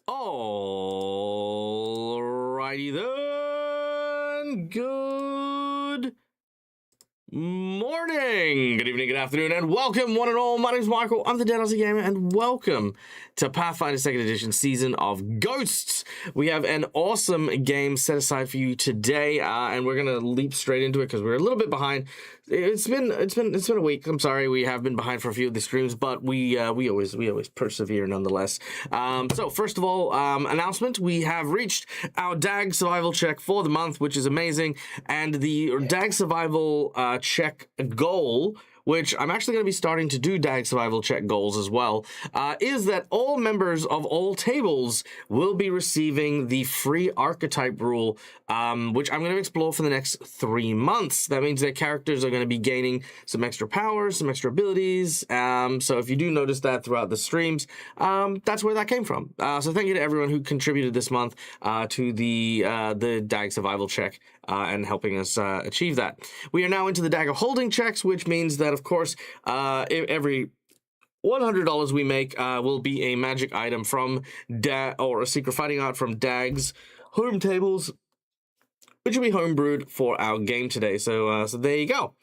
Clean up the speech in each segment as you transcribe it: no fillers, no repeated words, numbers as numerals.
Alrighty then. Good morning, good evening, good afternoon, and welcome one and all. My name is Michael, I'm the Dead Aussie Gamer, and welcome to Pathfinder 2nd Edition Season of Ghosts. We have an awesome game set aside for you today, and we're gonna leap straight into it because we're a little bit behind. It's been a week. I'm sorry, we have been behind for a few of the streams, but we always persevere nonetheless. So first of all, announcement: we have reached our DAG survival check for the month, which is amazing, and the DAG survival check goal, which I'm actually going to be starting to do DAG survival check goals as well, is that all members of all tables will be receiving the free archetype rule, which I'm going to explore for the next 3 months. That means their characters are going to be gaining some extra powers, some extra abilities. So if you do notice that throughout the streams, that's where that came from. So thank you to everyone who contributed this month to the DAG survival check and helping us achieve that. We are now into the dagger holding checks, which means that, of course, every $100 we make will be a magic item from or a secret fighting art from DAG's home tables, which will be homebrewed for our game today. So there you go.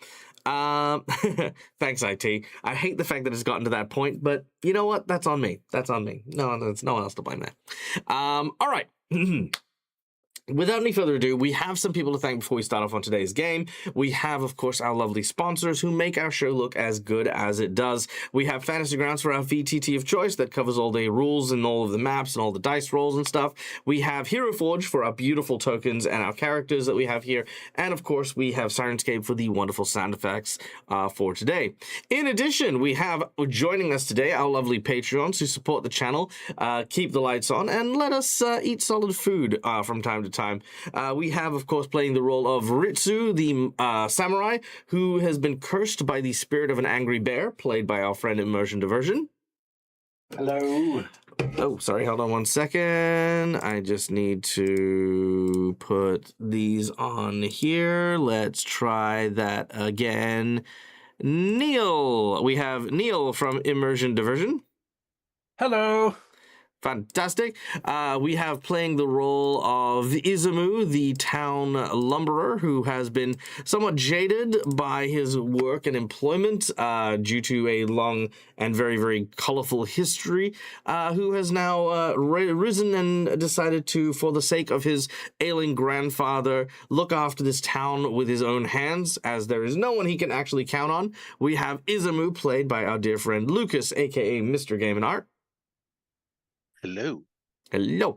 Thanks, IT. I hate the fact that it's gotten to that point, but you know what? That's on me. That's on me. No, there's no one else to blame there. All right. Without any further ado, we have some people to thank before we start off on today's game. We have, of course, our lovely sponsors who make our show look as good as it does. We have Fantasy Grounds for our VTT of choice that covers all the rules and all of the maps and all the dice rolls and stuff. We have Hero Forge for our beautiful tokens and our characters that we have here. And, of course, we have Sirenscape for the wonderful sound effects for today. In addition, we have joining us today our lovely Patreons who support the channel, keep the lights on, and let us eat solid food from time to time. We have, of course, playing the role of Ritsu, the samurai, who has been cursed by the spirit of an angry bear, played by our friend Immersion Diversion. Hello. Oh, sorry, hold on one second. I just need to put these on here. Let's try that again. Neil. We have Neil from Immersion Diversion. Hello. Fantastic. We have playing the role of Izumu, the town lumberer, who has been somewhat jaded by his work and employment due to a long and very, very colorful history, who has now risen and decided to, for the sake of his ailing grandfather, look after this town with his own hands, as there is no one he can actually count on. We have Izumu, played by our dear friend Lucas, aka Mr. Game and Art. Hello. Hello.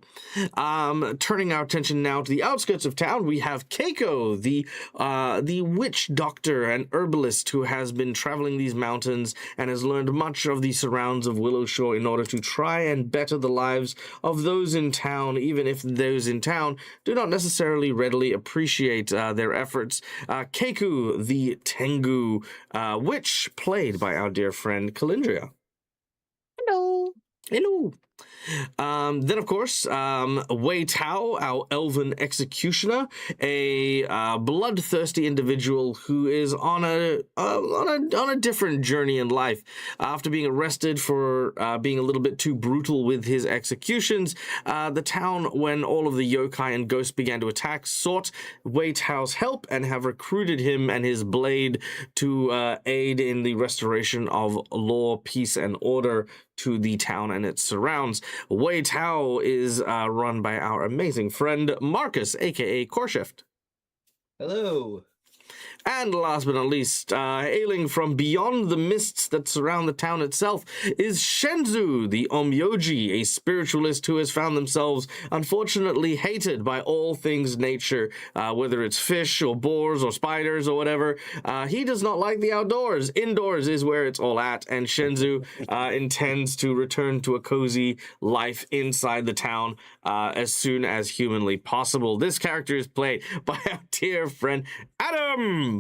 Turning our attention now to the outskirts of town, we have Keiko, the witch doctor and herbalist who has been traveling these mountains and has learned much of the surrounds of Willow Shore in order to try and better the lives of those in town, even if those in town do not necessarily readily appreciate their efforts. Keiko, the Tengu witch, played by our dear friend Kalindria. Hello. Hello. Then, of course, Wei Tao, our elven executioner, a bloodthirsty individual who is on a different journey in life. After being arrested for being a little bit too brutal with his executions, the town, when all of the yokai and ghosts began to attack, sought Wei Tao's help and have recruited him and his blade to aid in the restoration of law, peace, and order to the town and its surrounds. Wei Tao is run by our amazing friend Marcus, aka Korshift. Hello. And last but not least, hailing from beyond the mists that surround the town itself, is Shenzu, the Omyoji, a spiritualist who has found themselves unfortunately hated by all things nature, whether it's fish or boars or spiders or whatever. He does not like the outdoors. Indoors is where it's all at, and Shenzu intends to return to a cozy life inside the town as soon as humanly possible. This character is played by our dear friend Adam.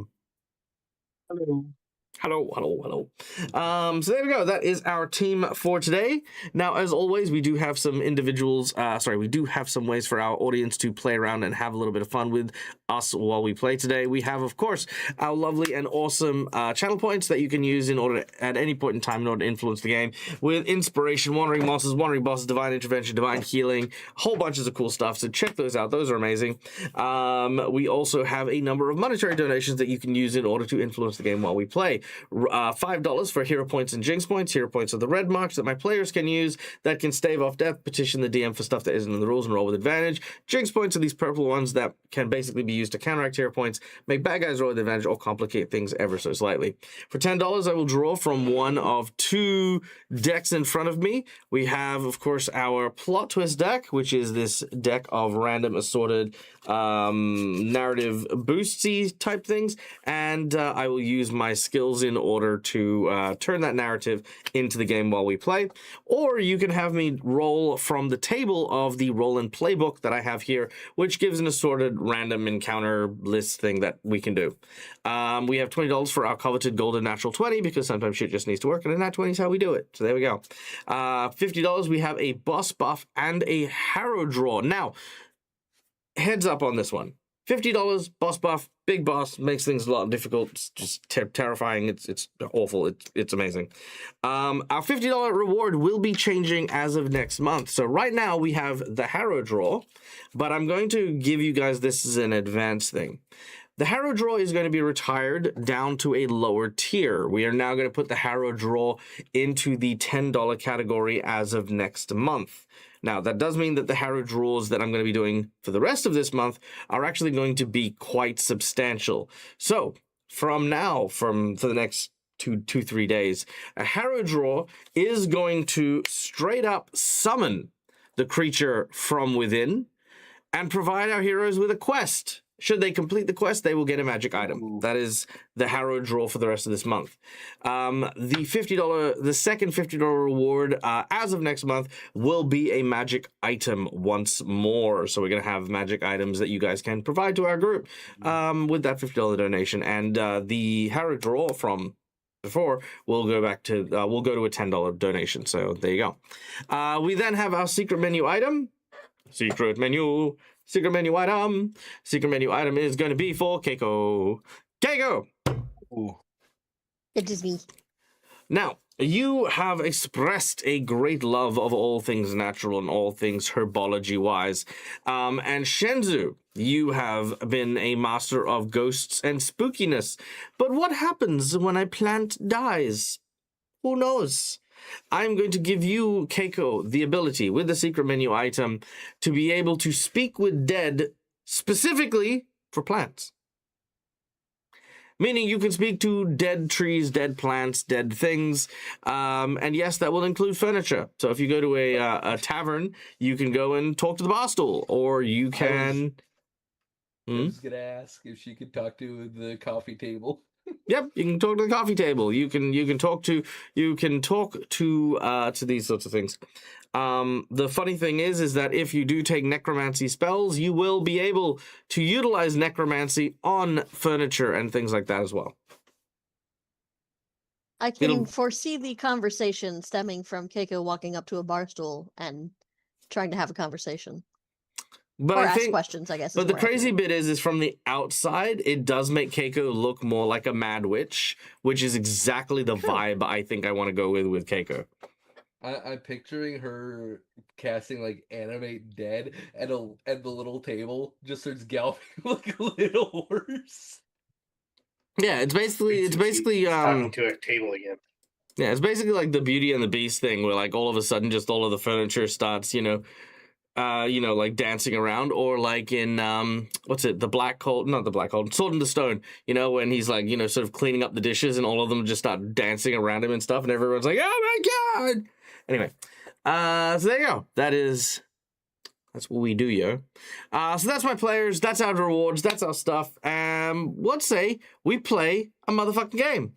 Hello. Hello. So there we go. That is our team for today. Now, as always, we do have some individuals, we do have some ways for our audience to play around and have a little bit of fun with us while we play today. We have, of course, our lovely and awesome channel points that you can use in order to, at any point in time in order to influence the game with Inspiration, Wandering Monsters, Wandering Bosses, Divine Intervention, Divine Healing, whole bunches of cool stuff. So check those out. Those are amazing. We also have a number of monetary donations that you can use in order to influence the game while we play. $5 for hero points and jinx points. Hero points are the red marks that my players can use that can stave off death, petition the DM for stuff that isn't in the rules, and roll with advantage. Jinx points are these purple ones that can basically be used to counteract hero points, make bad guys roll with advantage, or complicate things ever so slightly. For $10, I will draw from one of two decks in front of me. We have, of course, our Plot Twist deck, which is this deck of random assorted narrative boosty type things, and I will use my skills in order to turn that narrative into the game while we play. Or you can have me roll from the table of the roll and playbook that I have here, which gives an assorted random encounter list thing that we can do. We have $20 for our coveted golden natural 20 because sometimes shit just needs to work, and a nat 20 is how we do it. So there we go. $50, we have a boss buff and a harrow draw. Now, heads up on this one. $50, boss buff, big boss, makes things a lot difficult. It's just terrifying. It's awful. It's amazing. Our $50 reward will be changing as of next month. So right now we have the harrow draw, but I'm going to give you guys this as an advanced thing. The harrow draw is going to be retired down to a lower tier. We are now going to put the harrow draw into the $10 category as of next month. Now, that does mean that the harrow draws that I'm going to be doing for the rest of this month are actually going to be quite substantial. So, from now, for the next 3 days, a harrow draw is going to straight up summon the creature from within and provide our heroes with a quest. Should they complete the quest, they will get a magic item. That is the harrow draw for the rest of this month. The second $50 reward, as of next month, will be a magic item once more. So we're going to have magic items that you guys can provide to our group with that $50 donation. And the harrow draw from before will go back to we'll go to a $10 donation. So there you go. We then have our secret menu item. Secret menu item. Secret menu item is going to be for Keiko. Keiko! Ooh. It is me. Now, you have expressed a great love of all things natural and all things herbology-wise. And Shenzu, you have been a master of ghosts and spookiness. But what happens when a plant dies? Who knows? I'm going to give you, Keiko, the ability, with the secret menu item, to be able to speak with dead specifically for plants. Meaning you can speak to dead trees, dead plants, dead things, and yes, that will include furniture. So if you go to a tavern, you can go and talk to the bar stool, or you can... I was going to ask if she could talk to the coffee table. Yep, you can talk to the coffee table. You can talk to these sorts of things. The funny thing is that if you do take necromancy spells, you will be able to utilize necromancy on furniture and things like that as well. I can foresee the conversation stemming from Keiko walking up to a bar stool and trying to have a conversation. But or I ask think, questions, I guess. But the crazy bit is from the outside, it does make Keiko look more like a mad witch, which is exactly the vibe I think I want to go with Keiko. I'm picturing her casting like animate dead, and the little table just starts galloping like a little horse. Yeah, it's basically talking to a table again. Yeah, it's basically like the Beauty and the Beast thing, where like all of a sudden just all of the furniture starts, like dancing around, or like in the Black Cauldron, not the Black Cauldron, Sword in the Stone, when he's like, sort of cleaning up the dishes and all of them just start dancing around him and stuff, and everyone's like, oh my god. Anyway, so there you go. That's what we do, yo. So that's my players, that's our rewards, that's our stuff. Let's say we play a motherfucking game.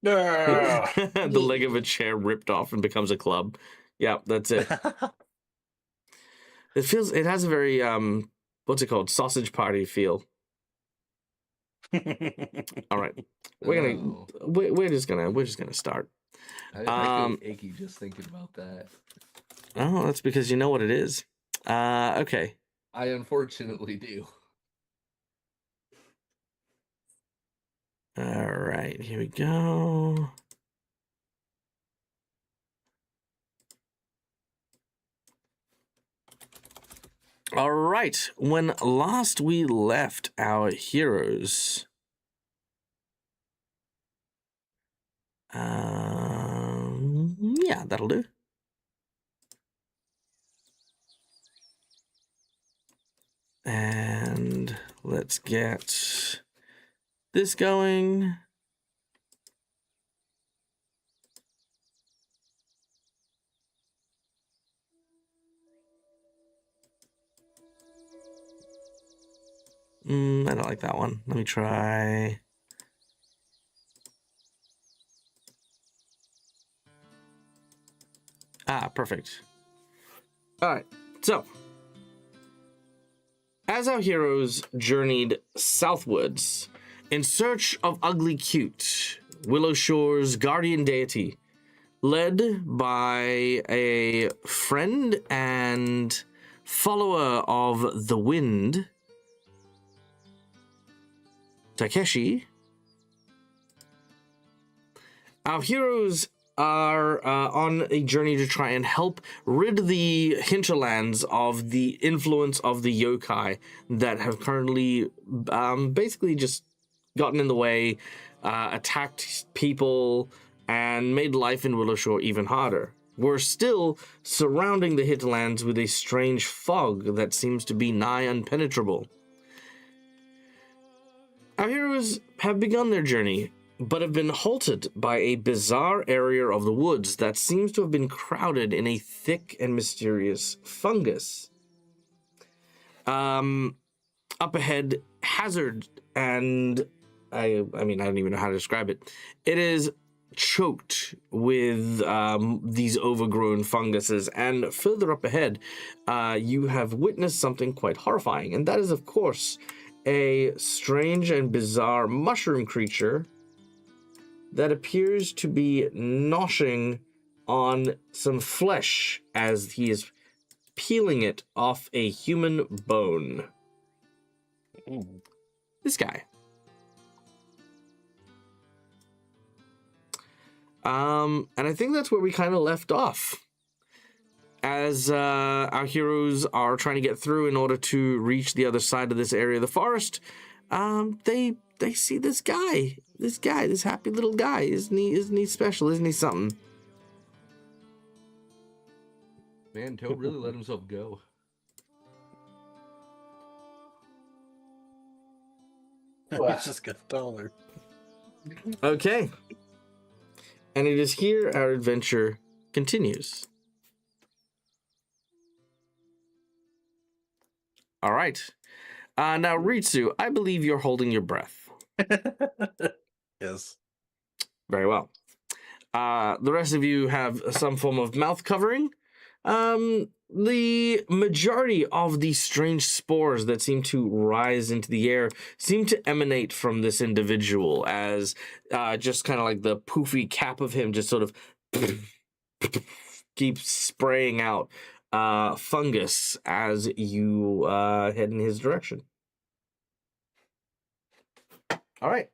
The leg of a chair ripped off and becomes a club. Yeah, that's it. It has a very what's it called, sausage party feel. All right, we're just gonna start. I feel achy just thinking about that. Oh, that's because you know what it is. Okay. I unfortunately do. All right, here we go. All right, when last we left our heroes, yeah, that'll do. And let's get this going. I don't like that one. Let me try. Ah, perfect. All right, so as our heroes journeyed southwards in search of Ugly Cute, Willow Shore's guardian deity, led by a friend and follower of the wind, Takeshi, our heroes are on a journey to try and help rid the hinterlands of the influence of the yokai that have currently basically just gotten in the way, attacked people, and made life in Willowshore even harder. We're still surrounding the hinterlands with a strange fog that seems to be nigh impenetrable. Our heroes have begun their journey, but have been halted by a bizarre area of the woods that seems to have been crowded in a thick and mysterious fungus. Up ahead, hazard, and I mean, I don't even know how to describe it. It is choked with these overgrown funguses, and further up ahead, you have witnessed something quite horrifying, and that is, of course, a strange and bizarre mushroom creature that appears to be gnashing on some flesh as he is peeling it off a human bone. This guy. And I think that's where we kind of left off. As our heroes are trying to get through in order to reach the other side of this area of the forest, they see this guy, this happy little guy. Isn't he special? Isn't he something? Man, Toad really let himself go. It's just got taller. Okay. And it is here our adventure continues. All right. Now, Ritsu, I believe you're holding your breath. Yes. Very well. The rest of you have some form of mouth covering. The majority of the strange spores that seem to rise into the air seem to emanate from this individual, as just kind of like the poofy cap of him just sort of keeps spraying out fungus as you head in his direction. All right.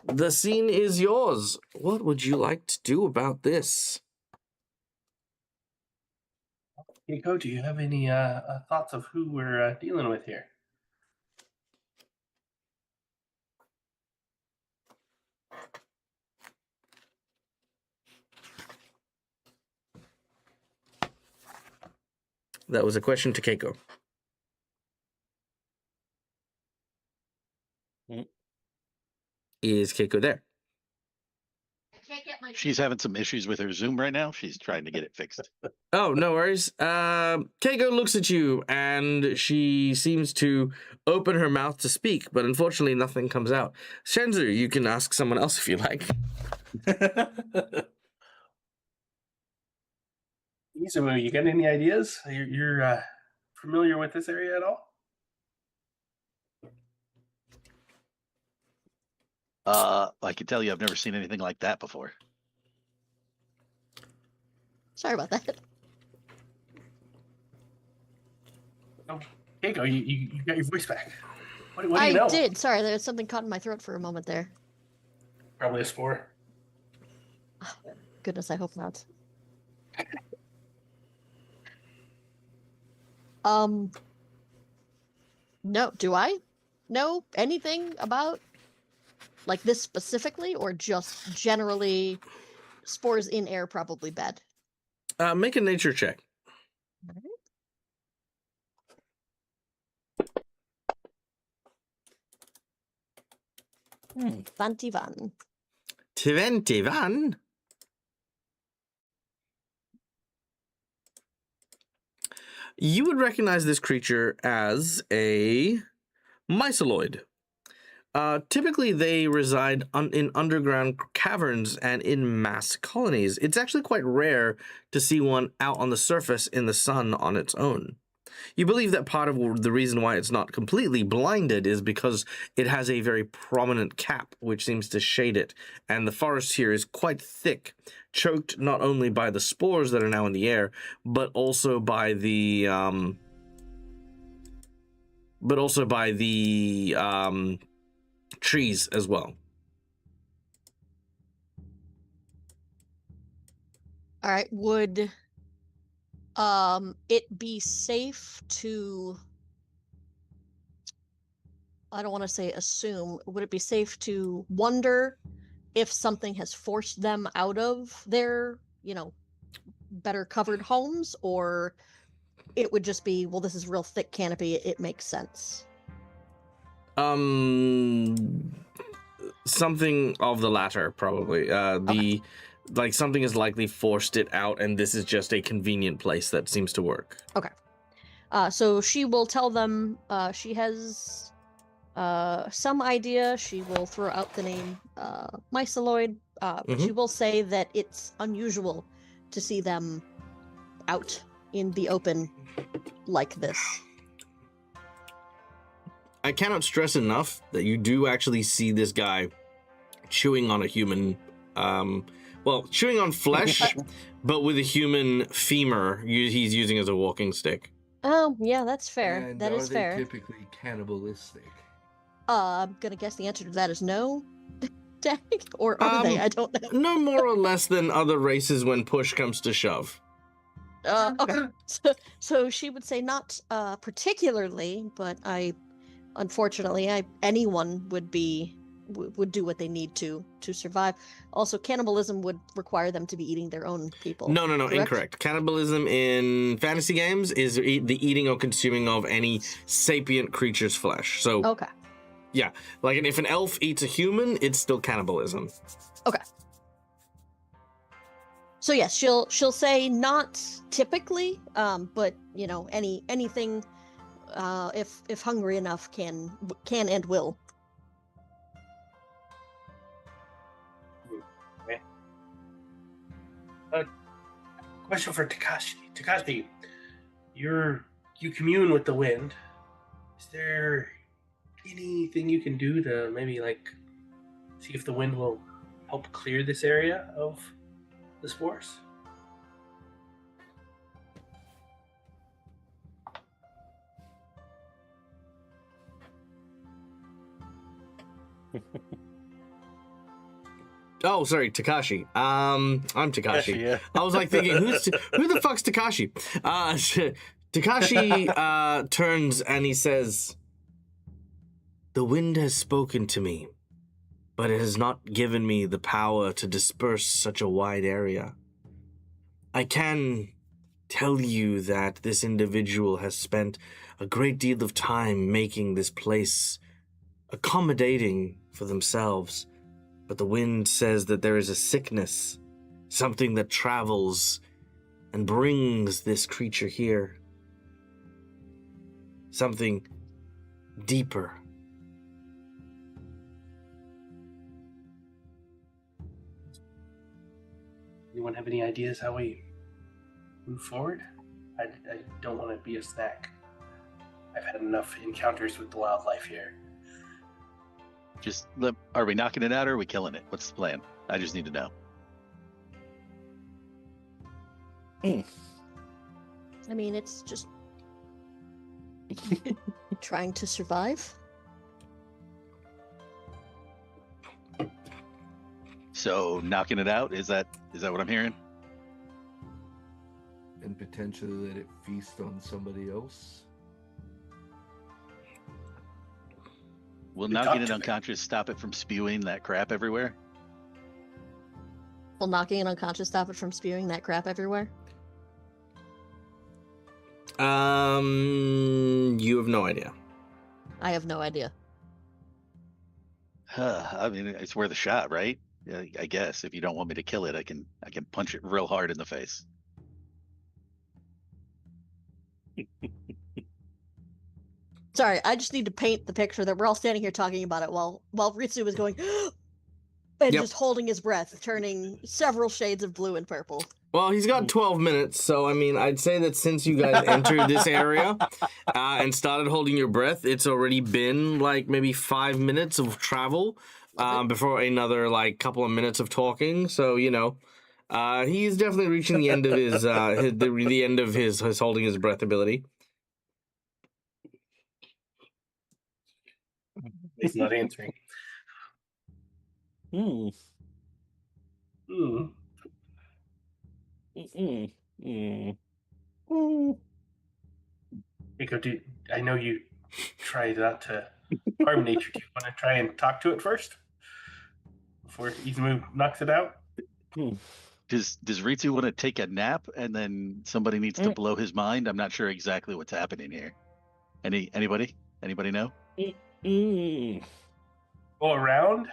The scene is yours. What would you like to do about this? Nico, do you have any thoughts of who we're dealing with here? That was a question to Keiko. Is Keiko there? She's having some issues with her Zoom right now. She's trying to get it fixed. Oh, no worries. Keiko looks at you, and she seems to open her mouth to speak, but unfortunately nothing comes out. Shenzu, you can ask someone else if you like. Izumu, you got any ideas? You're familiar with this area at all? I can tell you I've never seen anything like that before. Sorry about that. Oh, Keiko, you got your voice back. What do you I know? did. Sorry, there was something caught in my throat for a moment there. Probably a spore. Goodness, I hope not. No, do I know anything about like this specifically, or just generally spores in air probably bad? Make a nature check. Alright. 21. 21. You would recognize this creature as a myceloid. Typically, they reside in underground caverns and in mass colonies. It's actually quite rare to see one out on the surface in the sun on its own. You believe that part of the reason why it's not completely blinded is because it has a very prominent cap, which seems to shade it, and the forest here is quite thick, choked not only by the spores that are now in the air, but also by the trees as well. All right, would it be safe to, I don't want to say assume, would it be safe to wonder if something has forced them out of their, better covered homes, or it would just be, well, this is real thick canopy, it makes sense? Something of the latter, probably. Okay. Like something has likely forced it out, and this is just a convenient place that seems to work. Okay. So she will tell them she has some idea. She will throw out the name myceloid, but she will say that it's unusual to see them out in the open like this. I cannot stress enough that you do actually see this guy chewing on a human, chewing on flesh, but with a human femur he's using as a walking stick. Oh, yeah, that's fair. And That is fair. Are they typically cannibalistic? I'm gonna guess the answer to that is no. Or are they? I don't know. No more or less than other races when push comes to shove. Okay. So she would say not particularly, but unfortunately, anyone would do what they need to survive. Also, cannibalism would require them to be eating their own people. No, correct? incorrect. Cannibalism in fantasy games is the eating or consuming of any sapient creature's flesh. So, Okay. yeah, like if an elf eats a human, it's still cannibalism. Okay. So yes, she'll say not typically, but anything, if hungry enough, can and will. Okay. Question for Takashi. Takashi, you commune with the wind. Is there anything you can do to maybe see if the wind will help clear this area of the spores? Oh, sorry, Takashi. I'm Takashi. Yeah. I was thinking, who the fuck's Takashi? Takashi turns and he says, "The wind has spoken to me, but it has not given me the power to disperse such a wide area. I can tell you that this individual has spent a great deal of time making this place accommodating for themselves. But the wind says that there is a sickness, something that travels and brings this creature here. Something deeper." Anyone have any ideas how we move forward? I don't want to be a snack. I've had enough encounters with the wildlife here. Are we knocking it out or are we killing it? What's the plan? I just need to know. I mean, it's just trying to survive. So knocking it out, is that what I'm hearing? And potentially let it feast on somebody else. Will We knocking talked it to it. unconscious stop it from spewing that crap everywhere? Will knocking it unconscious stop it from spewing that crap everywhere? You have no idea. I have no idea. I mean, it's worth a shot, right? Yeah, I guess if you don't want me to kill it, I can punch it real hard in the face. Sorry, I just need to paint the picture that we're all standing here talking about it while Ritsu was going and Yep. just holding his breath, turning several shades of blue and purple. Well, he's got 12 minutes, so I mean, I'd say that since you guys entered this area and started holding your breath, it's already been like maybe 5 minutes of travel before another like couple of minutes of talking. So he's definitely reaching the end of his the end of his holding his breath ability. He's not answering. Hmm. Hmm. Mm-mm. Mm. Keiko, I know you try not to harm nature. Do you want to try and talk to it first before Izumu knocks it out? Does Ritsu want to take a nap and then somebody needs to blow his mind? I'm not sure exactly what's happening here. Anybody know? Mm. Go around?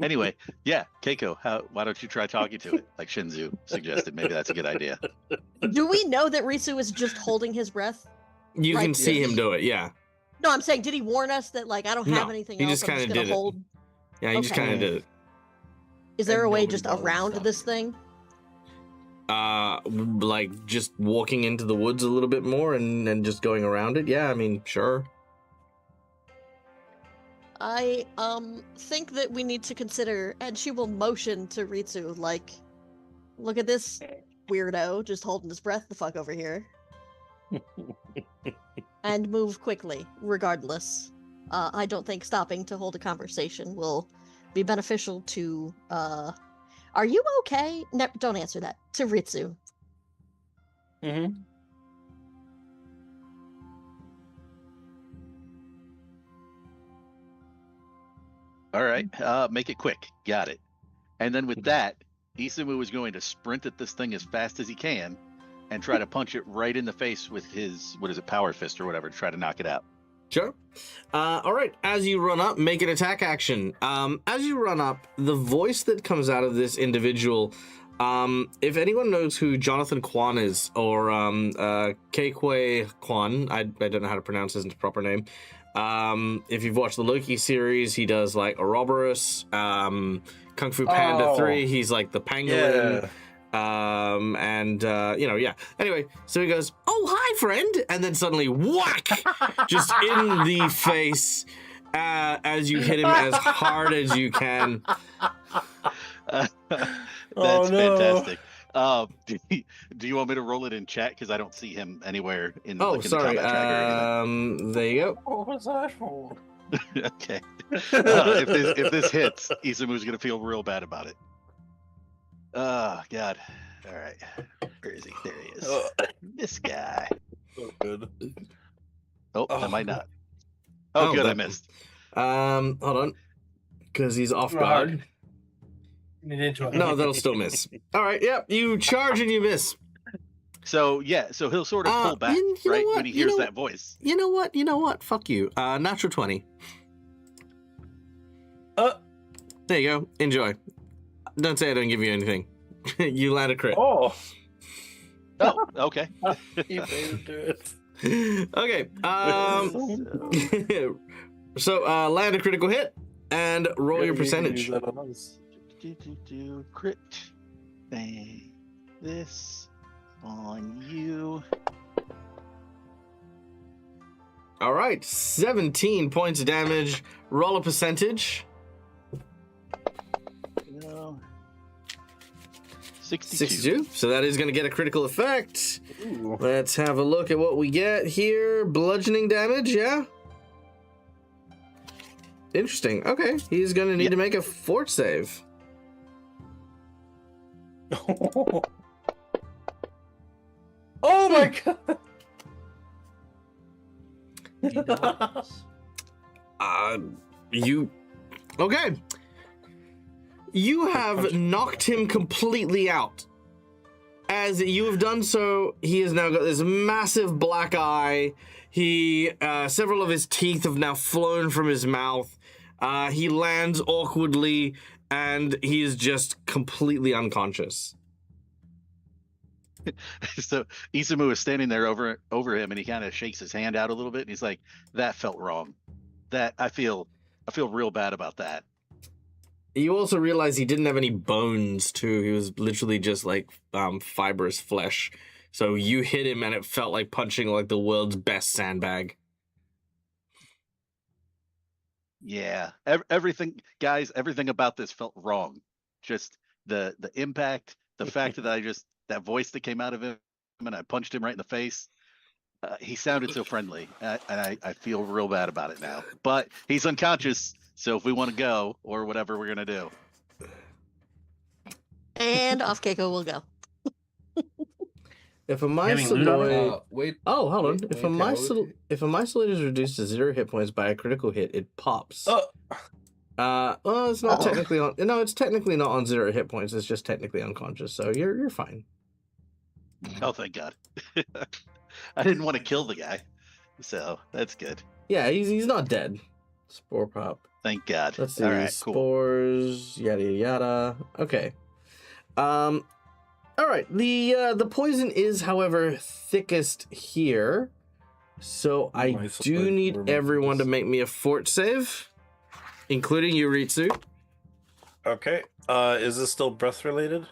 Anyway, yeah, Keiko, why don't you try talking to it like Shinzu suggested? Maybe that's a good idea. Do we know that Ritsu is just holding his breath? You Right. can see him do it, yeah. No, I'm saying, did he warn us that like I don't have No, anything he else? just I'm just kinda gonna did it. hold. Yeah, he just Okay. kind of did it. Is there And a way nobody just bothered around stopping this it. thing? Like just walking into the woods a little bit more and just going around it. Yeah, I mean, sure. I think that we need to consider, and she will motion to Ritsu like, look at this weirdo just holding his breath the fuck over here, and move quickly. Regardless, I don't think stopping to hold a conversation will be beneficial to. Are you okay? No, don't answer that. To Ritsu. Mm-hmm. All right, make it quick. Got it. And then with that, Isamu is going to sprint at this thing as fast as he can and try to punch it right in the face with his, power fist or whatever, to try to knock it out. Sure. All right. As you run up, make an attack action. As you run up, the voice that comes out of this individual, if anyone knows who Jonathan Kwan is, or Keikwe Kwan, I don't know how to pronounce his proper name. If you've watched the Loki series, he does like Ouroboros, Kung Fu Panda 3, he's like the pangolin. Yeah. Yeah. Anyway, so he goes, "Oh, hi, friend," and then suddenly, whack, just in the face, as you hit him as hard as you can. That's Oh, no. fantastic. Do you want me to roll it in chat? Because I don't see him anywhere in, Oh, like, in sorry. the combat tracker or anything. There you go. What was that for? Okay. If this hits, Isamu's gonna feel real bad about it. Oh God. All right. Where is he? There he is. This guy. So good. Oh, I Oh. might not. Oh, good. I that- missed. Hold on, because he's off Rock. guard. Into a No, that'll still miss. All right. Yep. You charge and you miss. So yeah. So he'll sort of pull back, you know right, what? when he You hears know- that voice. You know what? Fuck you. Natural 20. There you go. Enjoy. Don't say I don't give you anything. You land a crit. Oh, Oh, okay. you made him do it. Okay. So, So land a critical hit and roll your percentage. crit. Bang. This on you. All right. 17 points of damage. Roll a percentage. No. 62. 62. So that is going to get a critical effect. Ooh. Let's have a look at what we get here. Bludgeoning damage, yeah? Interesting. Okay, he's gonna need to make a fort save. Oh my god! He does. You okay? You have knocked him completely out. As you have done so, he has now got this massive black eye. Several of his teeth have now flown from his mouth. He lands awkwardly, and he is just completely unconscious. So Isamu is standing there over him, and he kind of shakes his hand out a little bit, and he's like, "That felt wrong. That I feel real bad about that." You also realize he didn't have any bones, too. He was literally just like fibrous flesh. So you hit him, and it felt like punching like the world's best sandbag. Yeah, everything, guys, everything about this felt wrong. Just the impact, the fact that that voice that came out of him, and I punched him right in the face. He sounded so friendly, and I feel real bad about it now. But he's unconscious, so if we want to go or whatever we're gonna do. And off Keiko will go. If a Having loot on it? myceloid... Wait. Oh, hold on. wait, If a myceloid is reduced to 0 hit points by a critical hit, it pops. Well, it's not technically on... No, it's technically not on 0 hit points. It's just technically unconscious, so you're fine. Oh, thank God. I didn't want to kill the guy, so that's good. Yeah, he's not dead. Spore pop. Thank God. Let's see. All right, cool. Spores, yada yada. Okay. All right. The poison is, however, thickest here. So I Nice. do need everyone to make me a fort save, including you, Ritsu. Okay. Is this still breath related?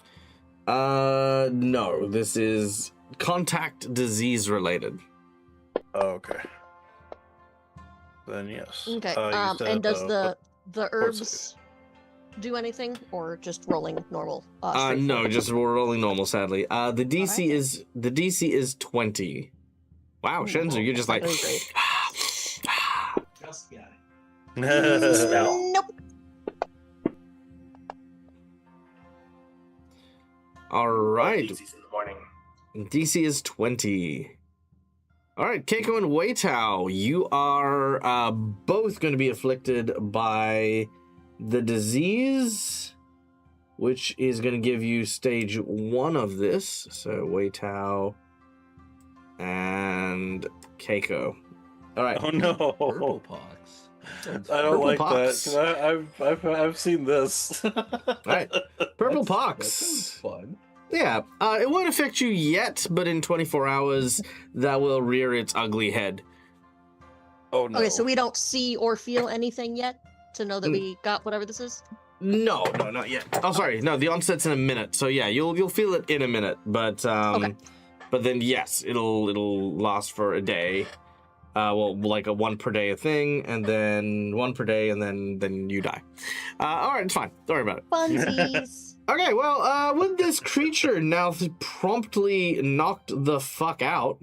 No, this is contact disease related. Oh, okay. Then yes. Okay. You said, And does the save. herbs do anything, or just rolling normal? No, straightforward? just rolling normal. Sadly, the DC is 20. Wow, Shenzu, you're just like. That was great. Just got it. Spell. Nope. All right, Easies in the morning. DC is 20. All right, Keiko and Weitao, you are both going to be afflicted by the disease, which is going to give you stage 1 of this. So Weitao and Keiko. All right. Oh no! Purple pox. I don't Purple like pox. that. 'Cause I've seen this. All right. Purple That pox. sounds fun. Yeah, it won't affect you yet, but in 24 hours, that will rear its ugly head. Oh no! Okay, so we don't see or feel anything yet to know that we got whatever this is. No, not yet. Oh, sorry. No, the onset's in a minute. So yeah, you'll feel it in a minute, but Okay. but then yes, it'll last for a day. Well, like a 1 per day thing, and then 1 per day, and then you die. All right, it's fine. Don't worry about it. Funsies. Okay, well, with this creature now promptly knocked the fuck out.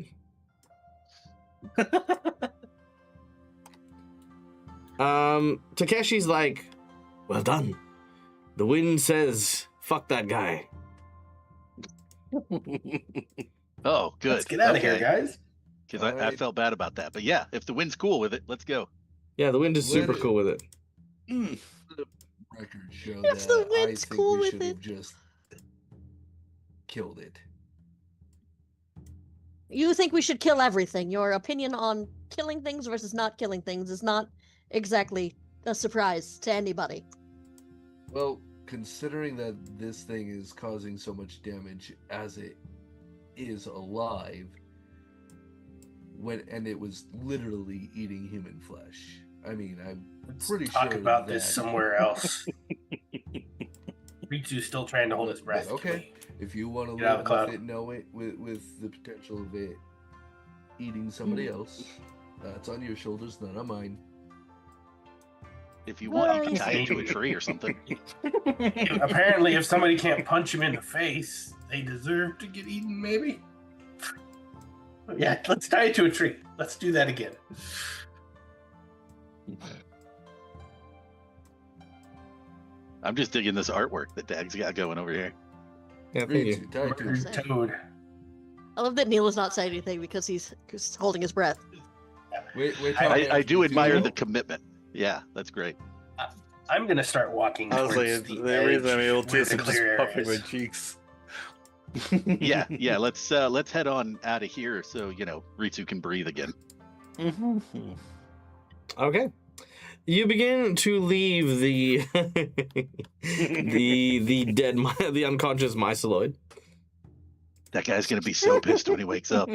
Takeshi's like, well done. The wind says, fuck that guy. Oh, good. Let's get out of here, Okay. guys. Because I Alright. felt bad about that. But yeah, if the wind's cool with it, let's go. Yeah, the wind is super Wind- cool with it. Record show If that the I wind's think cool we with should have it. just killed it. You think we should kill everything? Your opinion on killing things versus not killing things is not exactly a surprise to anybody. Well, considering that this thing is causing so much damage as it is alive, and it was literally eating human flesh. I mean, I'm Let's pretty talk sure about this that- somewhere else. Ritsu's still trying to hold his breath. Okay, if you want to Get out of live the with cloud. it, know it with the potential of it eating somebody else, that's on your shoulders, not on mine. If you want, you can Nice. tie it to a tree or something. Apparently, if somebody can't punch him in the face, they deserve to get eaten, maybe? Yeah, let's tie it to a tree. Let's do that again. I'm just digging this artwork that Dag's got going over here. Yeah, thank Reed, you. try to- Murdered Toad. I love that Neil is not saying anything because he's holding his breath. Wait, I do admire the know? commitment. Yeah, that's great. I'm gonna start walking I was towards like, the the reason I'm edge able to where is the I'm just clear puffing my areas. cheeks. Yeah. Let's head on out of here so Ritsu can breathe again. Okay. You begin to leave the the unconscious myceloid. That guy's gonna be so pissed when he wakes up.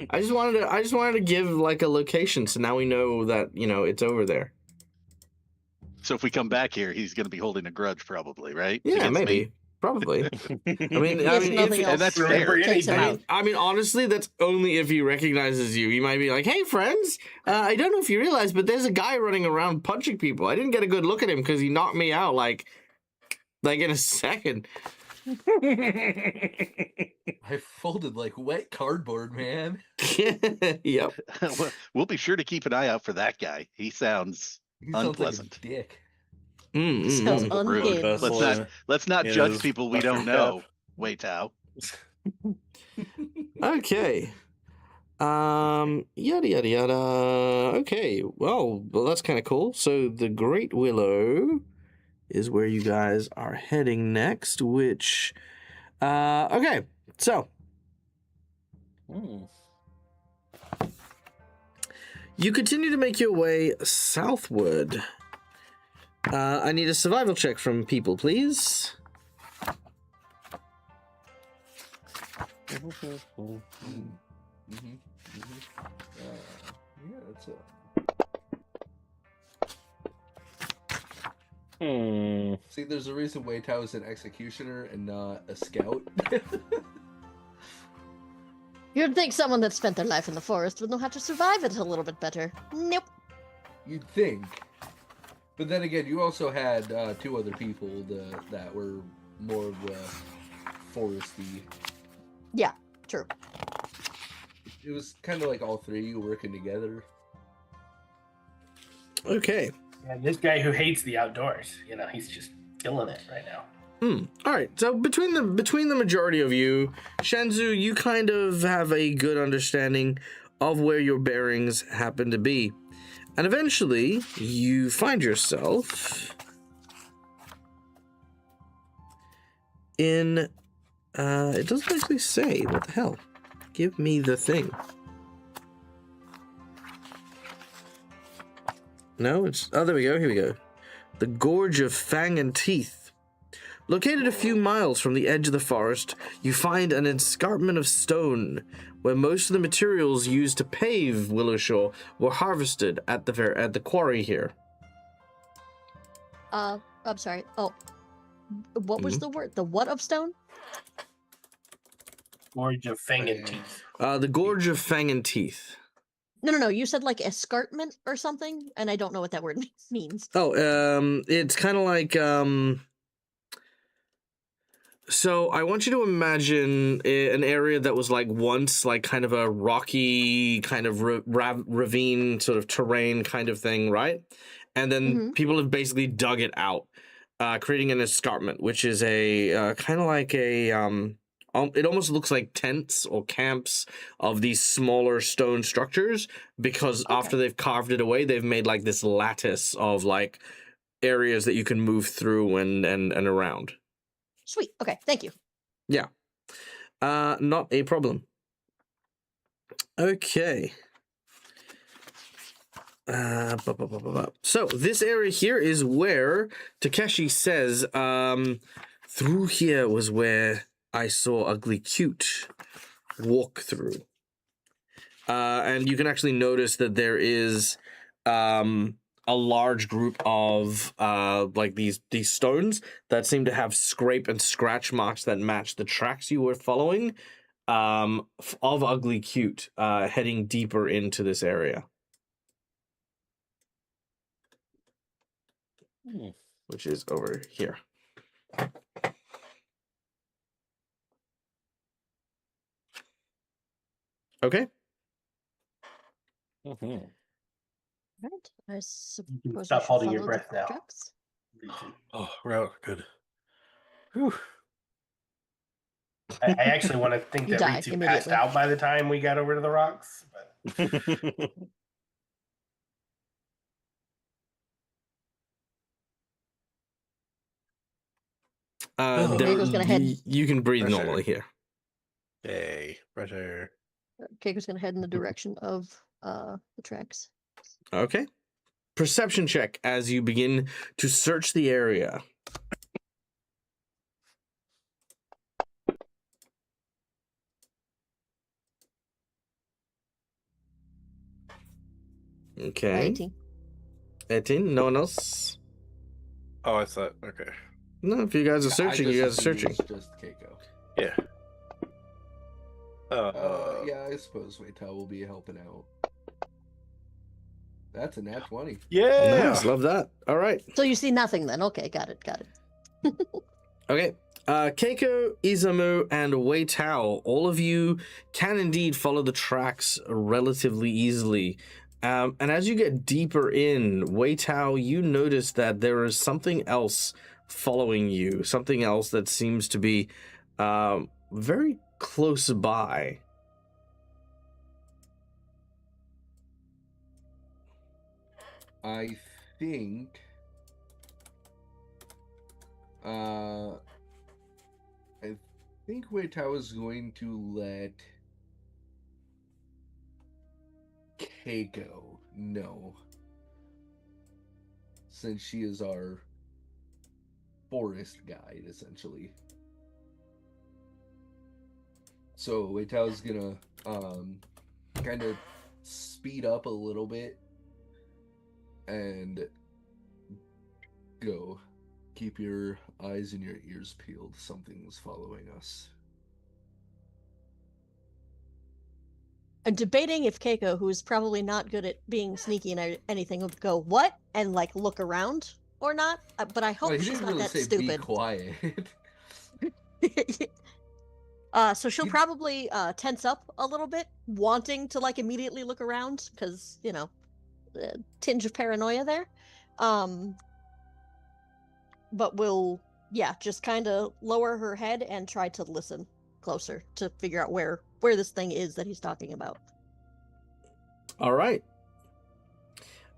I just wanted to give like a location so now we know that, it's over there. So if we come back here, he's gonna be holding a grudge, probably, right? Yeah, Against maybe. me. Probably. If nothing else, and that's fair. takes him out. I mean, honestly, that's only if he recognizes you. He might be like, "Hey, friends, I don't know if you realize, but there's a guy running around punching people. I didn't get a good look at him because he knocked me out like in a second." I folded like wet cardboard, man. Yep. We'll be sure to keep an eye out for that guy. He sounds He sounds unpleasant. like a dick. Sounds Rude. unhinged. Let's not in judge his people we don't buffer know. cap. Wei Tao. Okay. Yada yada yada. Okay. Well, that's kind of cool. So the Great Willow is where you guys are heading next. Which, okay. So you continue to make your way southward. I need a survival check from people, please. Yeah, that's a. See, there's a reason Wei Tao is an executioner and not a scout. You'd think someone that spent their life in the forest would know how to survive it a little bit better. Nope. You'd think. But then again, you also had two other people that were more of the foresty. Yeah, true. It was kind of like all three of you working together. Okay. Yeah, this guy who hates the outdoors, he's just killing it right now. All right. So between the majority of you, Shenzu, you kind of have a good understanding of where your bearings happen to be. And eventually, you find yourself in, it doesn't actually say, what the hell? Give me the thing. No, there we go, here we go. The Gorge of Fang and Teeth. Located a few miles from the edge of the forest, you find an escarpment of stone where most of the materials used to pave Willowshore were harvested at the quarry here. I'm sorry. Oh, what was the word? The what of stone? Gorge of Fang and Teeth. The Gorge of Fang and Teeth. No. You said like escarpment or something, and I don't know what that word means. Oh, it's kind of like, so I want you to imagine an area that was like once like kind of a rocky kind of ravine sort of terrain kind of thing, right? And then people have basically dug it out, creating an escarpment, which is a kind of like a it almost looks like tents or camps of these smaller stone structures, because after they've carved it away, they've made like this lattice of like areas that you can move through and around. Sweet. Okay. Thank you. Yeah. Not a problem. Okay. So this area here is where Takeshi says, through here was where I saw Ugly Cute walk through. And you can actually notice that there is a large group of like these stones that seem to have scrape and scratch marks that match the tracks you were following of Ugly Cute heading deeper into this area. Which is over here. Okay. Right. I You can suppose stop I should holding your follow breath the now. tracks. Oh, we're out. Good. Whew. I actually want to think You that die Ritsu passed immediately. out by the time we got over to the rocks. But Keiko's gonna head. you can breathe Fresh normally air. here. Yay, fresh air. Keiko's gonna head in the direction of the tracks. Okay. Perception check as you begin to search the area. Okay. 18. 18. No one else? Oh, I thought. Okay. No, if you guys are I searching, just you guys are assumed it searching. was just Keiko. Yeah. Yeah, I suppose Weitao will be helping out. That's a nat 20. Yeah. Nice, love that. All right. So you see nothing then. Okay, got it. Okay. Keiko, Izumu, and Wei Tao, all of you can indeed follow the tracks relatively easily. And as you get deeper in, Wei Tao, you notice that there is something else following you, something else that seems to be very close by. I think I think Weitao is going to let Keiko know, since she is our forest guide, essentially. So Weitao is gonna kind of speed up a little bit and go. Keep your eyes and your ears peeled. Something's following us. I'm debating if Keiko, who's probably not good at being sneaky and anything, would go, what? And like look around or not. But I hope Well, he she's didn't not really that say stupid. be quiet. So she'll probably tense up a little bit, wanting to like immediately look around, because, you know, a tinge of paranoia there. But will, yeah, just kind of lower her head and try to listen closer to figure out where this thing is that he's talking about. All right.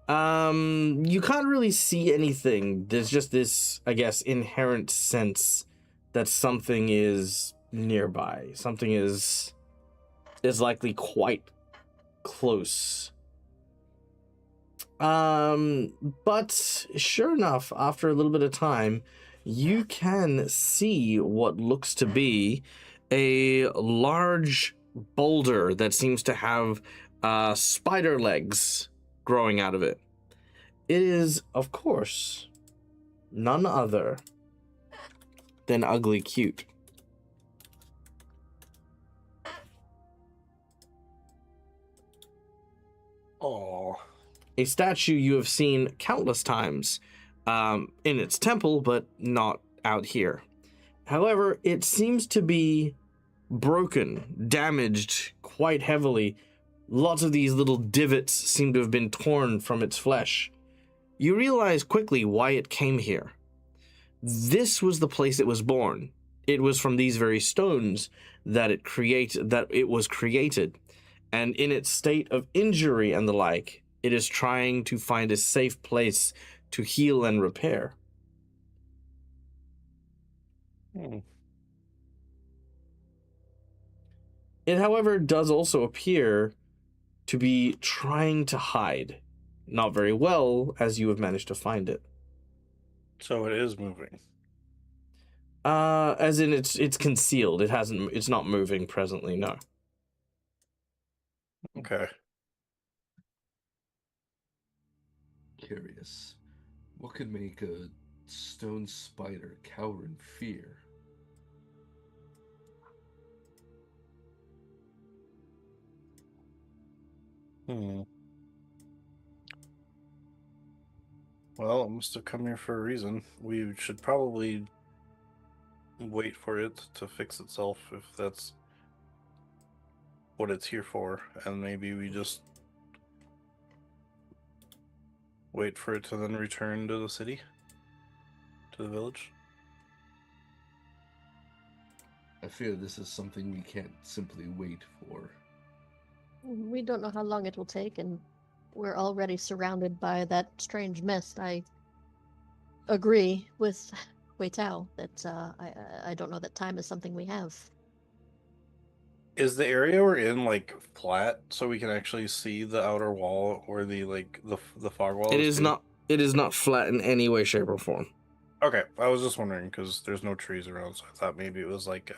You can't really see anything. There's just this, I guess, inherent sense that something is nearby. Something is likely quite close. But sure enough, after a little bit of time, you can see what looks to be a large boulder that seems to have spider legs growing out of it. It is, of course, none other than Ugly Cute. Oh. A statue you have seen countless times in its temple, but not out here. However, it seems to be broken, damaged quite heavily. Lots of these little divots seem to have been torn from its flesh. You realize quickly why it came here. This was the place it was born. It was from these very stones that it was created. And in its state of injury and the like, it is trying to find a safe place to heal and repair. It, however, does also appear to be trying to hide. Not very well, as you have managed to find it. So it is moving. As in it's concealed. It's not moving presently, no. Okay. Curious. What could make a stone spider cower in fear? Well, it must have come here for a reason. We should probably wait for it to fix itself if that's what it's here for, and maybe we just wait for it to then return to the city. to the village? I fear this is something we can't simply wait for. We don't know how long it will take, and we're already surrounded by that strange mist. I agree with Wei Tao that I don't know that time is something we have. Is the area we're in like flat so we can actually see the outer wall or the fog wall? It is not. It is not flat in any way, shape, or form. Okay, I was just wondering because there's no trees around, so I thought maybe it was like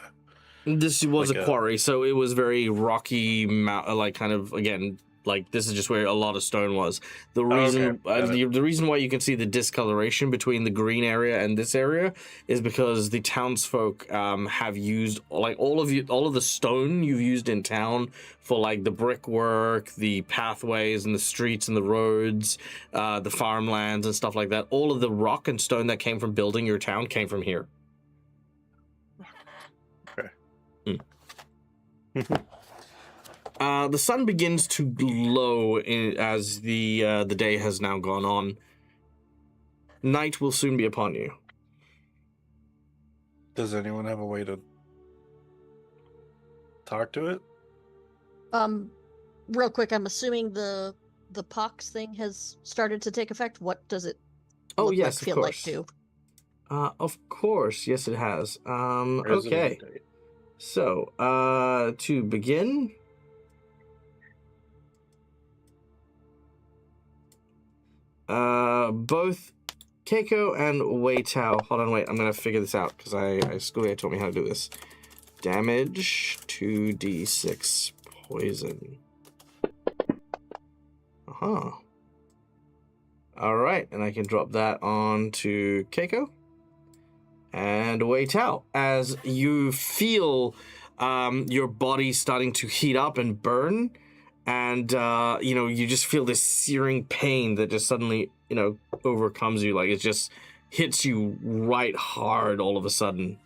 This was Like a a- quarry, so it was very rocky, like kind of again, like this is just where a lot of stone was. The reason, got it. the reason why you can see the discoloration between the green area and this area is because the townsfolk have used like all of the stone you've used in town for like the brickwork, the pathways and the streets and the roads, the farmlands and stuff like that. All of the rock and stone that came from building your town came from here. The sun begins to glow as the day has now gone on. Night will soon be upon you. Does anyone have a way to talk to it? Real quick, I'm assuming the pox thing has started to take effect. What does it Oh look yes, like, feel of like course. to? Of course, yes, it has. Resident Okay. Day. So, to begin, both Keiko and Wei Tao. Hold on, wait. I'm gonna figure this out because school taught me how to do this. Damage 2d6 poison. All right, and I can drop that on to Keiko and Wei Tao as you feel your body starting to heat up and burn, and you just feel this searing pain that just suddenly overcomes you, like it just hits you right hard all of a sudden.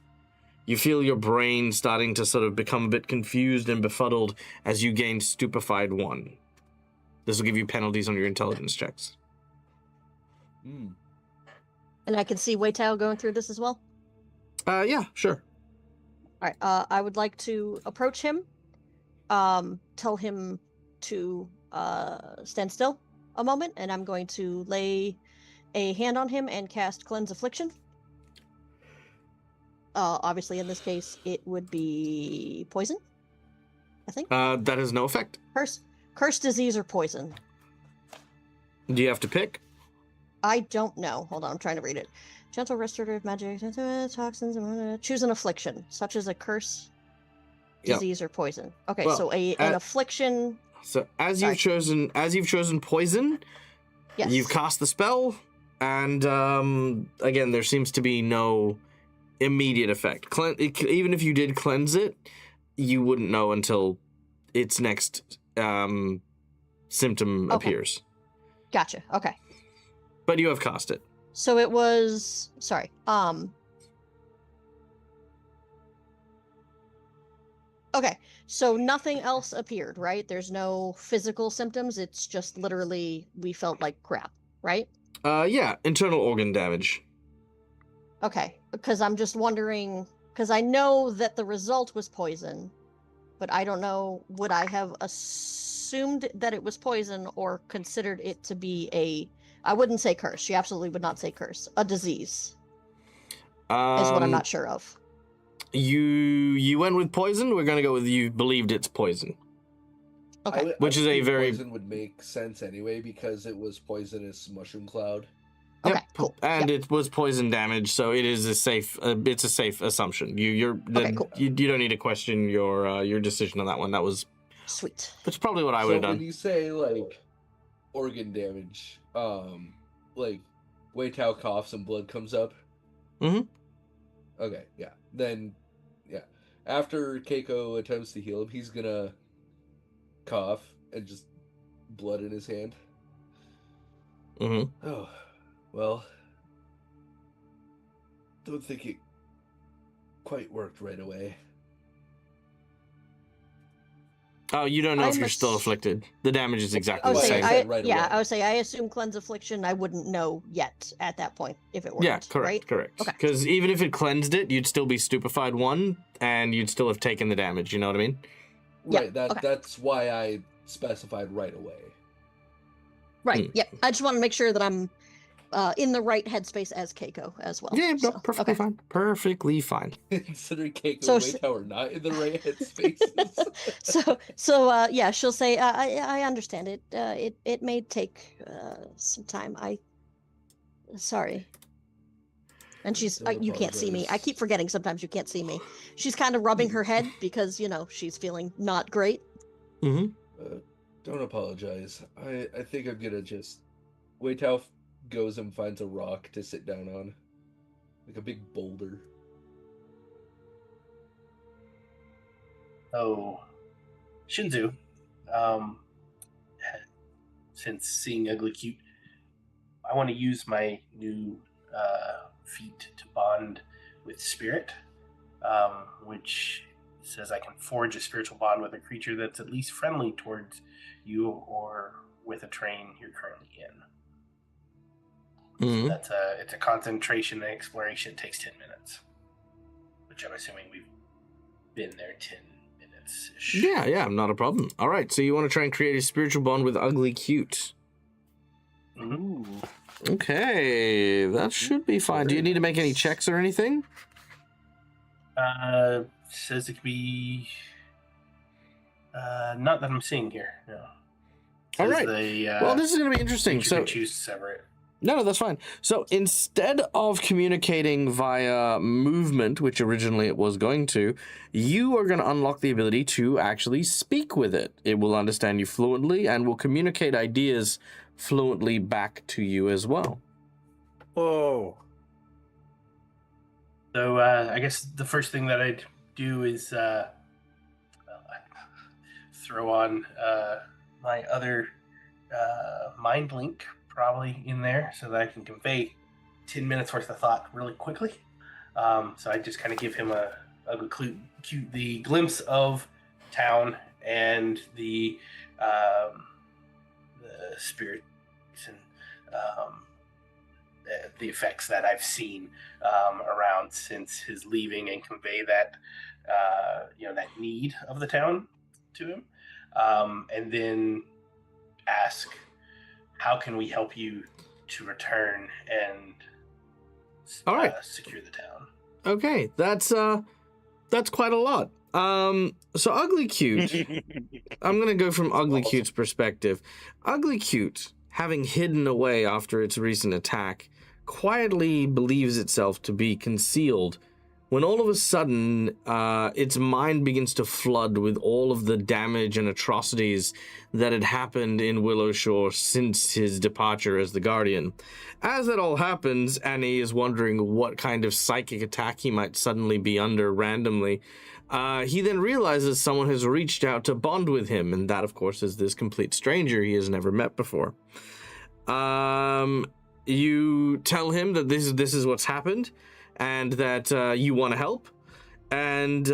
You feel your brain starting to sort of become a bit confused and befuddled as you gain stupefied 1. This will give you penalties on your intelligence checks. And I can see Wei Tao going through this as well. Yeah, sure. All right. I would like to approach him. Tell him to stand still a moment, and I'm going to lay a hand on him and cast Cleanse Affliction. Obviously, in this case, it would be poison, I think. That has no effect. Curse, disease, or poison. Do you have to pick? I don't know. Hold on, I'm trying to read it. Gentle restorative magic, toxins, choose an affliction, such as a curse, disease, or poison. Okay, Well, so an affliction. So as you've chosen poison, Yes. you've cast the spell, and again, there seems to be no immediate effect. Even if you did cleanse it, you wouldn't know until its next symptom appears. Gotcha. Okay. But you have cast it. So it was Okay, so nothing else appeared, right? There's no physical symptoms. It's just literally we felt like crap, right? Yeah, internal organ damage. Okay, because I'm just wondering, because I know that the result was poison, but I don't know, would I have assumed that it was poison or considered it to be I wouldn't say curse. She absolutely would not say curse. A disease is what I'm not sure of. You went with poison. We're gonna go with you believed it's poison. Okay. Which is a very- poison would make sense anyway because it was poisonous mushroom cloud. Okay, Yep. cool. And Yep. it was poison damage, so it is a safe. It's a safe assumption. You don't need to question your decision on that one. That was Sweet. That's probably what I would have So when done. you say like organ damage, like Wei Tao coughs and blood comes up. Mhm. Okay, yeah. Then, yeah. After Keiko attempts to heal him, he's gonna cough and just blood in his hand. Mhm. Oh, well. Don't think it quite worked right away. Oh, you don't know if I'm you're still afflicted. The damage is exactly I the would say, same. said right away. I would say I assume cleanse affliction. I wouldn't know yet at that point if it worked. Yeah, correct. Right? Okay. Because even if it cleansed it, you'd still be stupefied 1, and you'd still have taken the damage. You know what I mean? Yeah, Right. okay. That's why I specified right away. Right. Yep. I just want to make sure that I'm in the right headspace as Keiko as well. Yeah, no, so, perfectly okay. fine. Perfectly fine. Considering Keiko So and s- Waytower not in the right headspaces. yeah, she'll say, I understand it. It may take some time. Sorry. And she's Don't you can't see me. I apologize. keep forgetting sometimes you can't see me. She's kind of rubbing her head because she's feeling not great. Mm-hmm. Don't apologize. I think I'm gonna just Waytow goes and finds a rock to sit down on. Like a big boulder. Oh, Shinzu, since seeing Ugly Cute, I want to use my new feat to bond with Spirit, which says I can forge a spiritual bond with a creature that's at least friendly towards you or with a train you're currently in. Mm-hmm. So it's a concentration and exploration. It takes 10 minutes, which I'm assuming we've been there 10 minutes-ish. Yeah, not a problem. All right, so you want to try and create a spiritual bond with Ugly Cute. Mhm. Okay, that should be fine. Do you need to make any checks or anything? Says it could be not that I'm seeing here. No. All right. Well, this is going to be interesting. You So can choose to sever it. No, that's fine. So instead of communicating via movement, which originally it was going to, you are going to unlock the ability to actually speak with it. It will understand you fluently and will communicate ideas fluently back to you as well. Whoa. So I guess the first thing that I'd do is throw on my other mind link probably in there so that I can convey 10 minutes worth of thought really quickly. So I just kind of give him a cute the glimpse of town and the spirits and the effects that I've seen around since his leaving, and convey that that need of the town to him, and then ask, how can we help you to return and All right. Secure the town? Okay, that's quite a lot. So Ugly Cute, I'm gonna go from Ugly Cute's perspective. Ugly Cute, having hidden away after its recent attack, quietly believes itself to be concealed when all of a sudden its mind begins to flood with all of the damage and atrocities that had happened in Willowshore since his departure as the Guardian. As that all happens, Annie is wondering what kind of psychic attack he might suddenly be under randomly. He then realizes someone has reached out to bond with him, and that, of course, is this complete stranger he has never met before. You tell him that this is what's happened, and that you want to help, and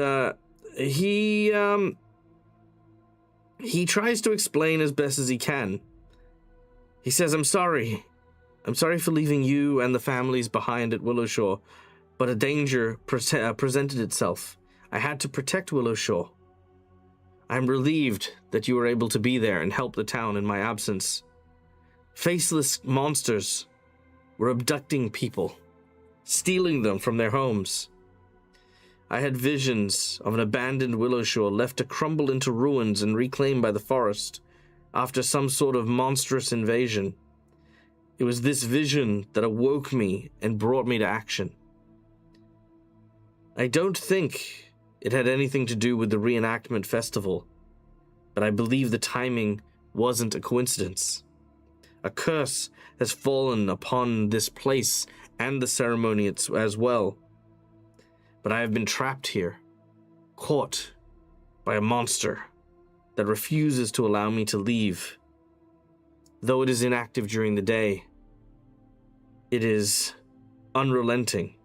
he tries to explain as best as he can. He says, I'm sorry for leaving you and the families behind at Willowshore, but a danger presented itself. I had to protect Willowshore. I'm relieved that you were able to be there and help the town in my absence. Faceless monsters were abducting people, stealing them from their homes. I had visions of an abandoned Willowshore left to crumble into ruins and reclaimed by the forest after some sort of monstrous invasion. It was this vision that awoke me and brought me to action. I don't think it had anything to do with the reenactment festival, but I believe the timing wasn't a coincidence. A curse has fallen upon this place and the ceremony as well. But I have been trapped here, caught by a monster that refuses to allow me to leave. Though it is inactive during the day, it is unrelenting.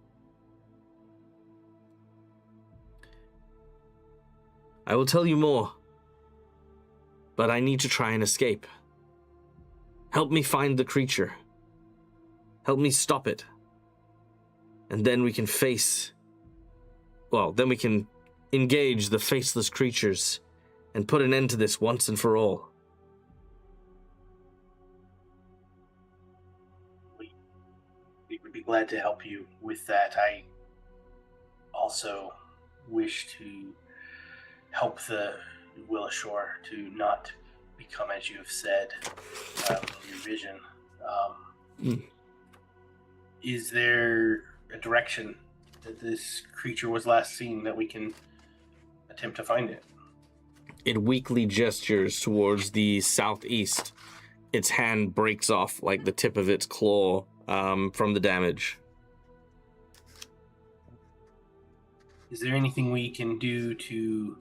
I will tell you more but I need to try and escape. Help me find the creature. Help me stop it. And then we can then we can engage the faceless creatures and put an end to this once and for all. We would be glad to help you with that. I also wish to help the Willowshore to not become, as you have said, your vision. Is there a direction that this creature was last seen that we can attempt to find it? It weakly gestures towards the southeast. Its hand breaks off like the tip of its claw from the damage. Is there anything we can do to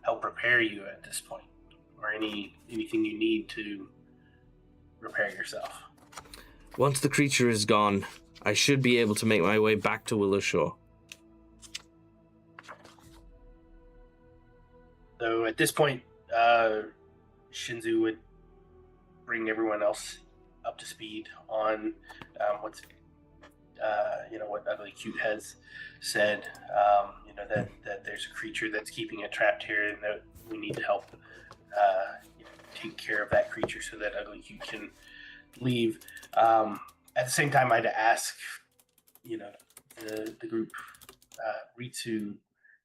help repair you at this point? Or anything you need to repair yourself? Once the creature is gone, I should be able to make my way back to Willowshore. So at this point, Shinzu would bring everyone else up to speed on what Ugly Cute has said. That there's a creature that's keeping it trapped here, and that we need to help take care of that creature so that Ugly Cute can leave. At the same time, I'd ask, the group, Ritsu,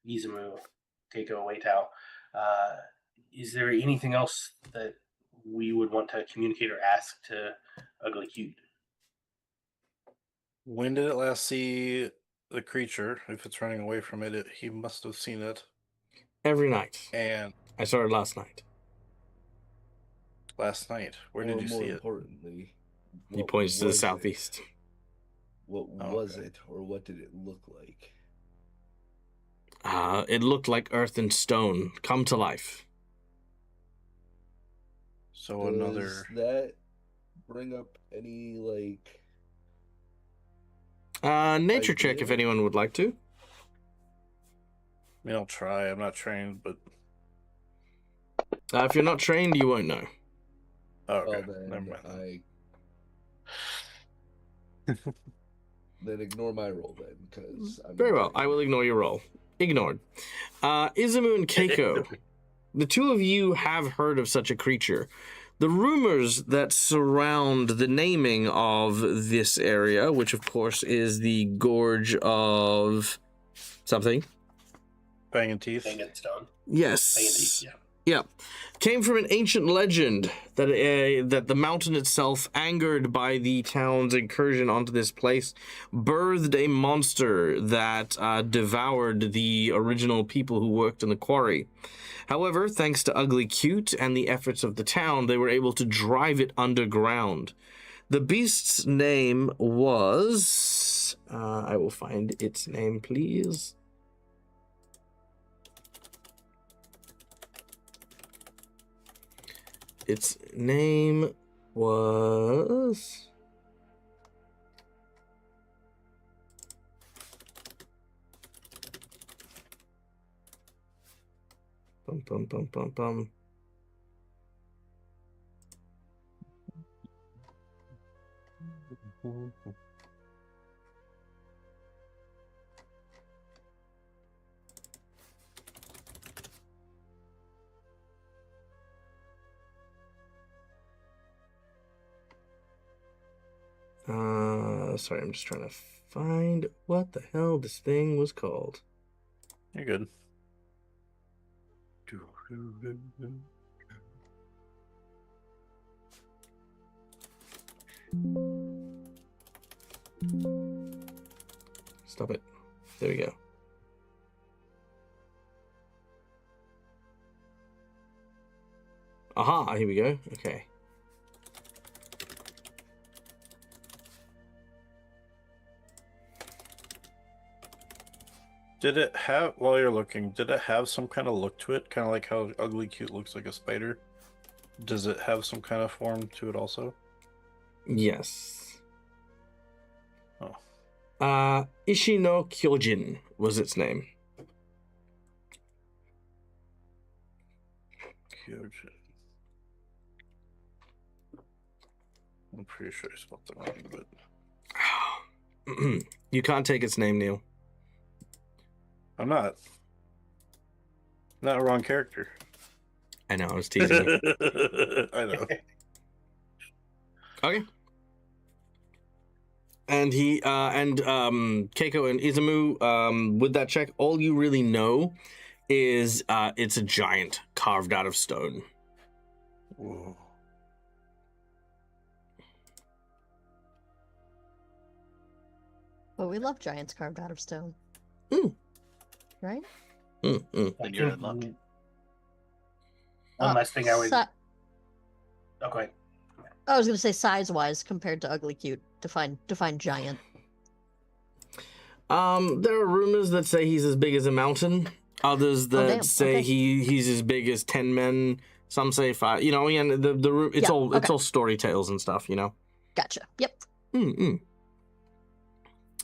Izumu, Keiko, Weitao, is there anything else that we would want to communicate or ask to Ugly Cute? When did it last see the creature? If it's running away from it, he must have seen it. Every night. And I saw it last night. last night, where did you see it? More importantly, He points to the southeast. What Oh, was okay. it, or what did it look like? It looked like earth and stone come to life. So Does another. that bring up any Nature check if idea? anyone would like to. I mean, I'll try. I'm not trained, but If you're not trained, you won't know. okay. Well, Never then mind. then ignore my roll then, because Very well. I will ignore your roll. Ignored. Izumu and Keiko, the two of you have heard of such a creature. The rumors that surround the naming of this area, which of course is the Gorge of something. Banging teeth. Fang and Stone? Yes. Fang and Teeth, yeah. Yeah, came from an ancient legend that that the mountain itself, angered by the town's incursion onto this place, birthed a monster that devoured the original people who worked in the quarry. However, thanks to Ugly Cute and the efforts of the town, they were able to drive it underground. The beast's name was... I will find its name, please. Its name was... Bum, bum, bum, bum, bum. Sorry, I'm just trying to find what the hell this thing was called. You're good. Stop it. There we go. Aha, here we go. Okay. Did it have, while you're looking, did it have some kind of look to it? Kind of like how Ugly Cute looks like a spider? Does it have some kind of form to it also? Yes. Oh. Ishino Kyojin was its name. Kyojin. I'm pretty sure I spelled it wrong, but You can't take its name, Neil. I'm not. Not a wrong character. I know, I was teasing you. I know. Okay. And Keiko and Izumu, with that check, all you really know is it's a giant carved out of stone. Whoa. But we love giants carved out of stone. Mm. Right? Mm. Then you're in luck. One last thing I would. Si- Oh, go ahead. I was going to say size-wise compared to ugly cute. Define giant. There are rumors that say he's as big as a mountain. Others that damn. say Okay. he's as big as 10 men. Some say 5. You know, again, it's Yeah, all okay. story tales and stuff. You know. Gotcha. Yep.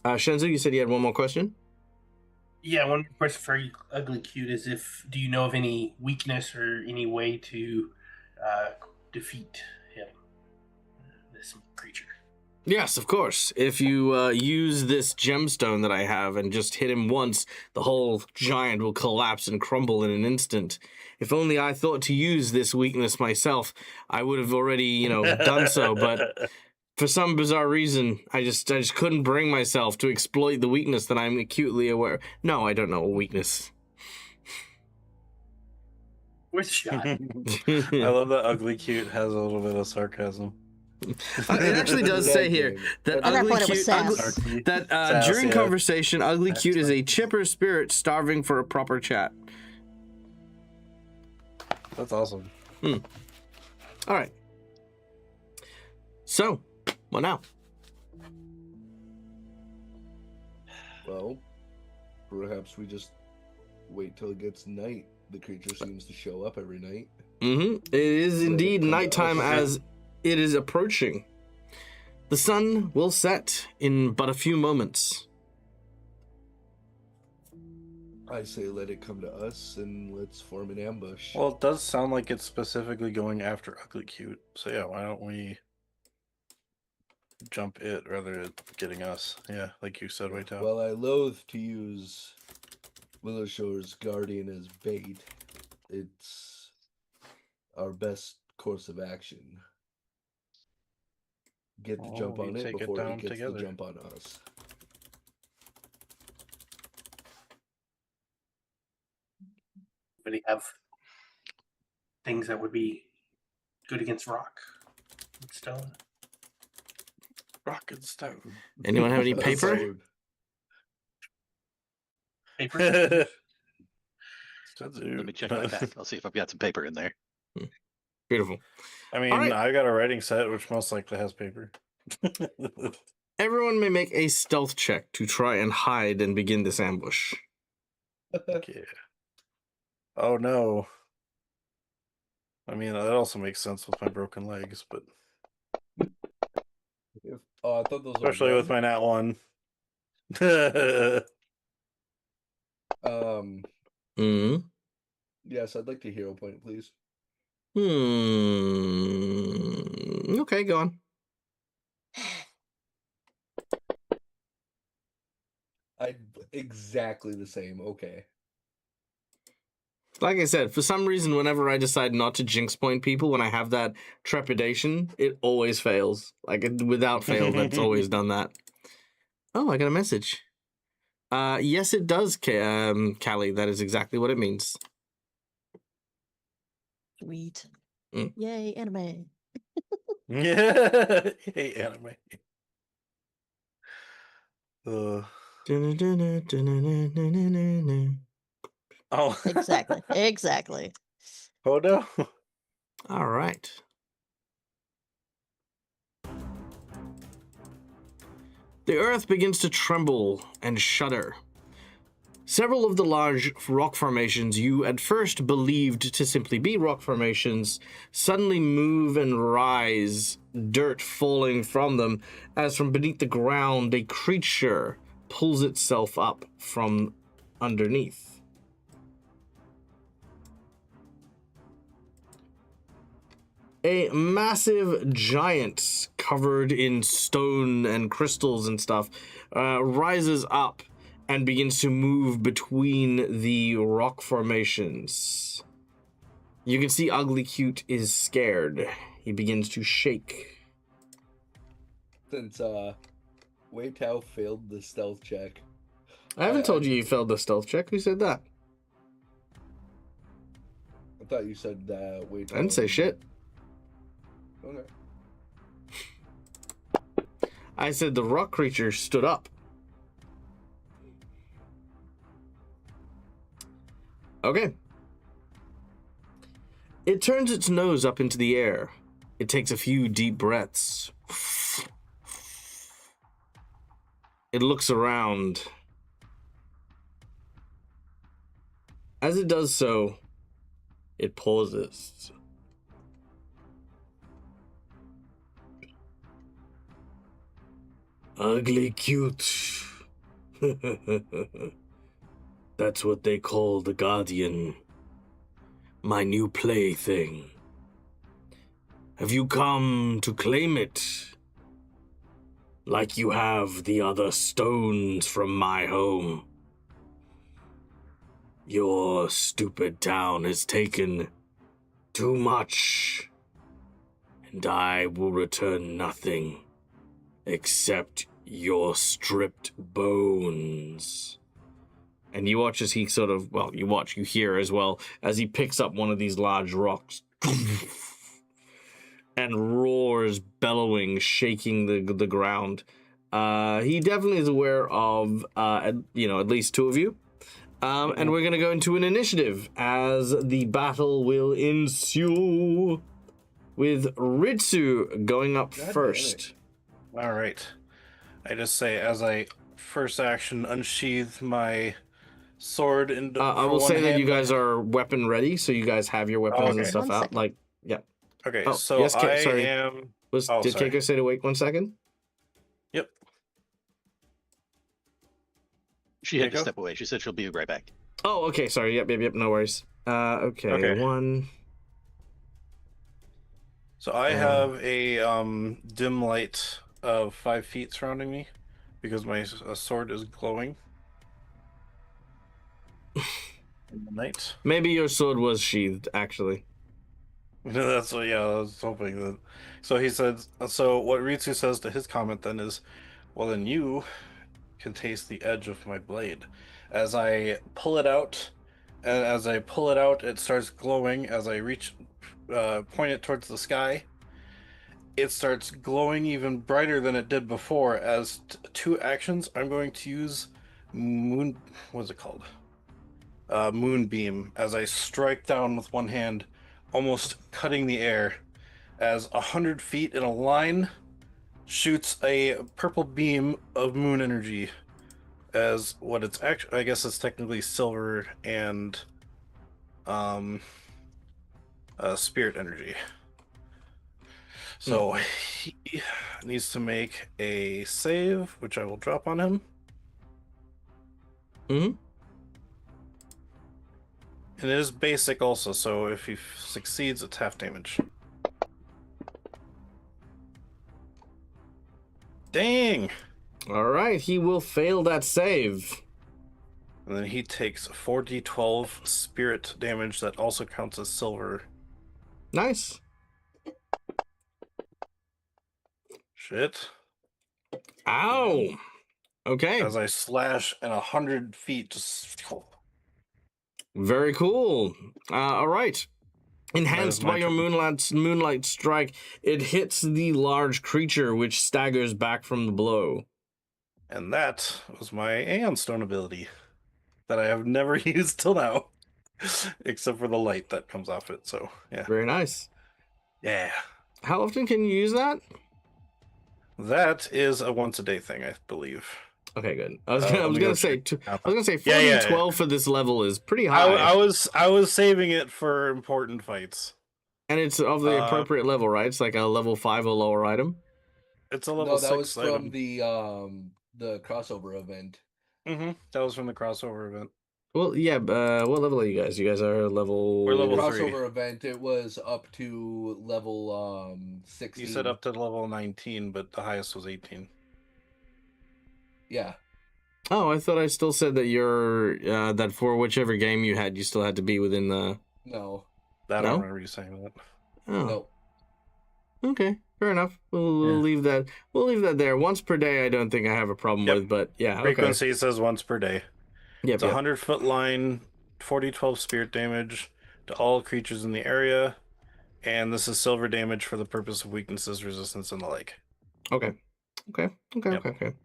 Shenzu, you said you had one more question. Yeah, one question for Ugly Cute is do you know of any weakness or any way to defeat him, this creature? Yes, of course. If you use this gemstone that I have and just hit him once, the whole giant will collapse and crumble in an instant. If only I thought to use this weakness myself, I would have already, done so. But for some bizarre reason, I just couldn't bring myself to exploit the weakness that I'm acutely aware. No, I don't know a weakness. Worth a shot. I love that Ugly Cute has a little bit of sarcasm. It actually does say here that At that ugly point, it was cute. sass. That during yeah. conversation, ugly That's cute is a right. chipper spirit starving for a proper chat. That's awesome. All right. So, what now? Well, perhaps we just wait till it gets night. The creature seems to show up every night. It is Let it indeed come to nighttime us. as it is approaching. The sun will set in but a few moments. I say let it come to us and let's form an ambush. Well, it does sound like it's specifically going after Ugly Cute. So yeah, why don't we jump it rather than getting us? Yeah, like you said, Wait out. Well, I loathe to use Willowshore's guardian as bait. It's our best course of action. Get the jump we on it take it before down it gets together. the jump on us. Anybody have things that would be good against rock and stone? Rock and stone. Anyone have any paper? Sword. Paper? Let me check my pack. I'll see if I've got some paper in there. Beautiful. I mean, All right. I got a writing set, which most likely has paper. Everyone may make a stealth check to try and hide and begin this ambush. Okay. Oh no. I mean, that also makes sense with my broken legs, but I thought those were especially with one. my nat one. Yes, I'd like to hero point, please. Okay, go on. Exactly the same. Okay. Like I said, for some reason, whenever I decide not to jinx point people, when I have that trepidation, it always fails. Without fail, that's always done that. Oh, I got a message. Yes, it does, Callie. That is exactly what it means. Sweet. Mm. Yay, anime. Yeah. Hey, anime. Oh. Exactly. Exactly. Oh no. All right. The earth begins to tremble and shudder. Several of the large rock formations you at first believed to simply be rock formations suddenly move and rise, dirt falling from them, as from beneath the ground a creature pulls itself up from underneath. A massive giant covered in stone and crystals and stuff, rises up and begins to move between the rock formations. You can see Ugly Cute is scared. He begins to shake. Since Wei Tao failed the stealth check. I haven't told you failed the stealth check. Who said that? I thought you said Wei Tao. I didn't say shit. Okay. I said the rock creature stood up. Okay. It turns its nose up into the air. It takes a few deep breaths. It looks around. As it does so, it pauses. Ugly Cute. That's what they call the Guardian. My new plaything. Have you come to claim it? Like you have the other stones from my home. Your stupid town has taken too much, and I will return nothing except your stripped bones. And you watch as he sort of, well, you hear as well, as he picks up one of these large rocks and roars, bellowing, shaking the ground. He definitely is aware of, at least two of you. And we're going to go into an initiative as the battle will ensue with Ritsu going up first. All right. I just say, as I first action, unsheath my sword. I will say that you guys are weapon ready, so you guys have your weapons and stuff out. Like, yeah. Okay, Oh, so yes, I sorry. am... Did Keiko say to wait 1 second? Yep. She had to Keiko? step away. She said she'll be right back. Oh, okay, sorry. Yep, no worries. Okay. One. So I have a dim light of 5 feet surrounding me because my sword is glowing in the night. Maybe your sword was sheathed, actually. That's what, yeah, I was hoping that. So he said, so what Ritsu says to his comment then is, well, then you can taste the edge of my blade. As I pull it out, and as I pull it out, it starts glowing. As I reach, point it towards the sky, it starts glowing even brighter than it did before. As 2 actions, I'm going to use what's it called? Moonbeam, as I strike down with one hand, almost cutting the air, as 100 feet in a line shoots a purple beam of moon energy. As what it's actually, I guess it's technically silver and spirit energy. So he needs to make a save, which I will drop on him. Mm-hmm. And it is basic also, so if he succeeds, it's half damage. Dang! Alright, he will fail that save. And then he takes 4d12 spirit damage that also counts as silver. Nice. Shit. Ow! Okay. As I slash and 100 feet just... Very cool. Alright. Enhanced by your moonlight strike, it hits the large creature, which staggers back from the blow. And that was my Aeon Stone ability that I have never used till now, except for the light that comes off it. So yeah, Very nice. yeah. How often can you use that? That is a once a day thing, I believe. Okay, good. I was gonna say 4d12 yeah. for this level is pretty high. I was saving it for important fights. And it's of the appropriate level, right? It's like a level 5 or lower item. It's a level 6 that was item. from the crossover event. That was from the crossover event. Well, yeah. What level are you guys? You guys are level. We're level Crossover event, it was up to level 16. You said up to level 19, but the highest was 18. Yeah. Oh, I thought I still said that you're that for whichever game you had, you still had to be within the. No. I No? don't remember you saying that. Oh, No. okay, fair enough. We'll Yeah. leave that. We'll leave that there. Once per day, I don't think I have a problem Yep. with, but yeah, okay. Frequency says once per day. Yep, It's a yep. 100-foot line, 40-12 spirit damage to all creatures in the area, and this is silver damage for the purpose of weaknesses, resistance, and the like. Okay. Okay. Okay. Yep. Okay. Okay.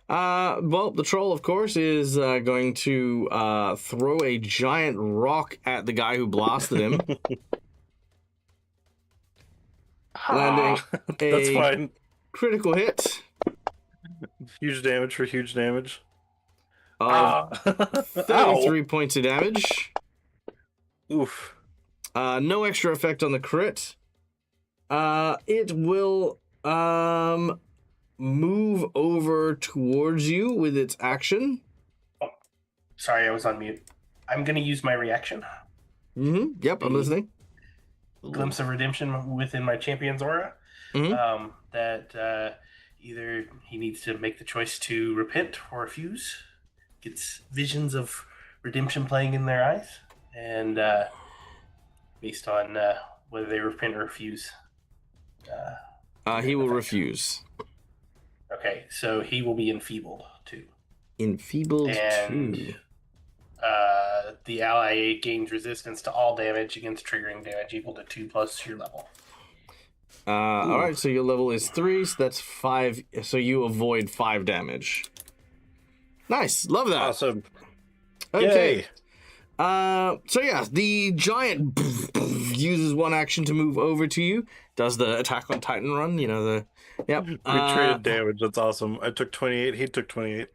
Well, the troll, of course, is going to throw a giant rock at the guy who blasted him. Landing That's a fine. critical hit Huge damage for huge damage. of Ow. 33 points of damage. Oof. No extra effect on the crit. It will move over towards you with its action. Sorry, I was on mute. I'm going to use my reaction. Mm-hmm. Yep, I'm listening. Glimpse of redemption within my champion's aura. Mhm. That either he needs to make the choice to repent or refuse. Gets visions of redemption playing in their eyes. And based on whether they repent or refuse. He will refuse. Okay, so he will be enfeebled too. Enfeebled And 2. the ally gains resistance to all damage against triggering damage equal to 2 plus your level. All right, so your level is 3, so that's 5. So you avoid 5 damage. Nice, love that. Awesome. Okay. Yay. So yeah, the giant uses one action to move over to you. Does the attack on Titan run? You know the. Yep. We traded damage. That's awesome. I took 28. He took 28.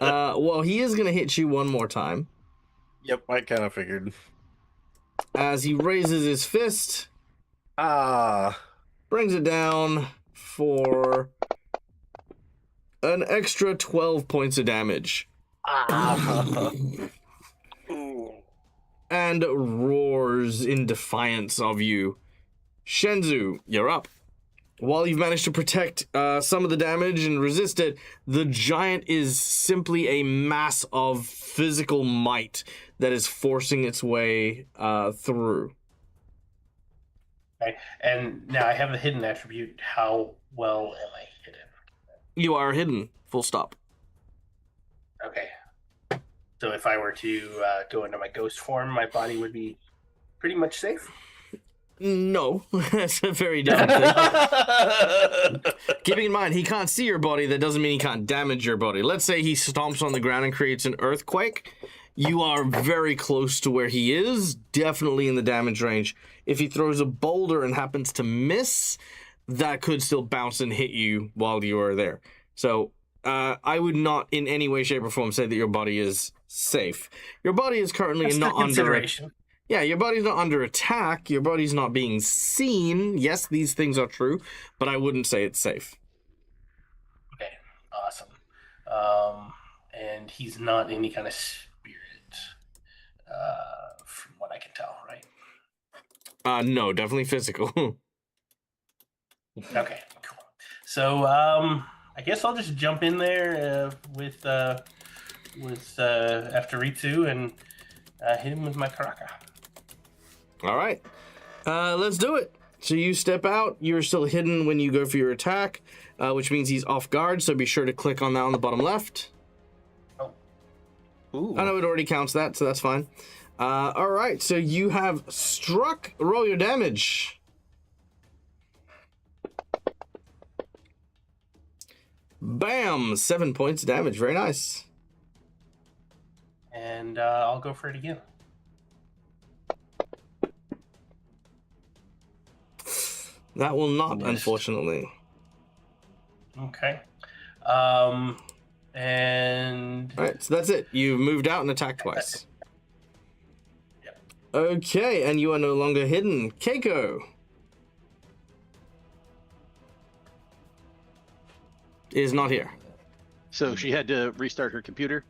Well, he is gonna hit you one more time Yep, I kind of figured. as he raises his fist, brings it down for an extra 12 points of damage. And roars in defiance of you. Shenzu, you're up. While you've managed to protect some of the damage and resist it, the giant is simply a mass of physical might that is forcing its way through. Okay, and now I have the hidden attribute. How well am I hidden? You are hidden, full stop. Okay. So if I were to go into my ghost form, my body would be pretty much safe? No, that's a very different thing. Keeping in mind, he can't see your body, that doesn't mean he can't damage your body. Let's say he stomps on the ground and creates an earthquake. You are very close to where he is, definitely in the damage range. If he throws a boulder and happens to miss, that could still bounce and hit you while you are there. So I would not in any way, shape, or form say that your body is safe. Your body is currently That's not the under... consideration. Yeah, your body's not under attack. Your body's not being seen. Yes, these things are true, but I wouldn't say it's safe. Okay, awesome. And he's not any kind of spirit, from what I can tell, right? No, definitely physical. Okay, cool. So, I guess I'll just jump in there with after Ritsu and hit him with my Karaka. All right, let's do it. So you step out. You're still hidden when you go for your attack, which means he's off guard. So be sure to click on that on the bottom left. Ooh. I know it already counts that, so that's fine. All right, so you have struck. Roll your damage. Bam! 7 points of damage. Very nice. And I'll go for it again. That will not, Missed. unfortunately. Okay. And All right, so that's it. You've moved out and attacked twice. Yep. Okay, and you are no longer hidden. Keiko is not here. So she had to restart her computer.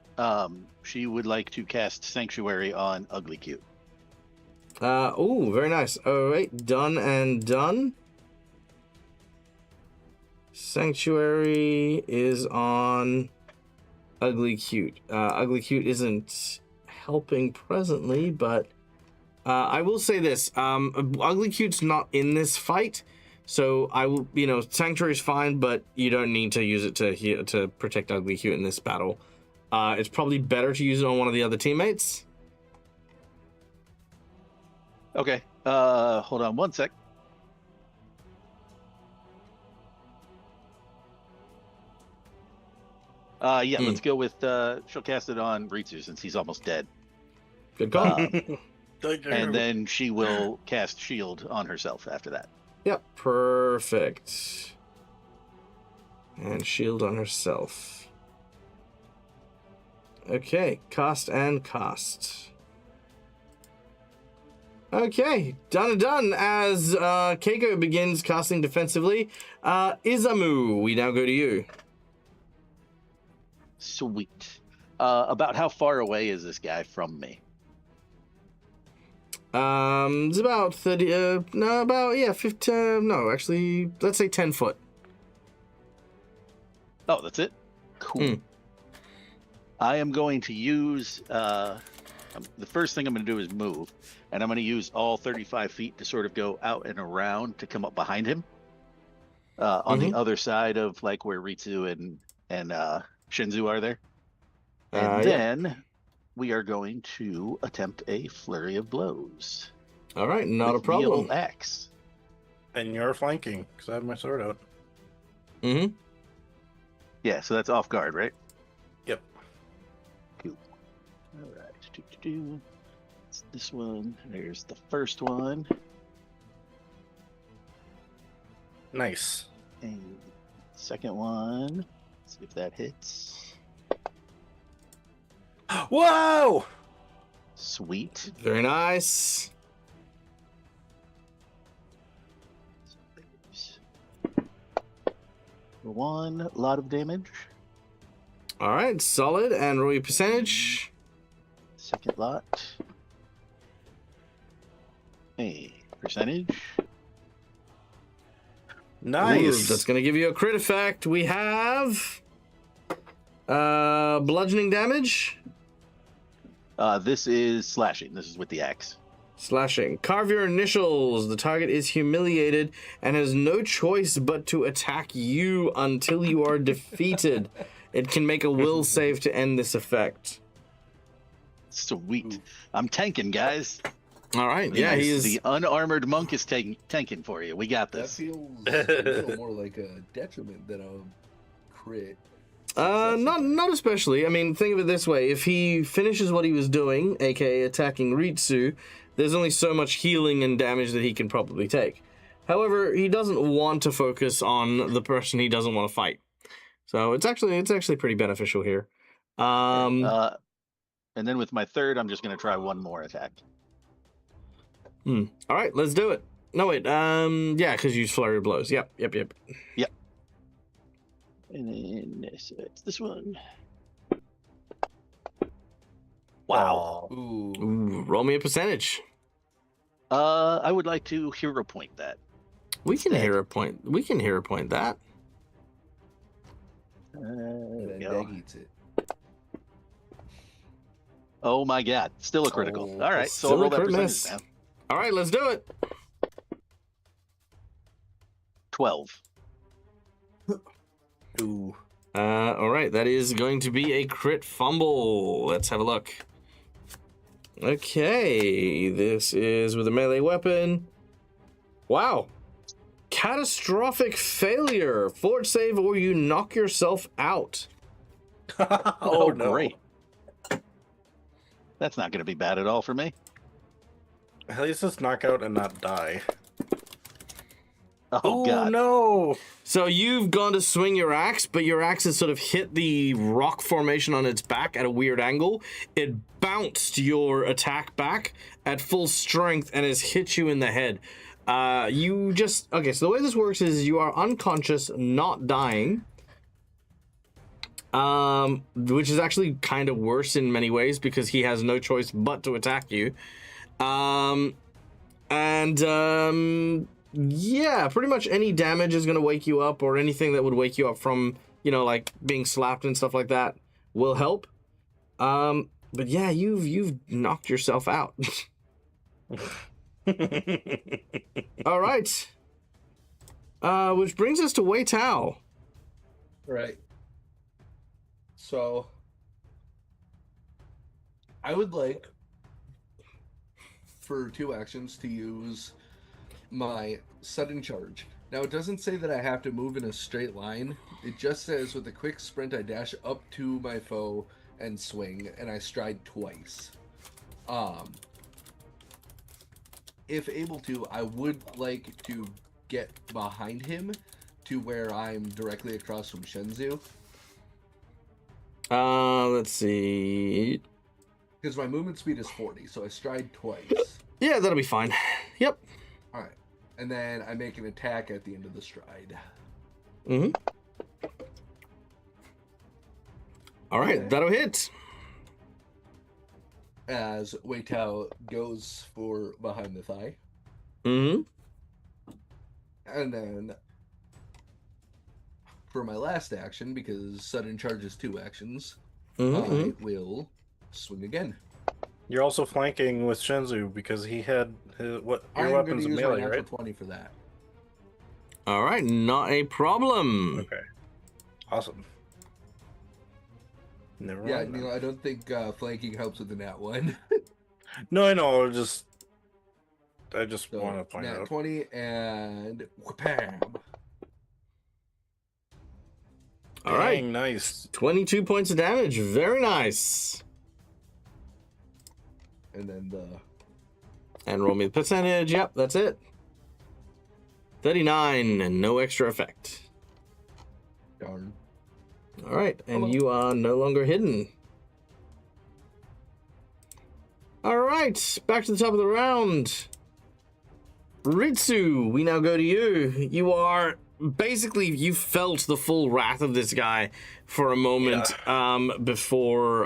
she would like to cast Sanctuary on Ugly Cute. Oh, very nice. All right, done and done. Sanctuary is on Ugly Cute. Ugly Cute isn't helping presently, but I will say this. Ugly Cute's not in this fight, so I will, Sanctuary's fine, but you don't need to use it to protect Ugly Cute in this battle. It's probably better to use it on one of the other teammates. Okay. Hold on one sec. Yeah, let's go with she'll cast it on Ritsu since he's almost dead. Good call. And then she will cast Shield on herself after that. Yep, perfect. And shield on herself. Okay, cast and cast. Okay, done and done. As Keiko begins casting defensively, Izamu, we now go to you. Sweet. About how far away is this guy from me? It's about 30, no, about, 15, no, actually, let's say 10 foot. Oh, that's it? Cool. I am going to use, the first thing I'm going to do is move, and I'm going to use all 35 feet to sort of go out and around to come up behind him. On the other side of, like, where Ritsu and Shinzu are there. And then we are going to attempt a flurry of blows. All right, not with a problem. the axe. And you're flanking, because I have my sword out. Mm-hmm. Yeah, so that's off guard, right? Yep. Cool. All right. It's this one. There's the first one. Nice. And second one. Let's see if that hits. Whoa! Sweet. Very nice. One lot of damage. All right, solid. And roll your percentage. Second lot. A percentage. Nice. Ooh, that's going to give you a crit effect. We have bludgeoning damage. This is slashing. This is with the axe. Slashing. Carve your initials. The target is humiliated and has no choice but to attack you until you are defeated. It can make a will save to end this effect. Sweet. I'm tanking, guys. All right. Yeah, Nice. he is. The unarmored monk is tanking for you. We got That this. feels a little more like a detriment than a crit. Not especially. I mean, think of it this way. If he finishes what he was doing, aka attacking Ritsu, there's only so much healing and damage that he can probably take. However, he doesn't want to focus on the person he doesn't want to fight. So it's actually pretty beneficial here. And then with my third, I'm just going to try one more attack. All right, let's do it. No, wait. Yeah, because you use flurry of blows. Yep. And then it's this one. Wow. Ooh. Ooh, roll me a percentage. I would like to hero point that. We can Instead. hero point. We can hero point that. There And we then go. Meg eats it. Oh my god. Still a critical. Oh, All right. So still I'll roll a that crit percentage miss. now. All right, let's do it. 12. Ooh. All right, that is going to be a crit fumble. Let's have a look. Okay, this is with a melee weapon. Wow. Catastrophic failure. Fort save or you knock yourself out. Oh, no. Great. That's not going to be bad at all for me. At least it's knock out and not die. Oh, Ooh, god. no. So you've gone to swing your axe, but your axe has sort of hit the rock formation on its back at a weird angle. It bounced your attack back at full strength and has hit you in the head. Okay, so the way this works is you are unconscious, not dying. which is actually kind of worse in many ways because he has no choice but to attack you. Yeah, pretty much any damage is going to wake you up, or anything that would wake you up from, you know, like being slapped and stuff like that will help. But yeah, you've knocked yourself out. All right. Which brings us to Wei Tao. Right. So I would like for 2 actions to use my sudden charge. Now it doesn't say that I have to move in a straight line. It just says with a quick sprint I dash up to my foe and swing, and I stride twice. If able to, I would like to get behind him to where I'm directly across from Shenzu. Let's see. Because my movement speed is 40, so I stride twice. Yeah, that'll be fine. Yep. All right. And then I make an attack at the end of the stride. Mm-hmm. All right, Okay. that'll hit. As Wei Tao goes for behind the thigh. Mm-hmm. And then for my last action, because sudden charge is 2 actions, Mm-hmm. I will swing again. You're also flanking with Shenzu because he had his, what I'm your going weapons to of use my melee, natural right? 20 for that. All right, not a problem. Okay. Awesome. Never Yeah, mind. you then. know, I don't think flanking helps with the nat 1. No, I know. I just So, want to point nat out. 20 and wham. All right, Dang, nice. 22 points of damage. Very nice. And then the And roll me the percentage. Yep, that's it. 39 and no extra effect. darn. All right, and Hello. you are no longer hidden. All right, back to the top of the round. Ritsu, we now go to you. You are basically, you felt the full wrath of this guy for a moment before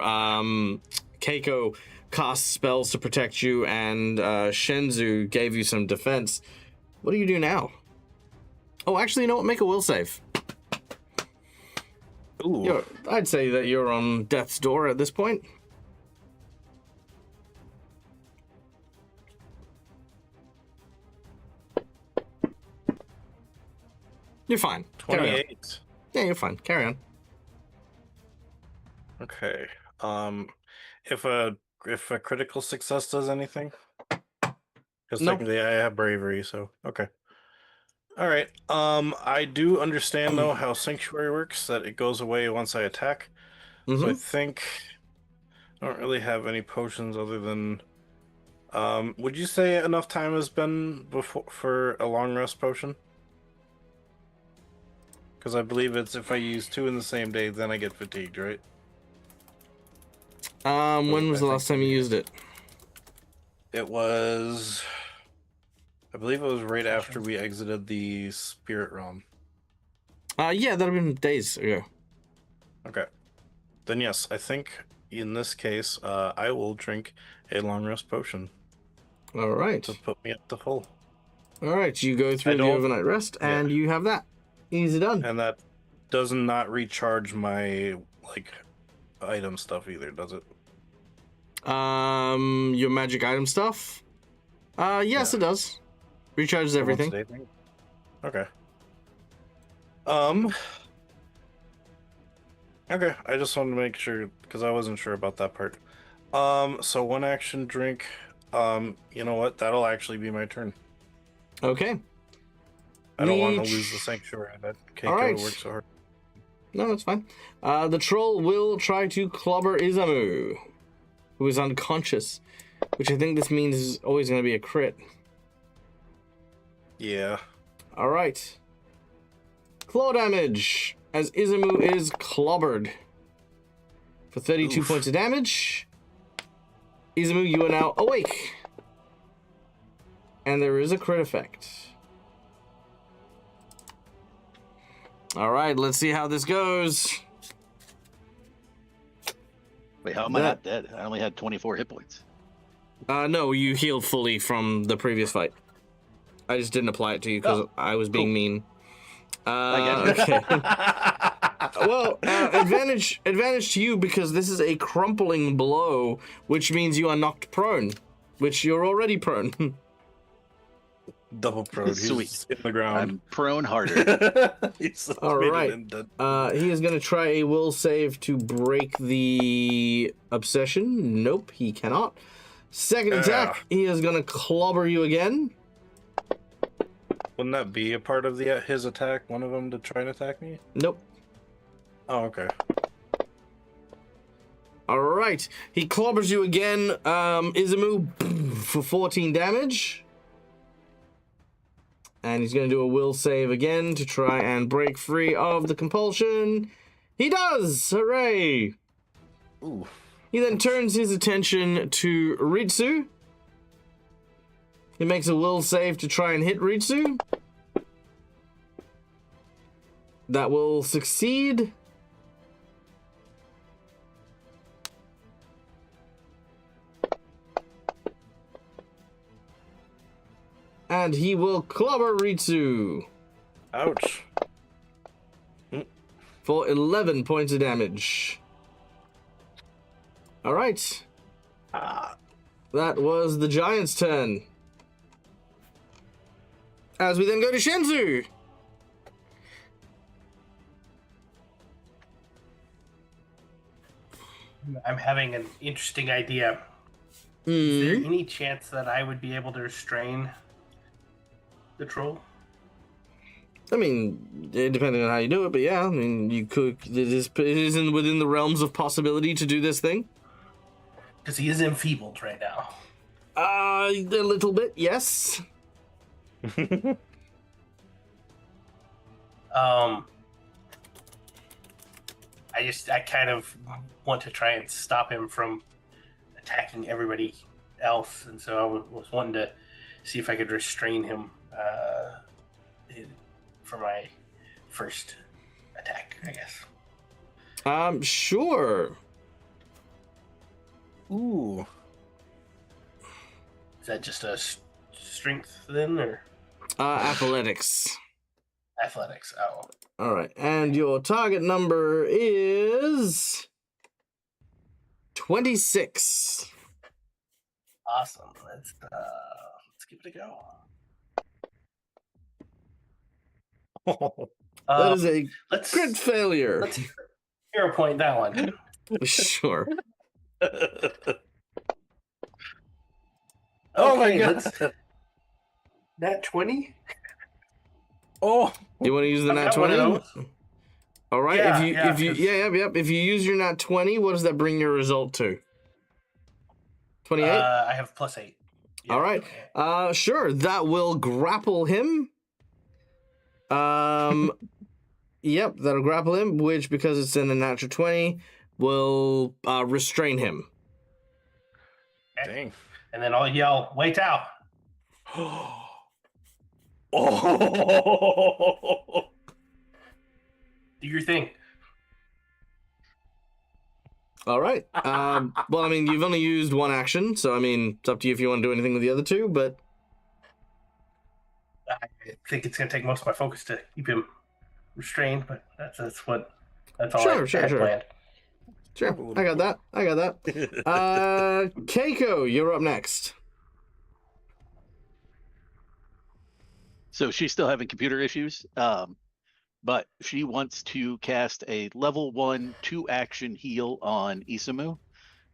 Keiko cast spells to protect you, and Shenzu gave you some defense. What do you do now? Oh, actually, you know what? Make a will save. Ooh. I'd say that you're on death's door at this point. You're fine. Carry on. 28. Yeah, you're fine. Carry on. Okay. If a critical success does anything, because No. technically I have bravery, so okay. All right. I do understand though how sanctuary works. That it goes away once I attack. So I Mhm. think I don't really have any potions other than. Would you say enough time has been before for a long rest potion? Because I believe it's if I use 2 in the same day, then I get fatigued, right? When was the I last think time you used it? It was, I believe it was right after we exited the spirit realm. Yeah, that'd have been days ago. Okay. Then yes, I think in this case, I will drink a long rest potion All right. to put me up to full. All right, you go through the don't- overnight rest, yeah. and you have that. Easy done. And that does not recharge my, like, item stuff either, does it? Your magic item stuff? Yes, Yeah. it does. Recharges The everything. once a day thing? Okay. Okay, I just wanted to make sure, because I wasn't sure about that part. So 1 action drink, you know what? That'll actually be my turn. Okay. I don't want to Leech. lose the sanctuary that Keiko Alright. works so hard. No, that's fine. The troll will try to clobber Izamu, who is unconscious, which I think this means is always going to be a crit. Yeah. All right. Claw damage as Izamu is clobbered for 32 Oof. points of damage. Izamu, you are now awake. And there is a crit effect. All right, let's see how this goes. Wait, how am I That- not dead? I only had 24 hit points. No, you healed fully from the previous fight. I just didn't apply it to you because Oh, I was being cool. mean. I got you. Okay. Well, advantage to you because this is a crumpling blow, which means you are knocked prone, which you're already prone. Double prone. Sweet. He's in the ground. I'm prone harder. He's All made right. an indent. He is going to try a will save to break the obsession. Nope, he cannot. Second attack, he is going to clobber you again. Wouldn't that be a part of his attack? One of them to try and attack me? Nope. Oh, okay. All right, he clobbers you again. Izumu for 14 damage. And he's going to do a will save again to try and break free of the compulsion. He does! Hooray! Ooh. He then turns his attention to Ritsu. He makes a will save to try and hit Ritsu. That will succeed. And he will clobber Ritsu Ouch. for 11 points of damage. All right. That was the giant's turn. As we then go to Shenzu. I'm having an interesting idea. Is Hmm. there any chance that I would be able to restrain the troll? I mean, depending on how you do it, but yeah, I mean, you could. It is within the realms of possibility to do this thing. Because he is enfeebled right now. A little bit, yes. I kind of want to try and stop him from attacking everybody else, and so I was wanting to see if I could restrain him for my first attack, I guess. Sure. Ooh. Is that just a strength then, or Athletics. athletics? Oh, All right, and your target number is 26. awesome. Let's give it a go. That is a Let's crit failure. let's hero point that one. Sure. Oh my Okay, god. let's nat 20. Oh. You want to use the I've nat got one of 20? those. All right. Yeah, if you yeah, 'cause- If you use your nat 20, what does that bring your result to? 28. I have +8. All right. Sure. That will grapple him. Yep, that'll grapple him, which, because it's in a natural 20, will restrain him. Dang. And then I'll yell, "Wait out!" Oh. Do your thing. All right. Well, I mean, you've only used one action, so I mean, it's up to you if you want to do anything with the other two. But I think it's gonna take most of my focus to keep him restrained, but that's all Sure, I sure, had sure. planned. sure, I got that. Keiko, you're up next. So she's still having computer issues, but she wants to cast a level 1 2-action heal on Isamu,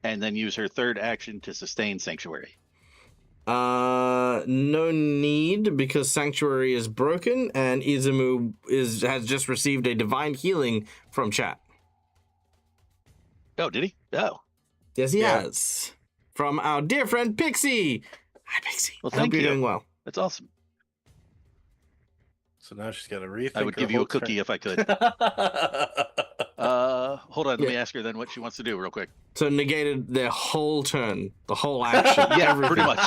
and then use her third action to sustain Sanctuary. No need, because Sanctuary is broken, and Izumu has just received a divine healing from chat. Oh, did he? Oh, Yes, he Yeah. has. From our dear friend Pixie. Hi, Pixie. Well, I hope thank you're you. doing well. that's awesome. So now she's got to rethink. I would her give you a whole cookie if I could. turn. Hold on, let me Yeah. ask her then what she wants to do real quick. So negated their whole turn, the whole action. Yeah, everything. pretty much.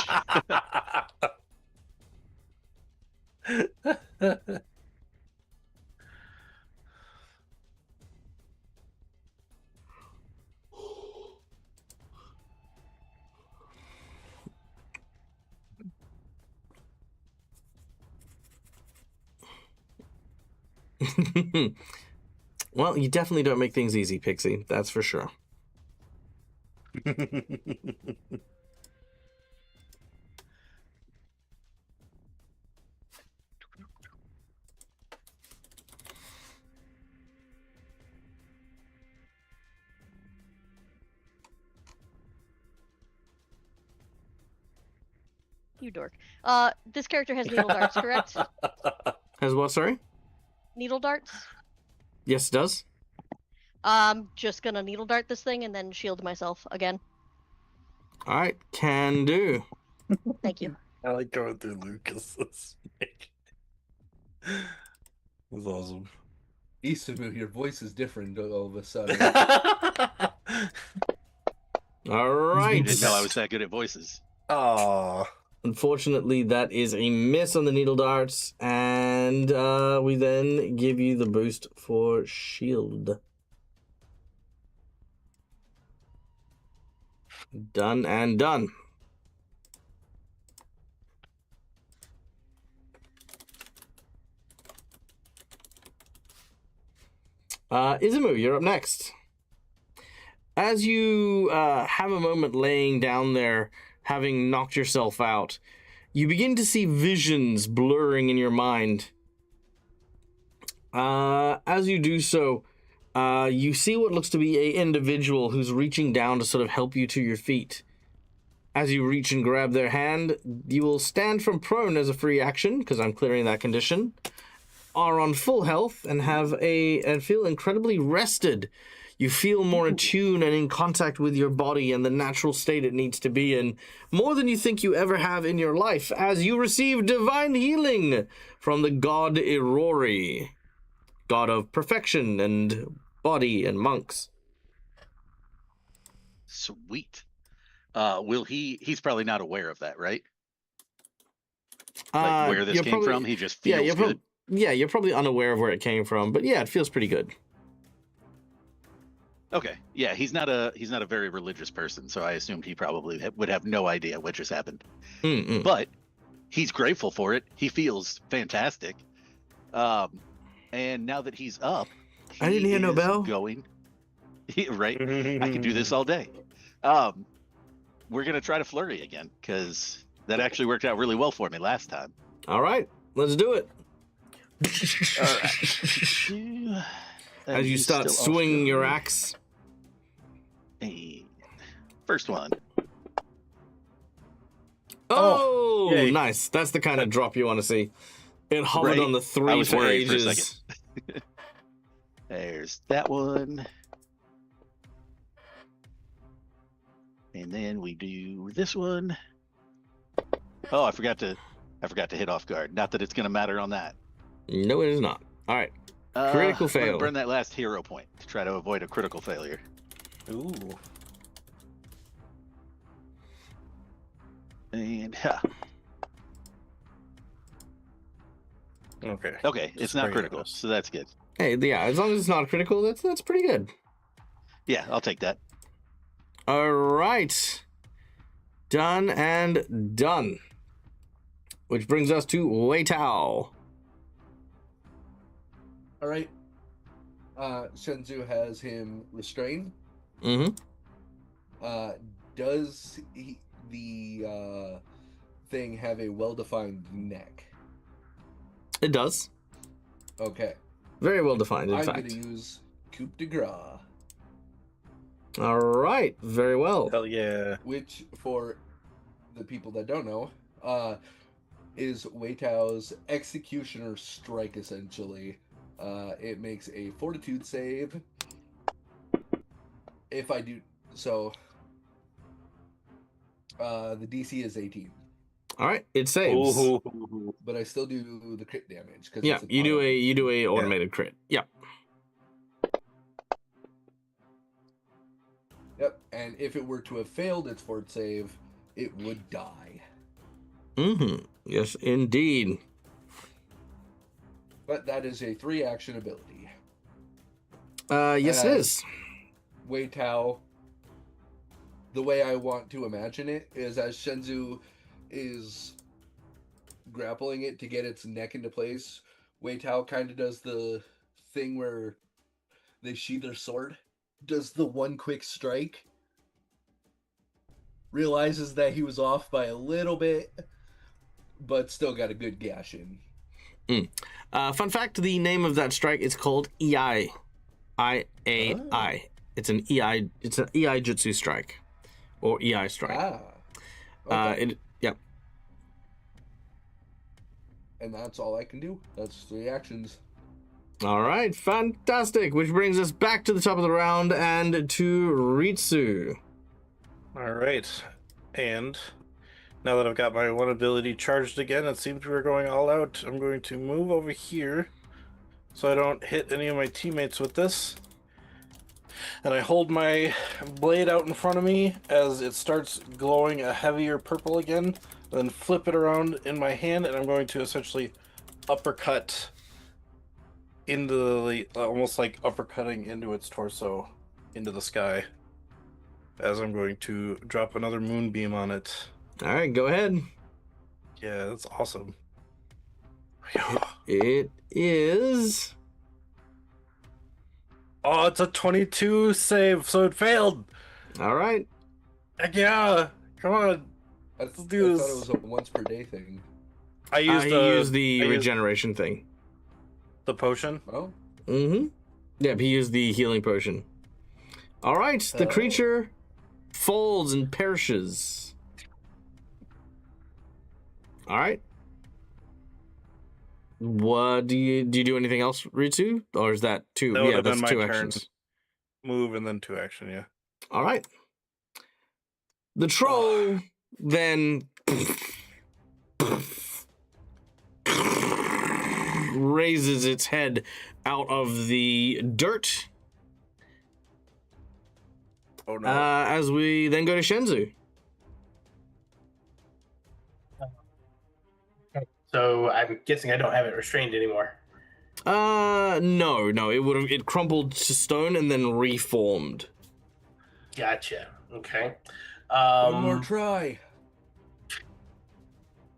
Well, you definitely don't make things easy, Pixie. That's for sure. You dork. This character has needle darts, correct? Has what, sorry? Needle darts? Yes, it does. Just gonna needle dart this thing and then shield myself again. All right, can do. Thank you. I like going through Lucas's. That's awesome. Isamu, your voice is different all of a sudden. All You right. didn't know I was that good at voices. Aww. Unfortunately, that is a miss on the needle darts, and we then give you the boost for shield. Done and done. Izumu, you're up next. As you have a moment laying down there, having knocked yourself out, you begin to see visions blurring in your mind. As you do so, you see what looks to be an individual who's reaching down to sort of help you to your feet. As you reach and grab their hand, you will stand from prone as a free action, because I'm clearing that condition, are on full health, and feel incredibly rested. You feel more attuned and in contact with your body and the natural state it needs to be in, more than you think you ever have in your life, as you receive divine healing from the god Irori, god of perfection and body and monks. Sweet. He's probably not aware of that, right? Where this came from? He just feels good. Yeah, you're probably unaware of where it came from, but yeah, it feels pretty good. Okay. Yeah, he's not a very religious person, so I assumed he probably would have no idea what just happened. Mm-mm. But he's grateful for it. He feels fantastic. And now that he's up, I didn't hear no bell. Right? I could do this all day. We're gonna try to flurry again, because that actually worked out really well for me last time. All right, let's do it. All right. As you start swinging your axe. Hey. First one. Oh, yay. nice. That's the kind of drop you want to see. It hovered Right? on the I three was for worried for a ages. second. There's that one. And then we do this one. Oh, I forgot to hit off guard. Not that it's gonna matter on that. No, it is not. All right. Critical I'm gonna fail. burn that last hero point to try to avoid a critical failure. Ooh. And Okay. okay, it's Just not bring it critical, up. so that's good. Hey, yeah, as long as it's not critical, that's pretty good. Yeah, I'll take that. All right. Done and done. Which brings us to Wei Tao. All right. Shenzu has him restrained. Mm-hmm. Does the thing have a well-defined neck? It does. Okay. Very well defined, in I'm fact. going to use coup de grace, All right. Very well. Hell yeah. which, for the people that don't know, is Wei Tao's executioner strike, essentially. It makes a fortitude save. If I do so, the DC is 18, All right. It saves. Ooh. but I still do the crit damage. Yeah, it's an you do auto. a automated crit. Yeah. Yep, and if it were to have failed its fort save, it would die. Mm-hmm. Yes, indeed. But that is a 3-action ability. Yes, it is. Wei Tao, the way I want to imagine it is as Shenzu is grappling it to get its neck into place, Weitao kind of does the thing where they sheathe their sword, does the one quick strike, realizes that he was off by a little bit, but still got a good gash in. Fun fact, the name of that strike is called EI. I-A-I. It's an EI jutsu strike. Or EI strike. Okay. Yep. And that's all I can do. That's 3 actions. All right, fantastic. Which brings us back to the top of the round and to Ritsu. All right. And now that I've got my one ability charged again, it seems we're going all out. I'm going to move over here so I don't hit any of my teammates with this. And I hold my blade out in front of me as it starts glowing a heavier purple again. Then flip it around in my hand, and I'm going to essentially uppercut into the, almost like uppercutting into its torso, into the sky. As I'm going to drop another moonbeam on it. All right, go ahead. Yeah, that's awesome. It is... Oh, it's a 22 save, so it failed. All right. Heck yeah, come on. I Let's do thought this. it was a once per day thing. I He used the regeneration thing. the potion. Oh, Mm-hmm. Yep, he used the healing potion. All right, the creature folds and perishes. All right. What do you do anything else, Ritsu? Or is that 2? That would Yeah, have that's been my 2 turn. actions. Move and then 2 action, yeah. All right. The troll then raises its head out of the dirt. Oh no. As we then go to Shenzu. So I'm guessing I don't have it restrained anymore. No, it crumpled to stone and then reformed. Gotcha. Okay. one more try.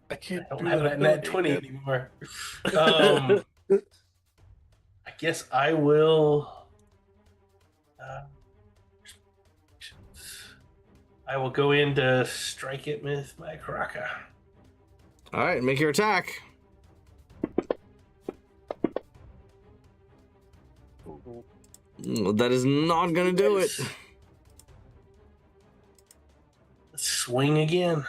I can't I don't do have that it in that ability 20 yet. anymore. I guess I will. I will go in to strike it with my Karaka. All right, make your attack. That is not gonna do it. Let's swing again.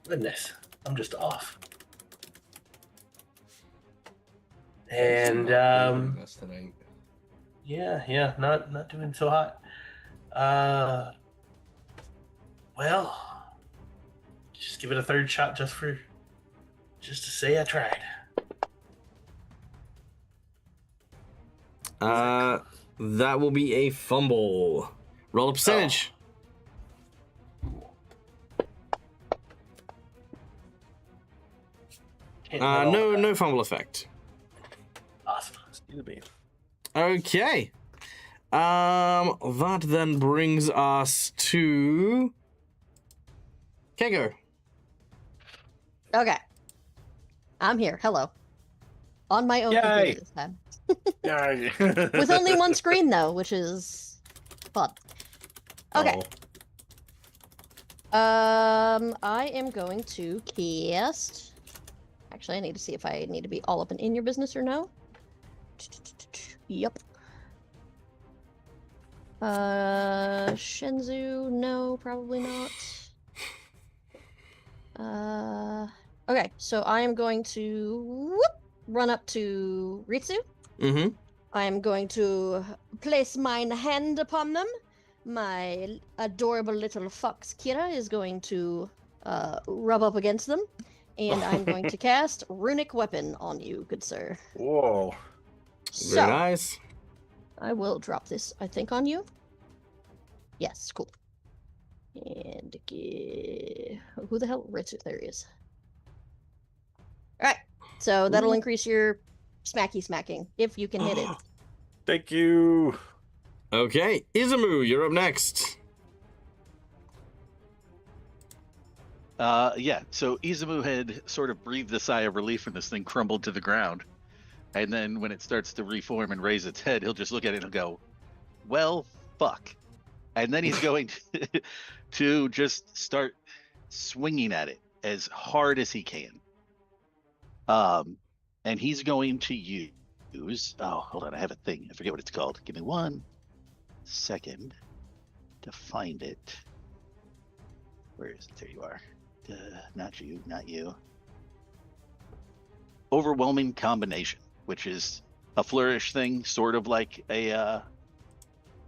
Goodness, I'm just off. And Us tonight. yeah, not doing so hot. Well, just give it a third shot just to say I tried. That will be a fumble. Roll a percentage. No fumble effect. Awesome. Excuse me. Okay. That then brings us to Kego. Okay. I'm here. Hello. On my own Yay. computer this time. Yeah. With only one screen though, which is fun. Okay. I am going to cast. Actually, I need to see if I need to be all up and in your business or no. Yep. Shenzu, no, probably not. Okay, so I am going to run up to Ritsu. Mm-hmm. I am going to place mine hand upon them. My adorable little fox Kira is going to rub up against them. And I'm going to cast Runic Weapon on you, good sir. Whoa. So, Very nice. I will drop this, I think, on you. Yes, cool. And who the hell? Ritsu, there he is. Alright, so that'll increase your smacking, if you can hit it. Thank you. Okay, Izumu, you're up next. Yeah. So Izumu had sort of breathed a sigh of relief when this thing crumbled to the ground, and then when it starts to reform and raise its head, he'll just look at it and go, "Well, fuck," and then he's going to just start swinging at it as hard as he can. And he's going to use. Oh, hold on, I have a thing. I forget what it's called. Give me 1 second to find it. Where is it? There you are. Not you, not you. Overwhelming combination, which is a flourish thing, sort of like a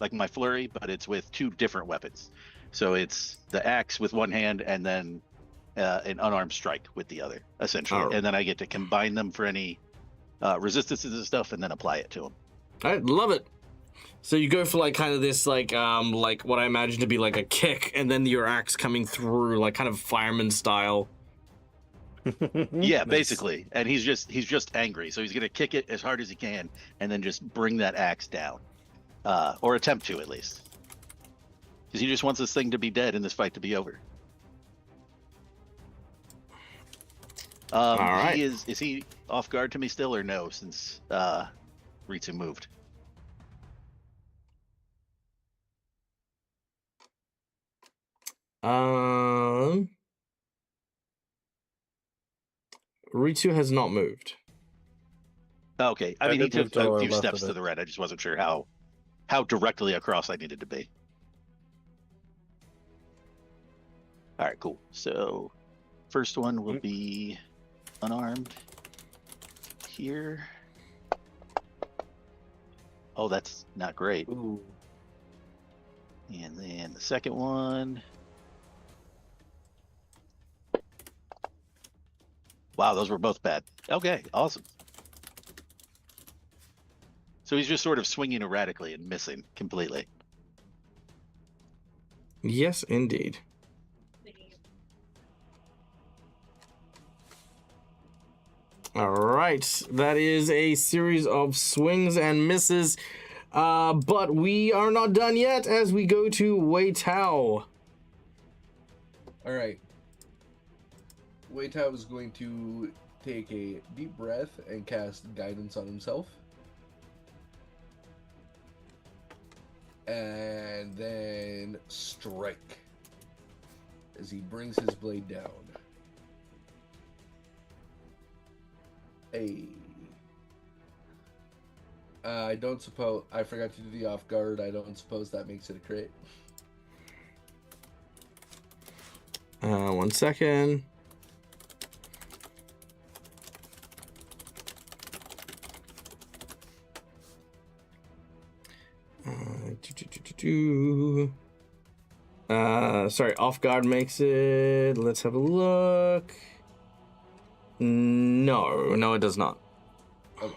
like my flurry, but it's with 2 different weapons. So it's the axe with one hand and then an unarmed strike with the other, essentially. Oh. And then I get to combine them for any resistances and stuff, and then apply it to them. I love it. So you go for like kind of this like what I imagine to be like a kick, and then your axe coming through like kind of fireman style. Yeah, Nice. basically. And he's just angry, so he's gonna kick it as hard as he can, and then just bring that axe down, or attempt to at least, because he just wants this thing to be dead and this fight to be over. All right. Is he off guard to me still or no? Since Ritsu moved. Ritsu has not moved. Okay, I I mean he did took move to the a few left steps of to it. the right. I just wasn't sure how directly across I needed to be. All right, cool. So first one will be unarmed here. Oh, that's not great. Ooh. And then the second one. Wow, those were both bad. Okay, awesome. So he's just sort of swinging erratically and missing completely. Yes, indeed. All right, that is a series of swings and misses, but we are not done yet as we go to Wei Tao. All right. Wei Tao is going to take a deep breath and cast guidance on himself. And then strike as he brings his blade down. I don't suppose I forgot to do the off guard. I don't suppose that makes it a crit. 1 second. Sorry, off guard makes it. Let's have a look. No, it does not. Okay.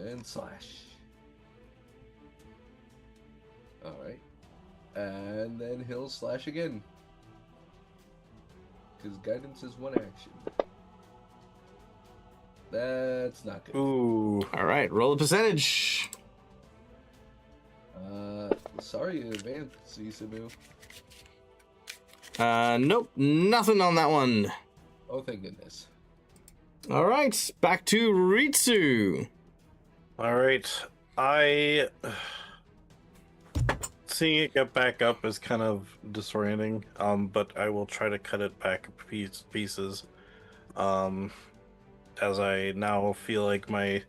And slash. Alright. And then he'll slash again. Because guidance is one action. That's not good. Ooh. All right, roll a percentage. Sorry in advance, Isamu. Nope, nothing on that one. Oh, thank goodness. All right, back to Ritsu. All right. Seeing it get back up is kind of disorienting. But I will try to cut it back pieces. As I now feel like my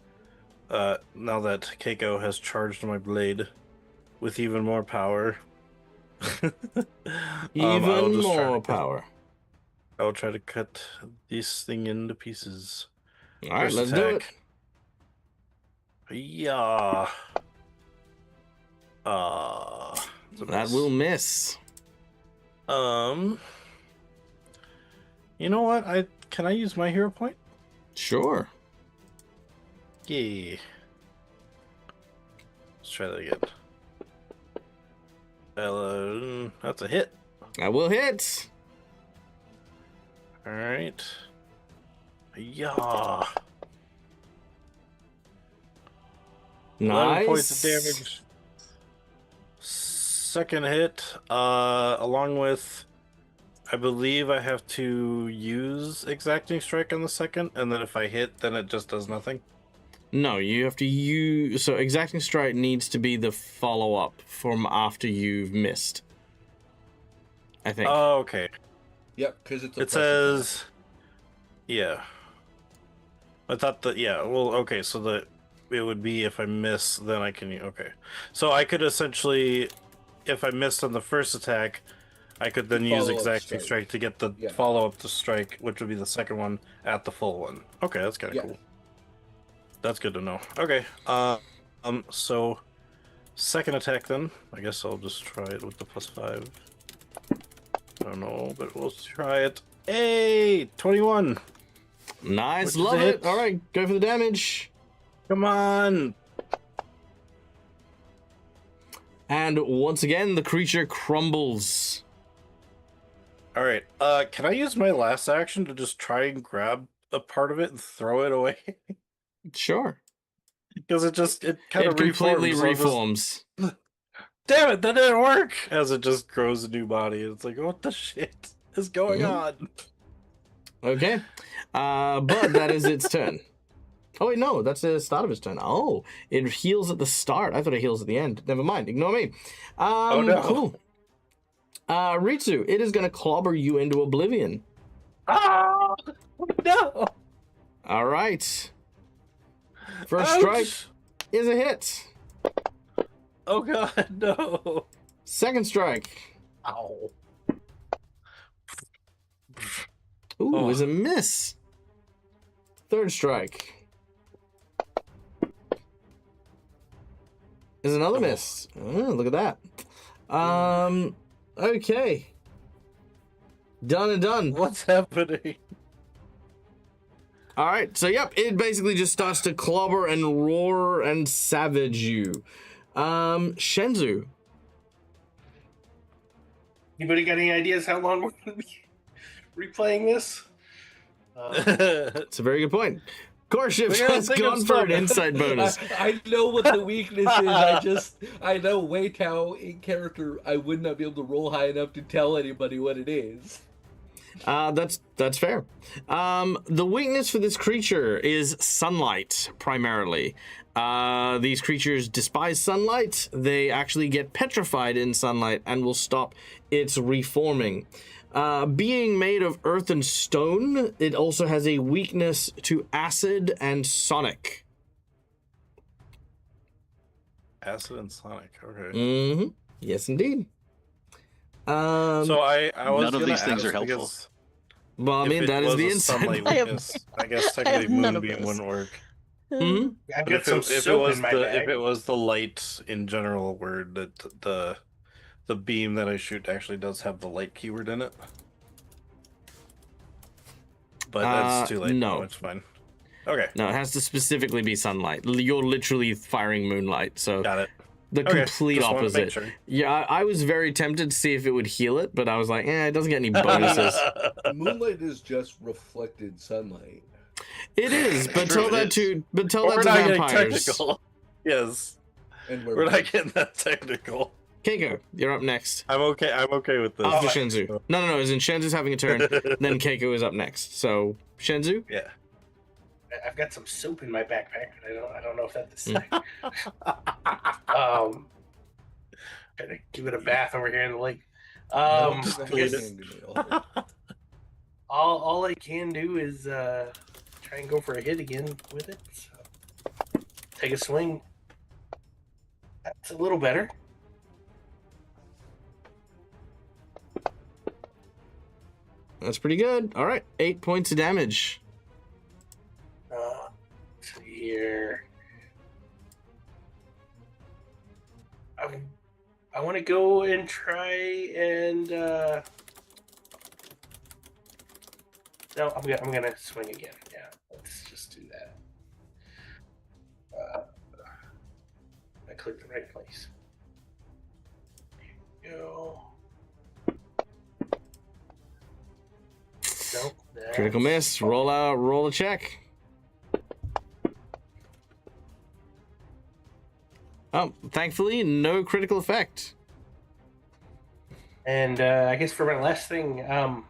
now that Keiko has charged my blade with even more power. Even more power. I will try to cut this thing into pieces. All right, First let's do it. attack. Yeah. It's a That miss. will miss. You know what? Can I use my hero point? Sure. Yeah. Let's try that again. That's a hit. That will hit. All right. Yeah. 11 Nice. points of damage. second hit, along with, I believe I have to use Exacting Strike on the second, and then if I hit, then it just does nothing. No, you have to use. So Exacting Strike needs to be the follow-up from after you've missed. I think. Oh, okay. Yep, because it's a It plus attack. says, yeah. I thought that, yeah. Well, okay. So it would be if I miss, then I can. Okay. So I could essentially, if I missed on the first attack, I could then use Follow-up Exacting strike. Strike to get the Yeah. follow-up to strike, which would be the second one at the full one. Okay, that's kind of Yeah. cool. That's good to know. Okay. So second attack then. I guess I'll just try it with the +5. I don't know, but we'll try it. Hey, 21. Nice, Which is love a it. hit. All right, go for the damage. Come on. And once again, the creature crumbles. All right. Can I use my last action to just try and grab a part of it and throw it away? Sure. Because it kind It of completely reforms. So I'll just- reforms. Damn it, that didn't work! As it just grows a new body. It's like, what the shit is going on? Okay. But that is its turn. Oh, wait, no, that's the start of its turn. Oh, it heals at the start. I thought it heals at the end. Never mind. Ignore me. Oh, no. Cool. Ritsu, it is going to clobber you into oblivion. Ah! No! All right. First Ouch! strike is a hit. Oh god, no! Second strike. Ow. Ooh, Oh. is a miss. Third strike is another miss. Oh, look at that. Okay. Done and done. What's happening? All right. So, yep, it basically just starts to clobber and roar and savage you. Shenzu. Anybody got any ideas how long we're going to be replaying this? It's a very good point. Korshif We gotta has think of gone for an stuff. insight bonus. I know what the weakness is. I know wait how in character I would not be able to roll high enough to tell anybody what it is. That's fair. The weakness for this creature is sunlight, primarily. These creatures despise sunlight. They actually get petrified in sunlight and will stop its reforming. Being made of earth and stone, it also has a weakness to acid and sonic. Acid and Sonic, okay. Mm-hmm. Yes, indeed. So I was None of gonna these things ask are helpful. because Well, I if mean, it that is was the a insight. sunlight I have- weakness, I guess I have technically none of Moonbeam those. wouldn't work. Mhm. I've But got some soap in my bag. if it was the light in general word, that the beam that I shoot actually does have the light keyword in it. But that's too late. no. It's fine. Okay, No, it has to specifically be sunlight. You're literally firing moonlight, so got it. the Okay, complete just wanted to make opposite. sure. Yeah, I was very tempted to see if it would heal it, but I was like, it doesn't get any bonuses. Moonlight is just reflected sunlight. It is, but Sure tell it that is. to We're to not getting vampires. technical. Yes, And we're not getting that technical. Keiko, you're up next. I'm okay. I'm okay with this. After Shenzu. No, as in Shenzu's having a turn, then Keiko is up next. So, Shenzu? Yeah. I've got some soap in my backpack, but I don't know if that's the same. Gotta give it a bath over here in the lake. I clean guess it. all I can do is try and go for a hit again with it. So take a swing. That's a little better. That's pretty good. All right, 8 points of damage. Let's see here. I want to go and try and no, I'm gonna swing again. Yeah, let's just do that. I clicked the right place. There you go. Nope, Critical miss. Roll a check. Oh, thankfully, no critical effect. And I guess for my last thing, I'm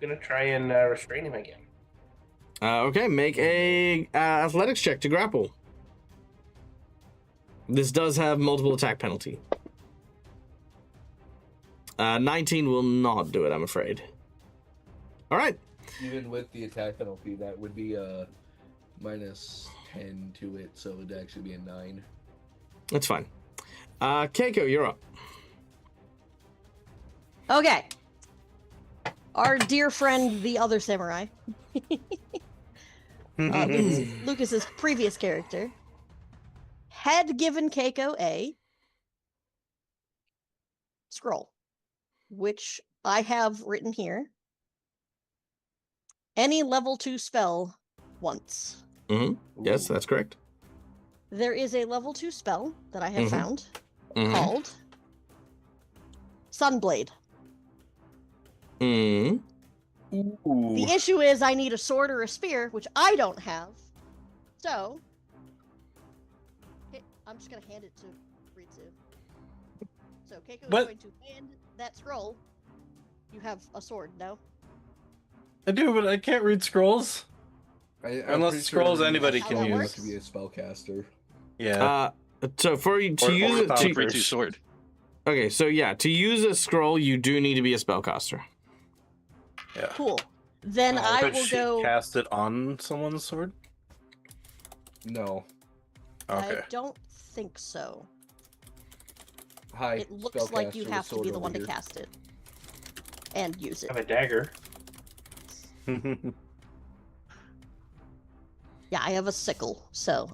gonna try and restrain him again. Okay, make a athletics check to grapple. This does have multiple attack penalty. 19 will not do it, I'm afraid. All right. Even with the attack penalty, that would be minus 10 to it, so it would actually be a 9. That's fine. Keiko, you're up. Okay. Our dear friend, the other samurai, Lucas's previous character, had given Keiko a scroll, which I have written here. Any level 2 spell once. Yes, that's correct. There is a level 2 spell that I have found called Sunblade. Ooh. The issue is I need a sword or a spear, which I don't have. So, I'm just going to hand it to Ritsu. So, Keiko is going to hand that scroll. You have a sword, no? I do, but I can't read scrolls. Unless scrolls anybody How can that use. works? To be a spellcaster. Yeah. So for you to Or use it, without Free 2 sword. okay, so yeah, to use a scroll, you do need to be a spellcaster. Yeah. Cool. Then I Could will she go. cast it on someone's sword? No. Okay. I don't think so. Hi. It looks like you spellcaster have to with be sword the one to over here. cast it and use I it. have a dagger. Yeah, I have a sickle, so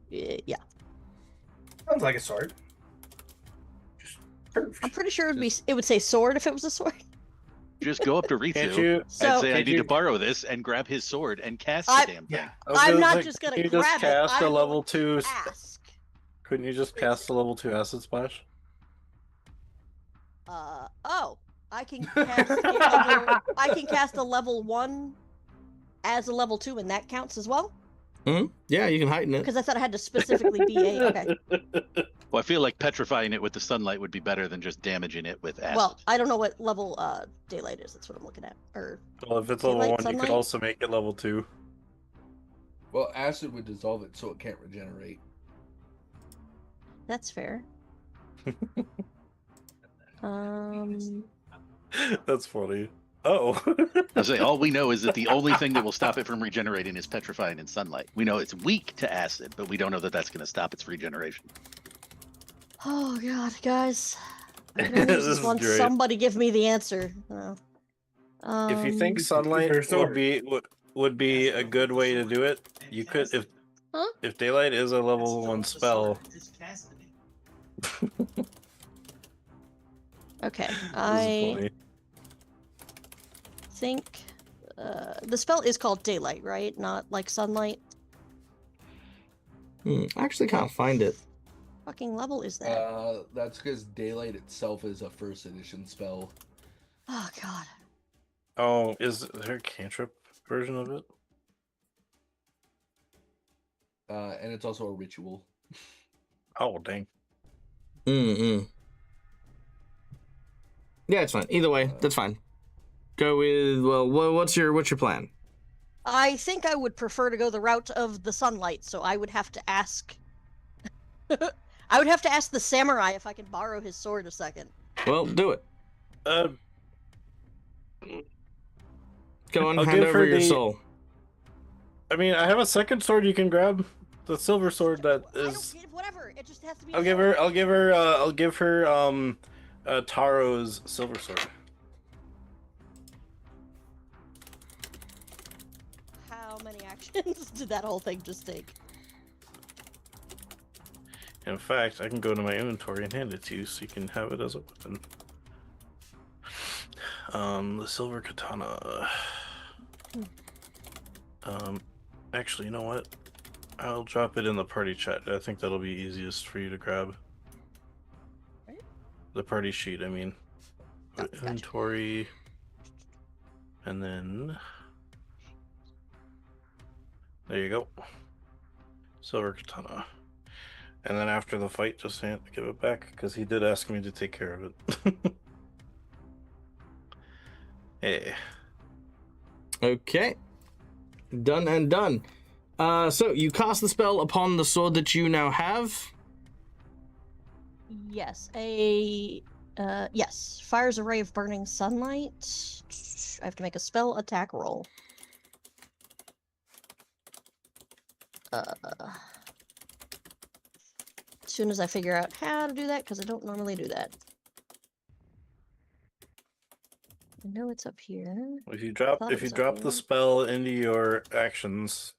yeah. Sounds like a sword. Just curved. I'm pretty sure it would say sword if it was a sword. Just go up to Can't Ritsu you? and So say, I can't need you- to borrow this, and grab his sword and cast I- the damn thing. Yeah. I'm not just gonna Can you grab just cast it. a I level will 2? ask. Couldn't you just cast a level 2 acid splash? Oh, I can cast a level. I can cast a level 1 as a level 2, and that counts as well. Yeah, you can heighten it. Because I thought it had to specifically be a. Okay. Well, I feel like petrifying it with the sunlight would be better than just damaging it with acid. Well, I don't know what level daylight is. That's what I'm looking at. Or Well, if it's Daylight, level 1, you sunlight? could also make it level 2. Well, acid would dissolve it so it can't regenerate. that's fair. That's funny. Oh. I say all we know is that the only thing that will stop it from regenerating is petrifying in sunlight. We know it's weak to acid, but we don't know that that's going to stop its regeneration. Oh god, guys. I really This just is want great. somebody give me the answer. If you think sunlight her sword. would be a good way to do it, you could if daylight is a level 1 spell. Okay, This is I funny. think the spell is called daylight, right? Not like sunlight. I actually can't find it. Fucking level is that? That's because daylight itself is a first edition spell. Oh god. Oh, is there a cantrip version of it? And it's also a ritual. Oh, dang. Yeah, it's fine. Either way, that's fine. Go with what's your plan? I think I would prefer to go the route of the sunlight, so I would have to ask. I would have to ask the samurai if I can borrow his sword a second. Well, do it. Go on, I'll hand give over her your the- soul. I mean, I have a second sword you can grab. The silver sword that I is. don't, whatever. It just has to be. I'll give her Taro's silver sword. How many actions did that whole thing just take? In fact, I can go to my inventory and hand it to you so you can have it as a weapon. The silver katana. Actually, you know what? I'll drop it in the party chat. I think that'll be easiest for you to grab. Right. The party sheet, I mean. Gotcha. Inventory. And then... There you go. Silver katana. And then after the fight, just give it back, because he did ask me to take care of it. Hey. Okay. Done and done. So you cast the spell upon the sword that you now have. Yes, yes. Fires a ray of burning sunlight. I have to make a spell attack roll. As soon as I figure out how to do that, because I don't normally do that. I know it's up here. If you Thought drop it was up the here. spell into your actions,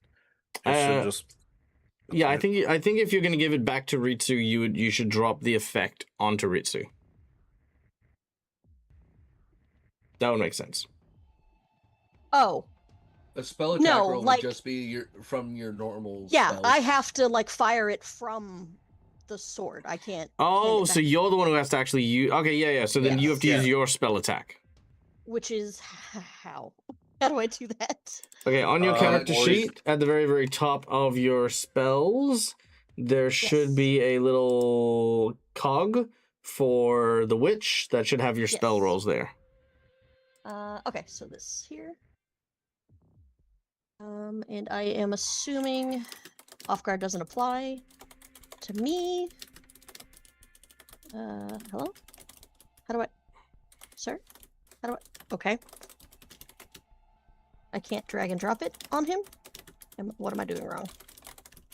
it should just. Yeah, that's it. I think if you're going to give it back to Ritsu, you should drop the effect onto Ritsu. That would make sense. Oh, A spell attack No, roll like- would just be from your normal yeah. spells. I have to like fire it from the sword. I can't. hand Oh, it so back, you're the one who has to actually use. Okay, yeah. So then you Yes. have to use your spell attack. which is how? How do I do that? Okay, on your Um, character or you sheet, at the very, very top of your spells, there should Yes. be a little cog for the witch that should have your spell Yes. rolls there. Okay, so this here. And I am assuming off guard doesn't apply to me. Hello? How do I, sir? How do I, okay. I can't drag and drop it on him? What am I doing wrong?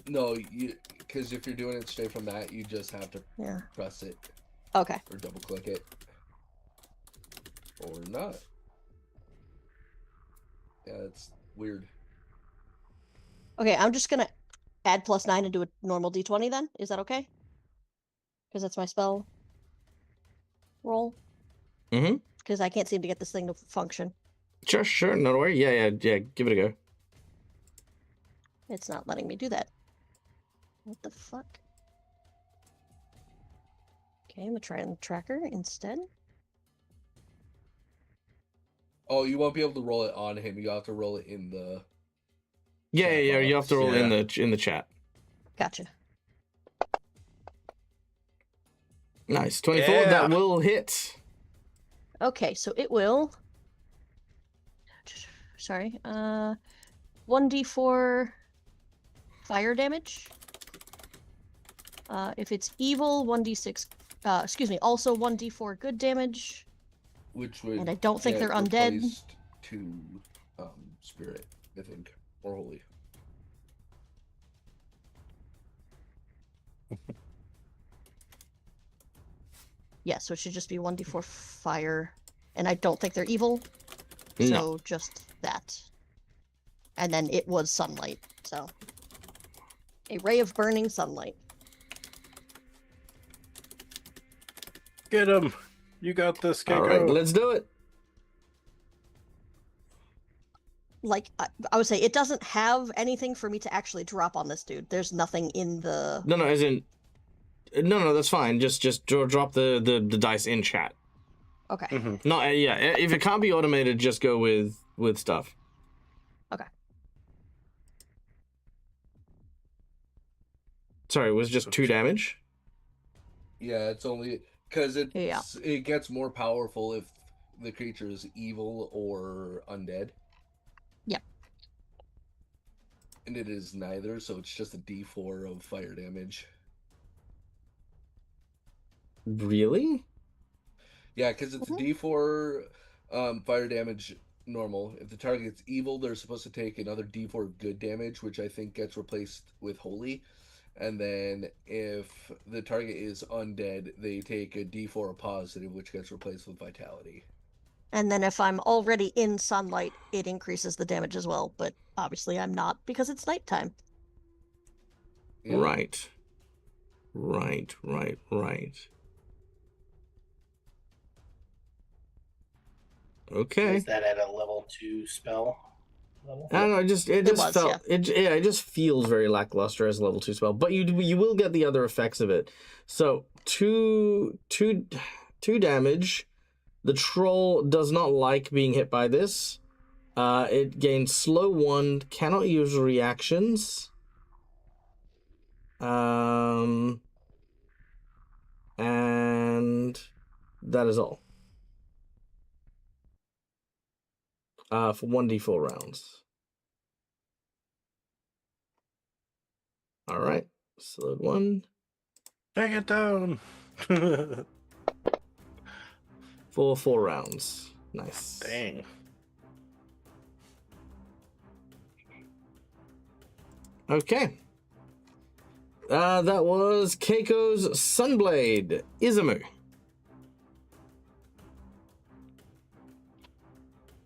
No, because if you're doing it straight from that, you just have to Yeah. press it Okay. or double click it. Or not. Yeah, it's weird. Okay, I'm just gonna add +9 and do a normal d20 then. Is that okay? Because that's my spell roll. Mm-hmm. Because I can't seem to get this thing to function. Sure. No worry. Yeah. Give it a go. It's not letting me do that. What the fuck? Okay, I'm gonna try and tracker instead. Oh, you won't be able to roll it on him. You have to roll it in the. Yeah. Chat You have to box. roll Yeah. in the chat. Gotcha. Nice. 24. Yeah. That will hit. Okay, so it will. Sorry. 1d4 fire damage. If it's evil, 1d6. Excuse me. Also 1d4 good damage. Which would. And I don't think get they're undead. replaced to spirit, I think, or holy. Yeah, so it should just be 1d4 fire. And I don't think they're evil. No. So just that. And then it was sunlight. So a ray of burning sunlight. Get him! You got this, Keiko. All right, let's do it. Like I would say, it doesn't have anything for me to actually drop on this dude. There's nothing in the. No, as in. No, that's fine. Just drop the dice in chat. Okay. Mhm. No, yeah. If it can't be automated, just go with stuff. Okay. Sorry, it was just 2 damage. Yeah, it's only because Yeah. it gets more powerful if the creature is evil or undead. Yep. And it is neither, so it's just a D4 of fire damage. Really? Yeah, because it's a D4 fire damage normal. If the target's evil, they're supposed to take another D4 of good damage, which I think gets replaced with holy. And then if the target is undead, they take a D4 of positive, which gets replaced with vitality. And then if I'm already in sunlight, it increases the damage as well. But obviously I'm not because it's nighttime. Yeah. Right. Okay. Is that at a level 2 spell level? I don't know. It just was, felt it just feels very lackluster as a level 2 spell, but you will get the other effects of it. So two damage. The troll does not like being hit by this. It gains slow 1, cannot use reactions. And that is all. For 1d4 rounds. All right. Slowed 1. Take it down. For 4 rounds. Nice. Dang. Okay. That was Keiko's Sunblade. Izumu.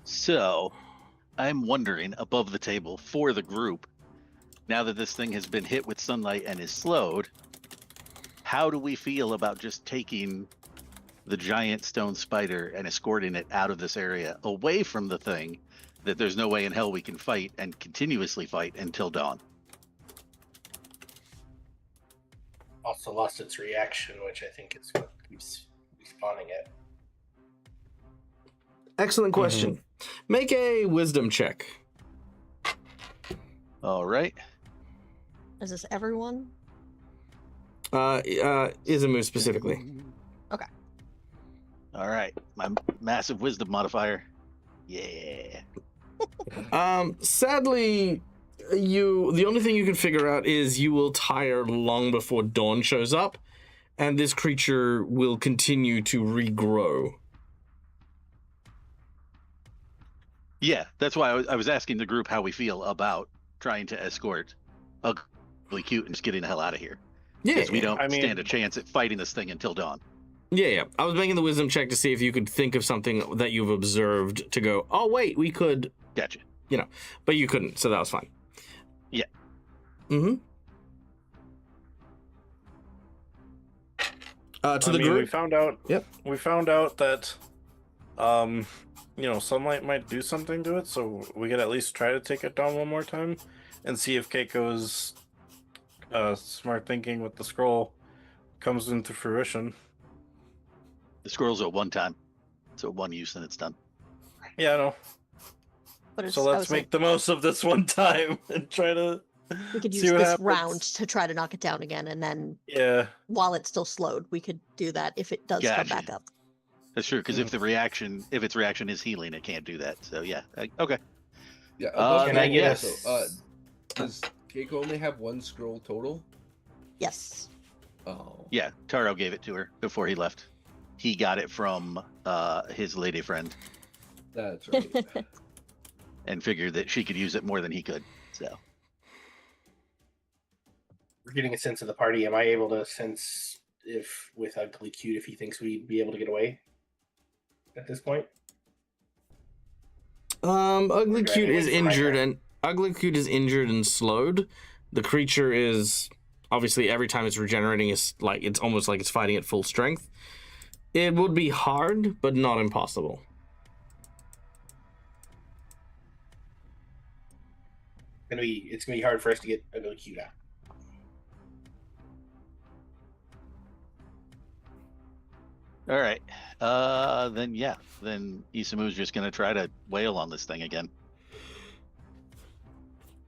So, I'm wondering above the table for the group, now that this thing has been hit with sunlight and is slowed, how do we feel about just taking the giant stone spider and escorting it out of this area, away from the thing that there's no way in hell we can fight and continuously fight until dawn? Also lost its reaction, which I think is what keeps respawning it. Excellent question. Make a wisdom check. All right. Is this everyone? Izumu specifically. Okay. All right. My massive wisdom modifier. Yeah. Sadly, the only thing you can figure out is you will tire long before dawn shows up, and this creature will continue to regrow. Yeah, that's why I was asking the group how we feel about trying to escort Ugly Cute and just getting the hell out of here. Yeah, Because we don't I mean- stand a chance at fighting this thing until dawn. yeah. I was making the wisdom check to see if you could think of something that you've observed to go, oh, wait, we could, Gotcha. but you couldn't, so that was fine. Yeah. Mm-hmm. To the We group. found out. Yep. We found out that, sunlight might do something to it, so we could at least try to take it down one more time, and see if Keiko's smart thinking with the scroll comes into fruition. The scroll's at one time. So one use and it's done. Yeah, I know. But it's, So I let's was make like, the most of this one time and try to. we could see use what this happens. round to try to knock it down again, and then Yeah. while it's still slowed, we could do that if it does come Gotcha. back up. That's true, because if its reaction is healing, it can't do that. So yeah. Okay. Yeah. Can I get Does Keiko only have one scroll total? Yes. Oh. Yeah, Taro gave it to her before he left. He got it from his lady friend That's right. and figured that she could use it more than he could. So We're getting a sense of the party. Am I able to sense if with Ugly Cute if he thinks we'd be able to get away at this point? Ugly Do I Cute wait is for my injured, turn? and Ugly Cute is injured and slowed. The creature is obviously every time it's regenerating, it's almost like it's fighting at full strength. It would be hard, but not impossible. It's gonna be hard for us to get Ugly Cute out. all right. Then Isamu's just gonna try to wail on this thing again.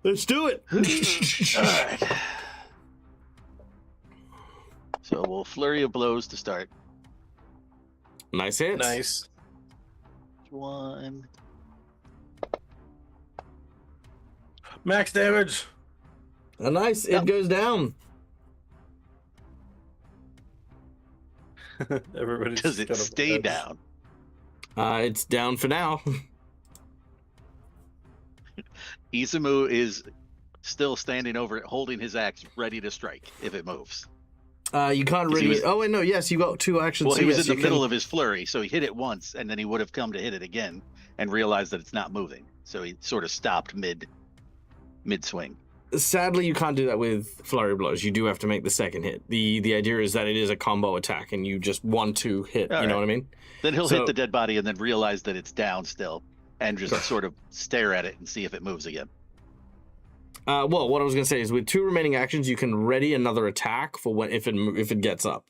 Let's do it. All right. So we'll flurry of blows to start. Nice hits. Nice. One. Max damage. A nice. It goes down. Everybody's Does it got a stay edge. down? It's down for now. Isamu is still standing over it, holding his axe, ready to strike if it moves. You can't He really. was- Oh wait, no. Yes, you got 2 actions. Well, so he was yes, in the you middle can- of his flurry, so he hit it once, and then he would have come to hit it again and realized that it's not moving. So he sort of stopped mid swing. Sadly, you can't do that with flurry blows. You do have to make the second hit. The idea is that it is a combo attack, and you just 1-2 hit. All you know right. what I mean? Then he'll So- hit the dead body and then realize that it's down still, and just sort of stare at it and see if it moves again. Well, what I was gonna say is with 2 remaining actions, you can ready another attack for when if it gets up.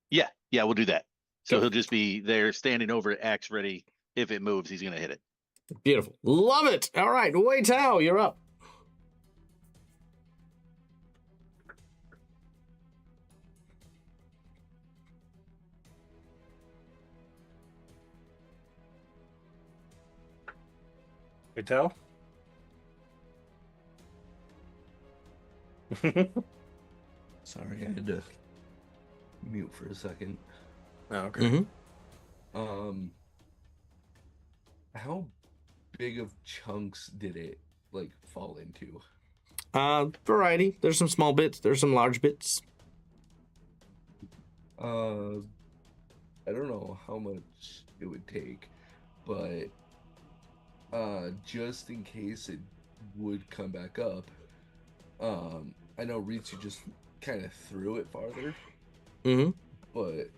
Yeah, we'll do that. So Cool. he'll just be there standing over it, axe ready. If it moves, he's gonna hit it. Beautiful, love it. All right, Wei Tao, you're up. Vital? Sorry, I had to mute for a second. Oh, okay. Mm-hmm. How big of chunks did it like fall into? Variety. There's some small bits. There's some large bits. I don't know how much it would take, but just in case it would come back up, I know Ritsu just kind of threw it farther, Mm-hmm. but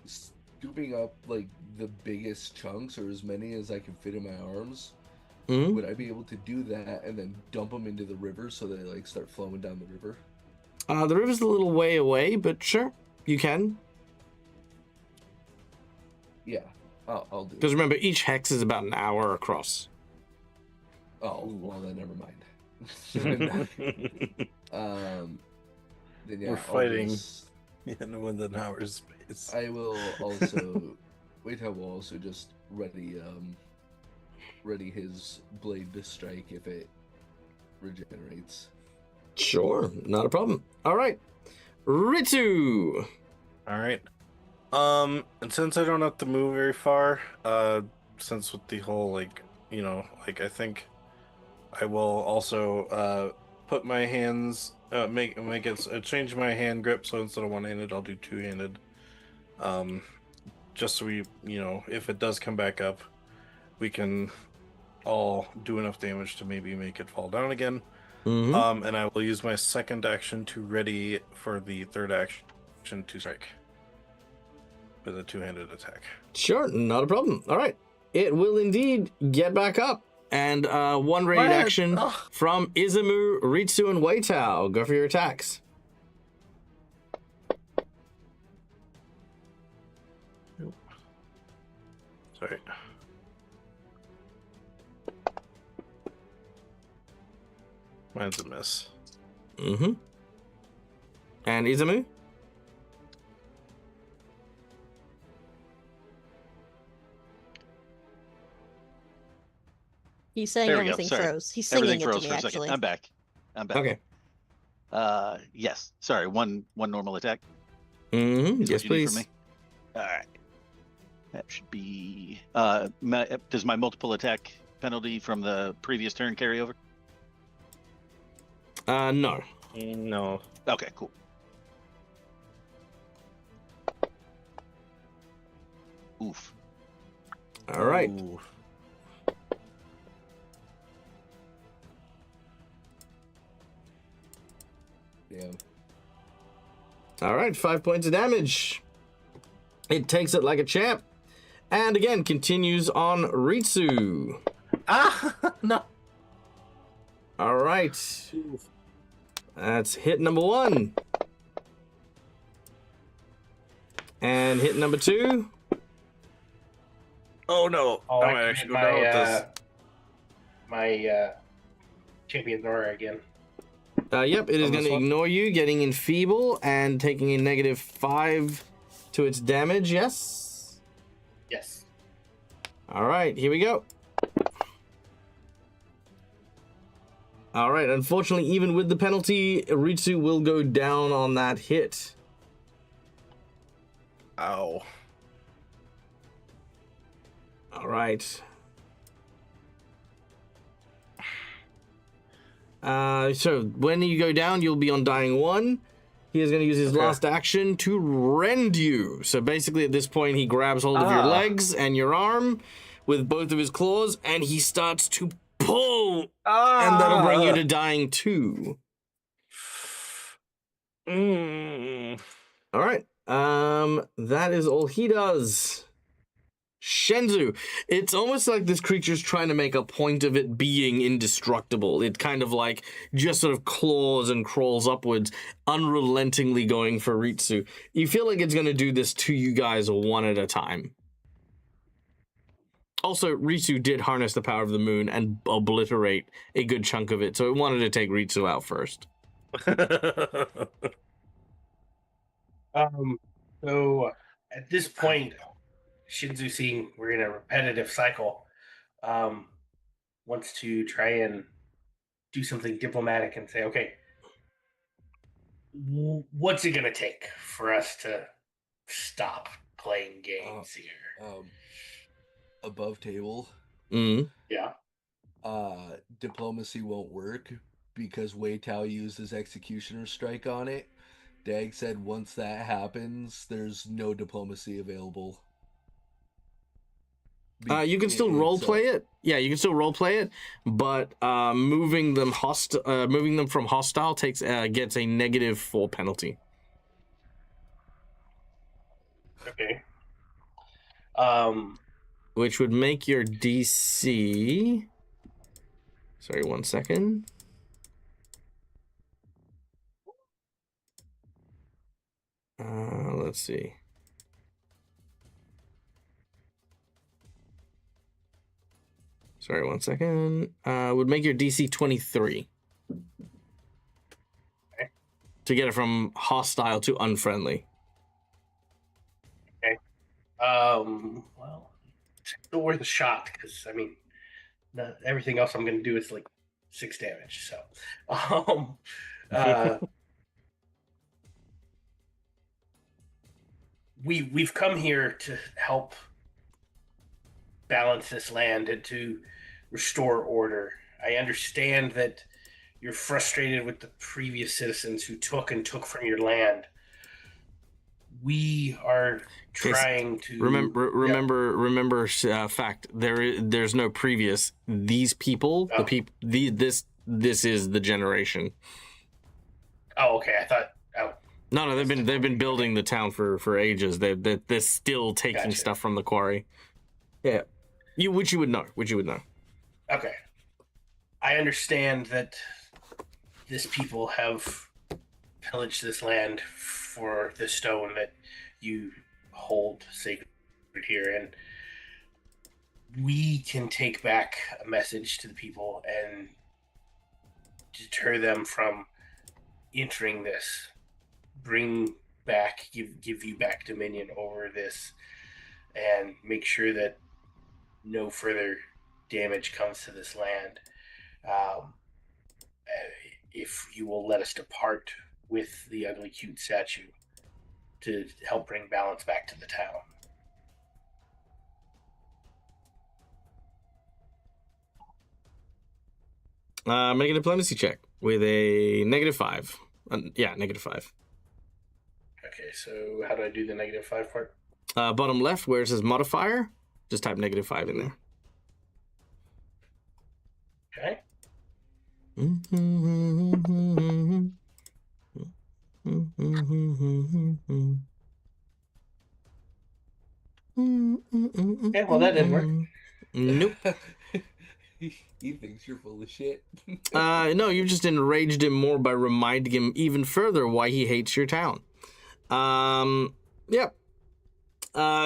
scooping up like the biggest chunks or as many as I can fit in my arms, Mm-hmm. would I be able to do that and then dump them into the river so they like start flowing down the river? The river's a little way away, but sure, you can. Yeah, I'll do Because it. remember, each hex is about an hour across. Oh, well then never mind. Then yeah, We're I'll fighting just- in within our space. I will also Weita will also just ready his blade to strike if it regenerates. Sure, not a problem. All right, Ritsu. All right. And since I don't have to move very far, since with the whole like, I think I will also put my hands make it change my hand grip, so instead of one-handed I'll do two-handed. Just so we, if it does come back up, we can all do enough damage to maybe make it fall down again. Mm-hmm. And I will use my second action to ready for the third action to strike with a two-handed attack. Sure, not a problem. All right, it will indeed get back up. And one raid action from Izumu, Ritsu, and Weitao. Go for your attacks. Sorry. Mine's a miss. Mm-hmm. And Izumu? He's saying There we go. everything Sorry. froze. He's singing Everything it to froze me, for a second. actually. I'm back. Okay. Yes. Sorry. One normal attack. Mm-hmm. Is Yes, what you need from please. me? All right. That should be. Does my multiple attack penalty from the previous turn carry over? No. No. Okay. Cool. Oof. All right. Ooh. Damn. All right, 5 points of damage. It takes it like a champ. And again, continues on Ritsu. Ah! No. All right. That's hit number 1. And hit number 2. Oh no. Oh, I might actually go down with this. My champion's aura again. Yep, it is On going this to one? ignore you, getting enfeeble and taking a -5 to its damage. Yes. Yes. All right, here we go. All right, unfortunately, even with the penalty, Ritsu will go down on that hit. Ow. All right. So when you go down, you'll be on dying 1. He is going to use his Okay. last action to rend you. So basically, at this point, he grabs hold of your Ah. legs and your arm with both of his claws, and he starts to pull, Ah! and that'll bring you to dying 2. Mm. All right. That is all he does. Shenzu. It's almost like this creature's trying to make a point of it being indestructible. It kind of like just sort of claws and crawls upwards, unrelentingly going for Ritsu. You feel like it's going to do this to you guys one at a time. Also, Ritsu did harness the power of the moon and obliterate a good chunk of it, so it wanted to take Ritsu out first. So at this point, Shinzu seeing we're in a repetitive cycle. wants to try and do something diplomatic and say, okay, what's it going to take for us to stop playing games here? Above table, Mm. Yeah. diplomacy won't work because Wei Tao used his executioner strike on it. Dag said once that happens, there's no diplomacy available. You can still role play it. Yeah, you can still role play it, but moving them from hostile gets a -4 penalty. Okay. Which would make your DC. Sorry, 1 second. Let's see. Sorry, 1 second. Would make your DC 23. Okay. To get it from hostile to unfriendly. Okay. Well, it's still worth a shot because, I mean, everything else I'm going to do is like 6 damage. So, we've come here to help balance this land and to restore order. I understand that you're frustrated with the previous citizens who took from your land. We are trying to remember. Fact. There's no previous. These people, this is the generation. Oh, okay. I thought. Oh. No, they've been building the town for ages. They're still taking stuff from the quarry. Yeah, which you would know. Okay. I understand that this people have pillaged this land for the stone that you hold sacred here, and we can take back a message to the people and deter them from entering this. Give you back dominion over this, and make sure that no further damage comes to this land. If you will let us depart with the ugly cute statue to help bring balance back to the town. Make a diplomacy check with a -5. -5. Okay, so how do I do the -5 part? Bottom left, where it says modifier, just type -5 in there. Okay. Okay, well, that didn't work. Nope. He thinks you're full of shit. No, you just enraged him more by reminding him even further why he hates your town. Yep.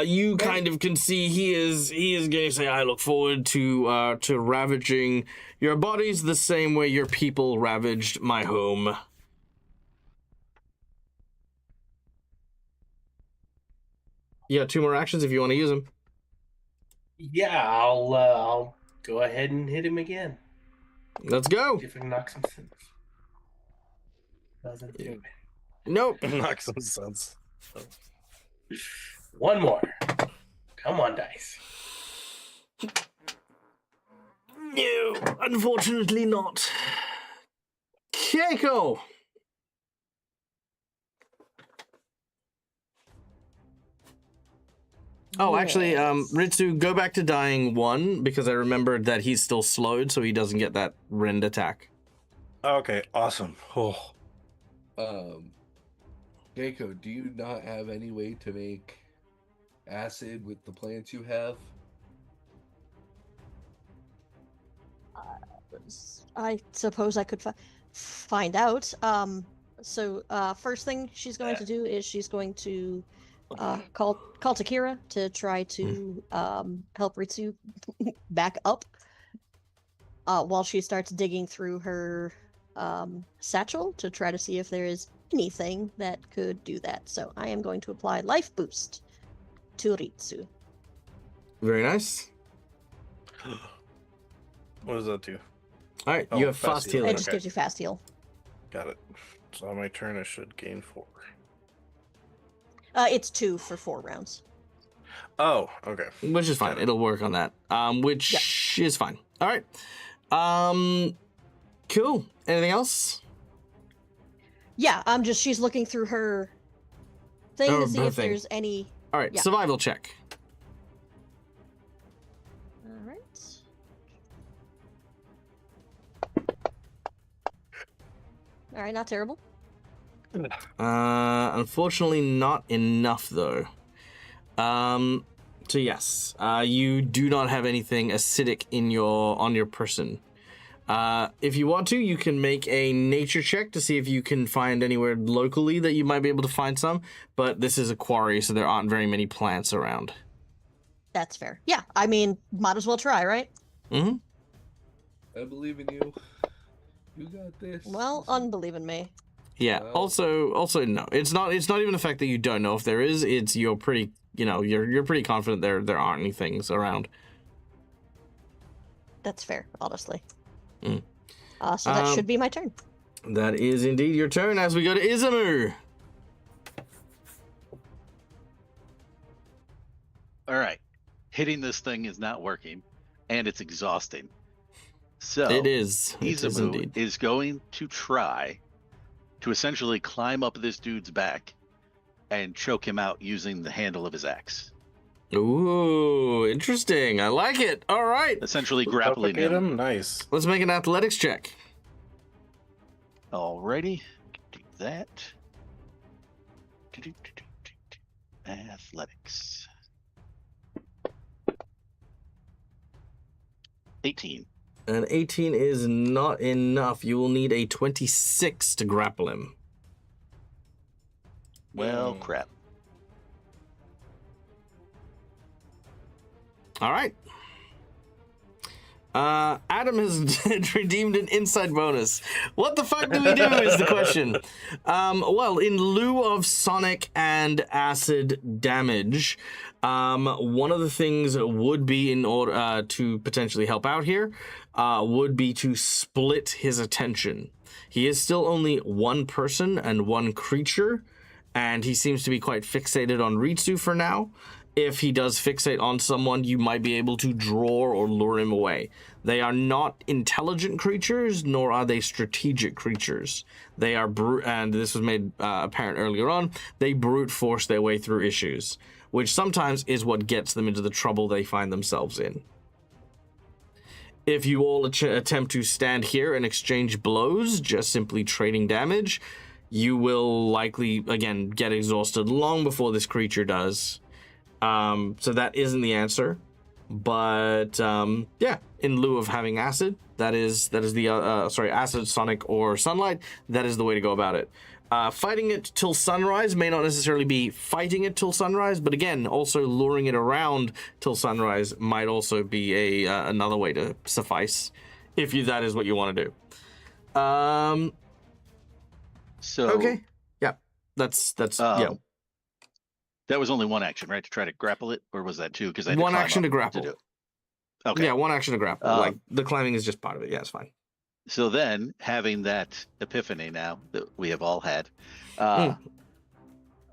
You kind of can see he is going to say, "I look forward to ravaging your bodies the same way your people ravaged my home." You got 2 more actions if you want to use them. Yeah, I'll go ahead and hit him again. Let's go. See if I can knock some sense. Doesn't do it. Nope. Knock some sense. One more. Come on, dice. No, unfortunately not. Keiko. Oh, actually, Ritsu, go back to dying 1 because I remembered that he's still slowed, so he doesn't get that rend attack. Okay, awesome. Oh. Keiko, do you not have any way to make acid with the plants you have? I suppose I could find out. So first thing she's going to do is she's going to call Takira to try to help Ritsu back up while she starts digging through her satchel to try to see if there is anything that could do that. So I am going to apply life boost to Ritsu. Very nice. What does that do? All right, Oh, you have fast fast heal. It healing. just Okay. gives you fast heal. Got it. So on my turn, I should gain 4. It's 2 for 4 rounds. Oh, okay. Which is fine. Got it. It'll work on that. Which is fine. All right. Cool. Anything else? Yeah, she's looking through her thing Oh, to see her if thing. there's any. All right. Yeah. Survival check. All right. All right, not terrible. Unfortunately, not enough though. So yes, you do not have anything acidic on your person. If you want to, you can make a nature check to see if you can find anywhere locally that you might be able to find some. But this is a quarry, so there aren't very many plants around. That's fair. Yeah, I mean, might as well try, right? Mm-hmm. I believe in you. You got this. Well, unbelieve in me. Yeah. Well- Also, no. It's not even the fact that you don't know if there is. It's you're pretty, you're pretty confident there aren't any things around. That's fair, honestly. Mm. So that should be my turn. That is indeed your turn as we go to Izumu. All right. Hitting this thing is not working, and it's exhausting. So It is. It is Izumu indeed. is going to try to essentially climb up this dude's back and choke him out using the handle of his axe. Ooh, interesting. I like it. All right. Essentially grappling Suffocate him. him? Nice. Let's make an athletics check. Alrighty. Do that. Athletics. 18. An 18 is not enough. You will need a 26 to grapple him. Well, crap. All right. Adam has redeemed an insight bonus. What the fuck do we do is the question. Well, in lieu of sonic and acid damage, one of the things would be in order to potentially help out here would be to split his attention. He is still only one person and one creature, and he seems to be quite fixated on Ritsu for now. If he does fixate on someone, you might be able to draw or lure him away. They are not intelligent creatures, nor are they strategic creatures. They are, and this was made apparent earlier on, they brute force their way through issues, which sometimes is what gets them into the trouble they find themselves in. If you all attempt to stand here and exchange blows, just simply trading damage, you will likely, again, get exhausted long before this creature does. So that isn't the answer, but yeah, in lieu of having acid, that is the acid, sonic, or sunlight. That is the way to go about it. Fighting it till sunrise may not necessarily be fighting it till sunrise, but again, also luring it around till sunrise might also be another way to suffice, if that is what you want to do. So Okay, yeah, that's yeah. That was only one action, right? To try to grapple it, or was that two? Because One action to grapple. do it. Okay. Yeah, one action to grapple. Like the climbing is just part of it. Yeah, it's fine. So then, having that epiphany now that we have all had,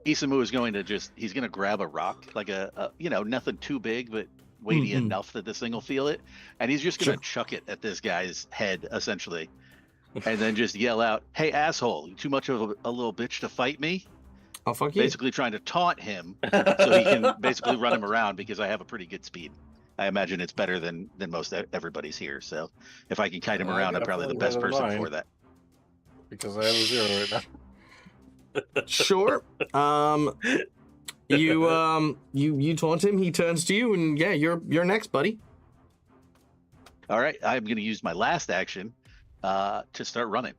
Isamu is going to he's going to grab a rock, like a nothing too big, but weighty enough that this thing will feel it. And he's just going to chuck it at this guy's head, essentially. And then just yell out, "Hey, asshole, you too much of a little bitch to fight me?" I'll fuck you. Basically trying to taunt him so he can basically run him around because I have a pretty good speed. I imagine it's better than most everybody's here. So if I can kite him around, I'm probably the best person for that. Because I have a 0 right now. Sure. You taunt him. He turns to you, and yeah, you're next, buddy. All right, I'm going to use my last action to start running.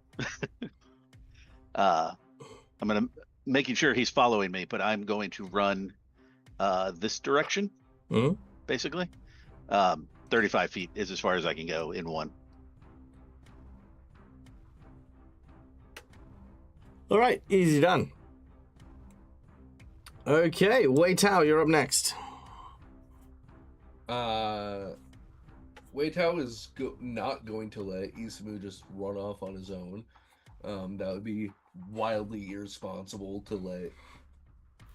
I'm going to making sure he's following me, but I'm going to run this direction, basically. 35 feet is as far as I can go in one. All right, easy done. Okay, Wei Tao, you're up next. Well, Weitao is not going to let Isamu just run off on his own. That would be wildly irresponsible to let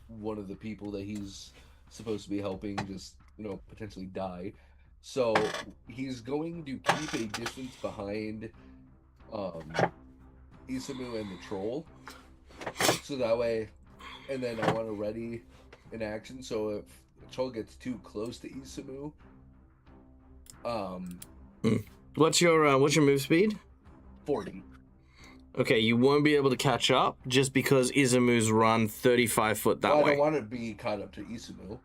one of the people that he's supposed to be helping just, potentially die. So he's going to keep a distance behind Isamu and the troll. So that way, and then I want to ready an action. So if the troll gets too close to Isamu, What's your move speed? 40. Okay, you won't be able to catch up just because Izumu's run 35 foot that Well, I way. don't want to be caught up to Isamu.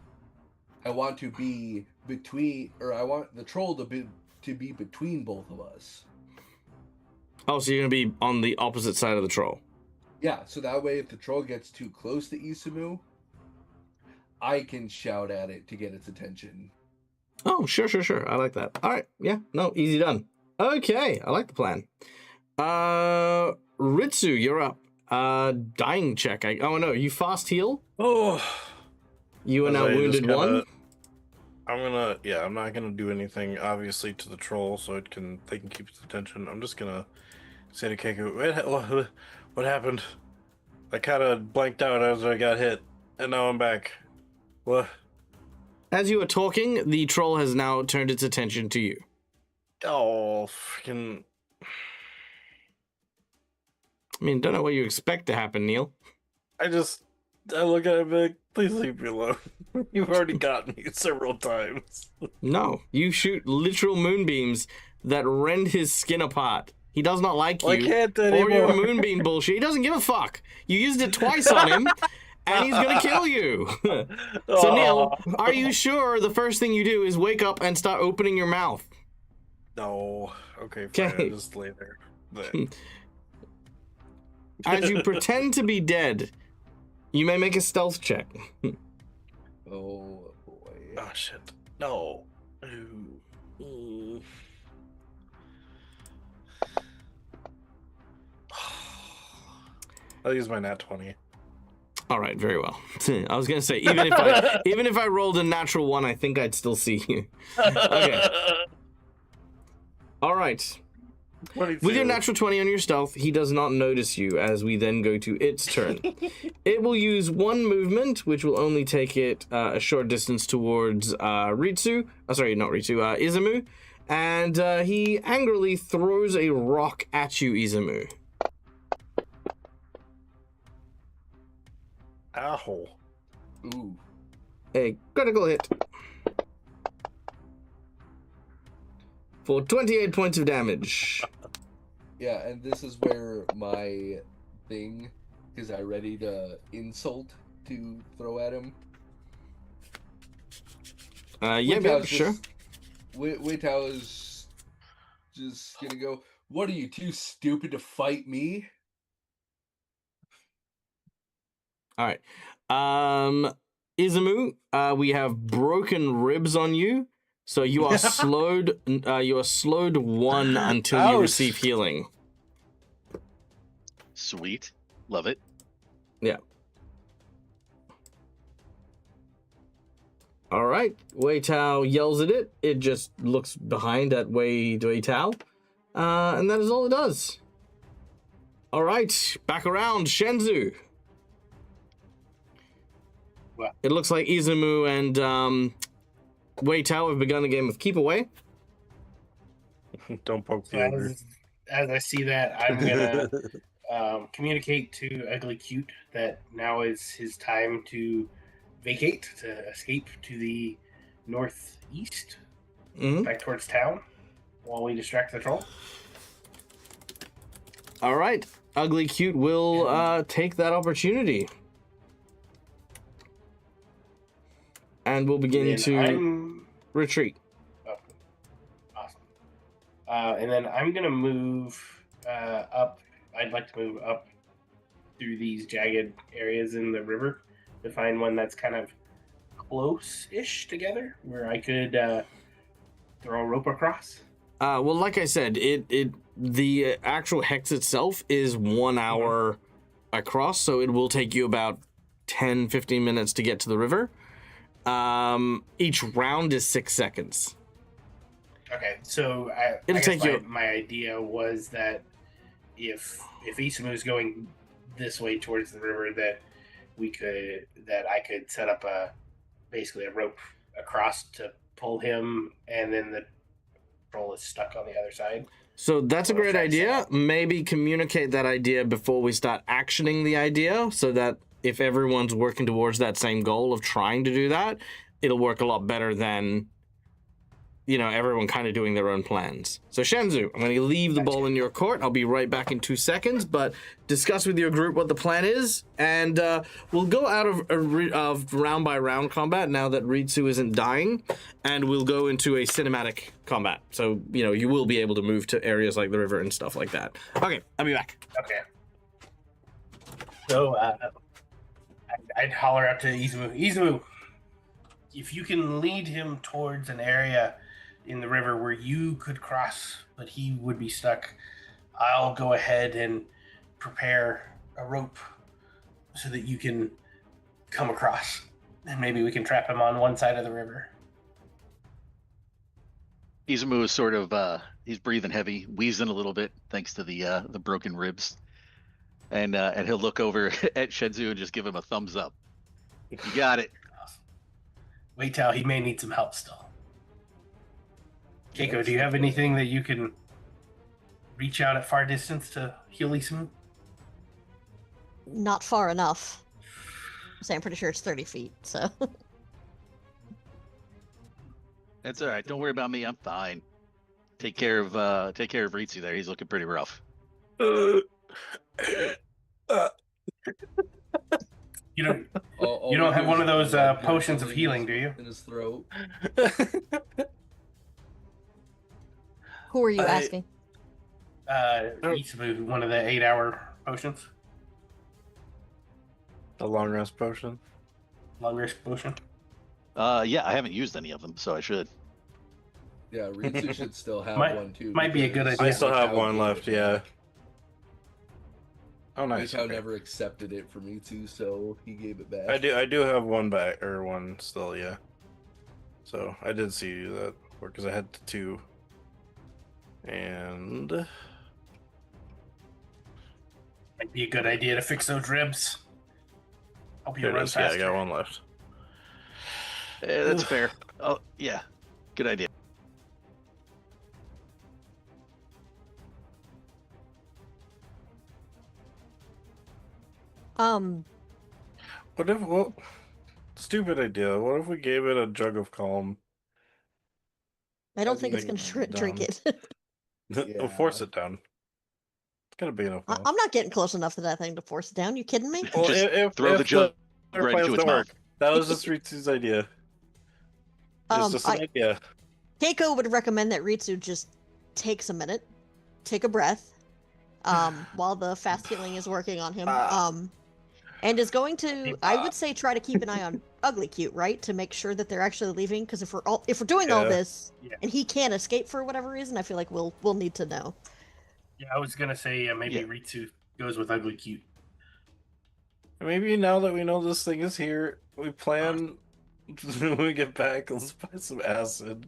I want to be between, or I want the troll to be between both of us. Oh, so you're gonna be on the opposite side of the troll. Yeah, so that way if the troll gets too close to Isamu, I can shout at it to get its attention. Oh, sure. I like that. All right, yeah, no, easy done. Okay, I like the plan. Ritsu, you're up. Dying check. Oh no, you fast heal? Oh, You are now wounded one. I'm not gonna do anything obviously to the troll, so they can keep its attention. I'm just gonna say to Keiko, what happened? I kind of blanked out as I got hit, and now I'm back. What? As you are talking, the troll has now turned its attention to you. Oh, freaking! I mean, don't know what you expect to happen, Neil. I look at him like, please leave me alone. You've already got me several times. No, you shoot literal moonbeams that rend his skin apart. He does not like you I can't or anymore. your moonbeam bullshit. He doesn't give a fuck. You used it twice on him, and he's gonna kill you. So Neil, are you sure the first thing you do is wake up and start opening your mouth? No. Okay, fine. Okay. I'll just lay there. But... As you pretend to be dead, you may make a stealth check. Oh boy. Oh shit. No. Ooh. I'll use my nat 20. All right, very well. I was gonna say even if I rolled a natural one, I think I'd still see you. Okay. All right. 22. With your natural 20 on your stealth, he does not notice you as we then go to its turn. It will use one movement, which will only take it a short distance towards Ritsu. Sorry, not Ritsu, Izumu. And he angrily throws a rock at you, Izumu. Ow. Ooh. A critical hit. For 28 points of damage. Yeah, and this is where my thing is I ready to insult to throw at him. Yeah, babe, sure. Weitao is just gonna go, what are you, too stupid to fight me? All right. Izumu, we have broken ribs on you. So you are slowed. You are slowed 1 until you Ouch. receive healing. Sweet. Love it. Yeah. All right. Wei Tao yells at it. It just looks behind at Wei Tao, and that is all it does. All right. Back around, Shenzu. What? It looks like Izumu and Wei Tao have begun a game of keep away. Don't poke So the ogre. as I see that, I'm gonna communicate to Ugly Cute that now is his time to vacate, to escape to the northeast, Mhm. back towards town, while we distract the troll. All right. Ugly Cute will take that opportunity. And we'll begin And to I'm retreat. awesome. And then I'm gonna move up. I'd like to move up through these jagged areas in the river to find one that's kind of close-ish together, where I could throw a rope across. Well, like I said, the actual hex itself is 1 hour across, so it will take you about 10-15 minutes to get to the river. Each round is 6 seconds. Okay, so I It'll guess take you- my idea was that if Isamu is going this way towards the river, that I could set up basically a rope across to pull him, and then the troll is stuck on the other side. So that's a Well, great try to idea. set up. Maybe communicate that idea before we start actioning the idea, so that if everyone's working towards that same goal of trying to do that, it'll work a lot better than, everyone kind of doing their own plans. So Shenzu, I'm going to leave the ball in your court. I'll be right back in 2 seconds, but discuss with your group what the plan is, and we'll go out of round by round combat now that Ritsu isn't dying, and we'll go into a cinematic combat. So, you will be able to move to areas like the river and stuff like that. Okay, I'll be back. Okay. So I'd holler out to Izumu. Izumu, if you can lead him towards an area in the river where you could cross, but he would be stuck, I'll go ahead and prepare a rope so that you can come across, and maybe we can trap him on one side of the river. Izumu is sort of he's breathing heavy, wheezing a little bit thanks to the broken ribs, and he'll look over at Shenzu and just give him a thumbs up. You got it. Wait till he may need some help still. Keiko, do you have anything that you can reach out at far distance to heal Izumu? Not far enough. I'm pretty sure it's 30 feet, so. That's all right. Don't worry about me. I'm fine. Take care of Ritsu there. He's looking pretty rough. You don't All have we one of hear those is blood potions of gurgling healing, do you? in his throat? Who are you I- asking? Izumu, one of the 8-hour potions, The long rest potion. long rest potion. Yeah, I haven't used any of them, so I should. Yeah, Ritsu should still have Might- one too. might be a good because idea. I still have Mikao one gave left, it to yeah. me. Oh, nice. Mikao okay. never accepted it from Ritsu, so he gave it back. I do have one back, or one still, yeah. So I did see you that because I had 2. And Might be a good idea to fix those ribs. Hope you there it run is. Yeah, I faster. got one left. That's fair. Oh, yeah. Good idea. What if stupid idea? What if we gave it a jug of calm? I don't I think it's think going to drink down. it. We'll force it down. It's gonna be enough. I'm not getting close enough to that thing to force it down. You kidding me? Well, Just if throw the jug our right plans into its don't mouth. work, that was just Ritsu's idea. It's just an idea. Keiko would recommend that Ritsu just takes a minute, take a breath, while the fast healing is working on him, and is going to, I would say, try to keep an eye on Ugly Cute, right, to make sure that they're actually leaving. Because if we're doing all Yeah. this Yeah. and he can't escape for whatever reason, I feel like we'll need to know. Yeah, I was gonna say maybe Yeah. Ritsu goes with Ugly Cute. Maybe now that we know this thing is here, we plan when we get back. Let's buy some acid.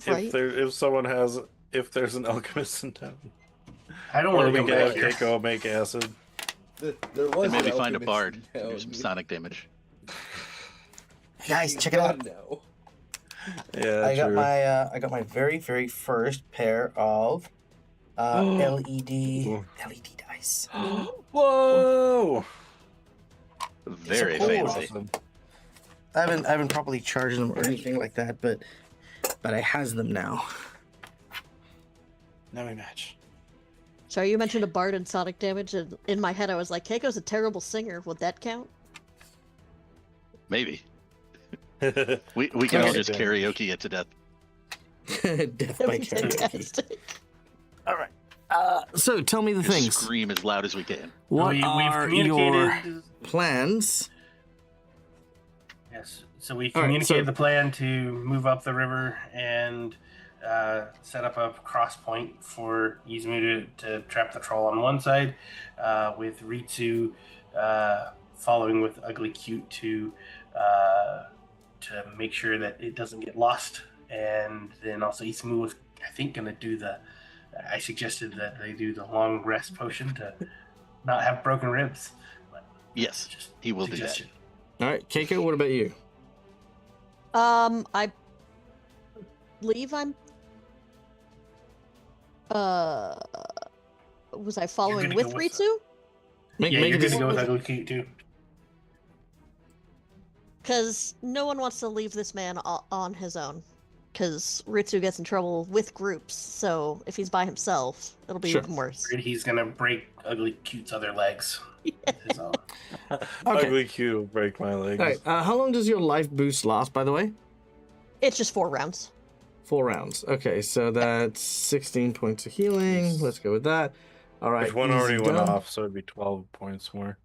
Right? If there's an alchemist in town, I don't or want we to can go have back here. Keiko make acid. There was And maybe an find a alchemist bard in and do town. some sonic damage. Guys, He's check it out. gone now. Yeah, I got true. I got my very first pair of LED dice. Whoa! Very cool. fancy. Awesome. I haven't properly charged them or anything like that, but I has them now. Now we match. So you mentioned a bard and sonic damage, and in my head I was like, Keiko's a terrible singer. Would that count? Maybe. We can all Okay. just karaoke it to death. Death That'd by be karaoke. fantastic. All right. So tell me the Just things. scream as loud as we can. What We've are communicated. your plans? Yes. So we All right, communicated so- the plan to move up the river and set up a cross point for Izumu to trap the troll on one side, with Ritsu following with Ugly Cute to make sure that it doesn't get lost and then also Isamu was, I think, going to do the. I suggested that they do the long rest potion to not have broken ribs. But Yes, just he will suggestion. All right, Keiko, what about you? I believe I'm. Was I following gonna with go with Ritsu? Make Yeah, a you're going to decision. go with Ugly Cute too. Because no one wants to leave this man on his own. Because Ritsu gets in trouble with groups, so if he's by himself, it'll be Sure. even worse. He's going to break Ugly Cute's other legs. With his own. Ugly Q will break my legs. All right, how long does your life boost last, by the way? It's just 4 rounds. 4 rounds. Okay, so that's 16 points of healing. Let's go with that. All right. If one easy already went done. off, so it'd be 12 points more.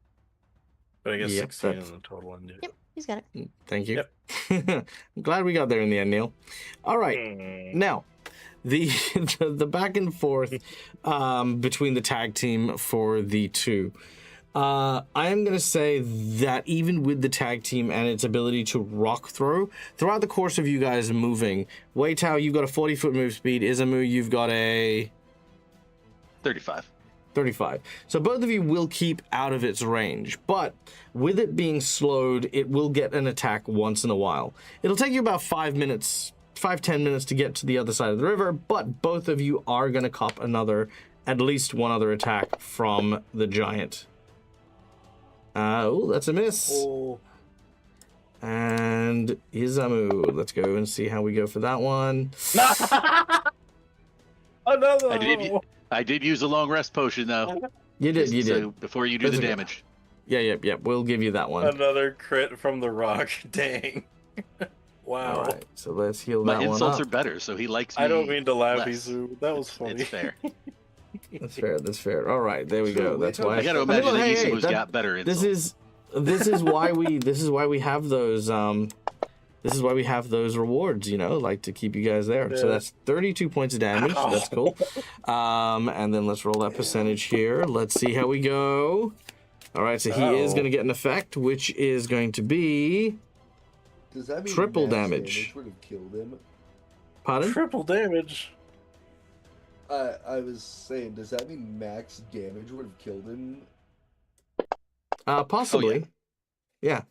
But I guess Yep, 16 that's- in the total ended. Yep, he's got it. Thank you. Yep. I'm glad we got there in the end, Neil. All right. Now, the the back and forth between the tag team for the two. I am going to say that even with the tag team and its ability to rock throw, throughout the course of you guys moving, Wei Tao, you've got a 40-foot move speed. Izamu, you've got a 35. 35. So both of you will keep out of its range, but with it being slowed, it will get an attack once in a while. It'll take you about 10 minutes to get to the other side of the river, but both of you are going to cop at least one other attack from the giant. Oh, that's a miss. Oh. And Izamu, let's go and see how we go for that one. Another. I did use a long rest potion though. You did. So before you do That's the okay. damage. Yeah. We'll give you that one. Another crit from the rock. Dang. Wow. All right, so let's heal My that one insults up. are better, so he likes me. I don't mean to laugh, less. Izu. That was It's funny. fair. That's fair. All right, there we go. That's why. I got to I mean, imagine look, that hey, Isamu's got better insults. This is why we have those rewards, like to keep you guys there. So Yeah. that's 32 points of damage. Ow. That's cool. And then let's roll that percentage here. Let's see how we go. All right, so he is Uh-oh. going to get an effect, which is going to be Does that mean triple max damage. would have killed him? Pardon? Triple damage. I was saying, does that mean max damage would have killed him? Possibly. Yeah.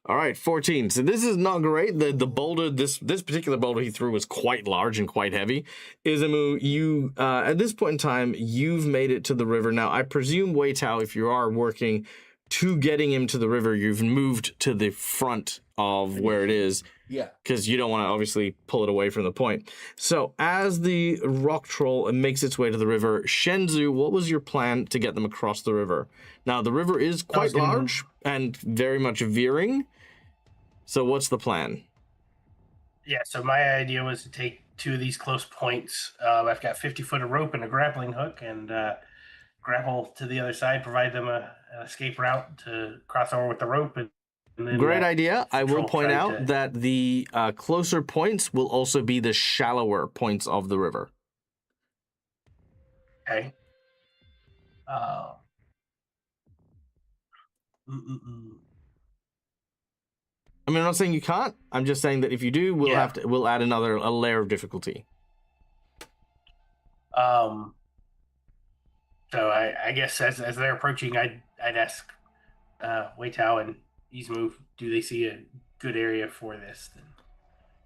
All right, 14. So this is not great. The boulder, this particular boulder he threw was quite large and quite heavy. Izamu, you at this point in time, you've made it to the river. Now, I presume Wei Tao, if you are working to getting him to the river, you've moved to the front of where it is, Yeah. because you don't want to obviously pull it away from the point. So as the rock troll makes its way to the river, Shenzu, what was your plan to get them across the river? Now, the river is quite large and very much veering. So what's the plan? Yeah, so my idea was to take 2 of these close points. I've got 50 foot of rope and a grappling hook, and grapple to the other side, provide them an escape route to cross over with the rope. And then, Great idea. I will troll point tried out to- that the closer points will also be the shallower points of the river. Okay. I mean, I'm not saying you can't. I'm just saying that if you do, we'll Yeah. we'll add a layer of difficulty. So I guess as they're approaching, I'd ask Wei Tao and Izumu, do they see a good area for this?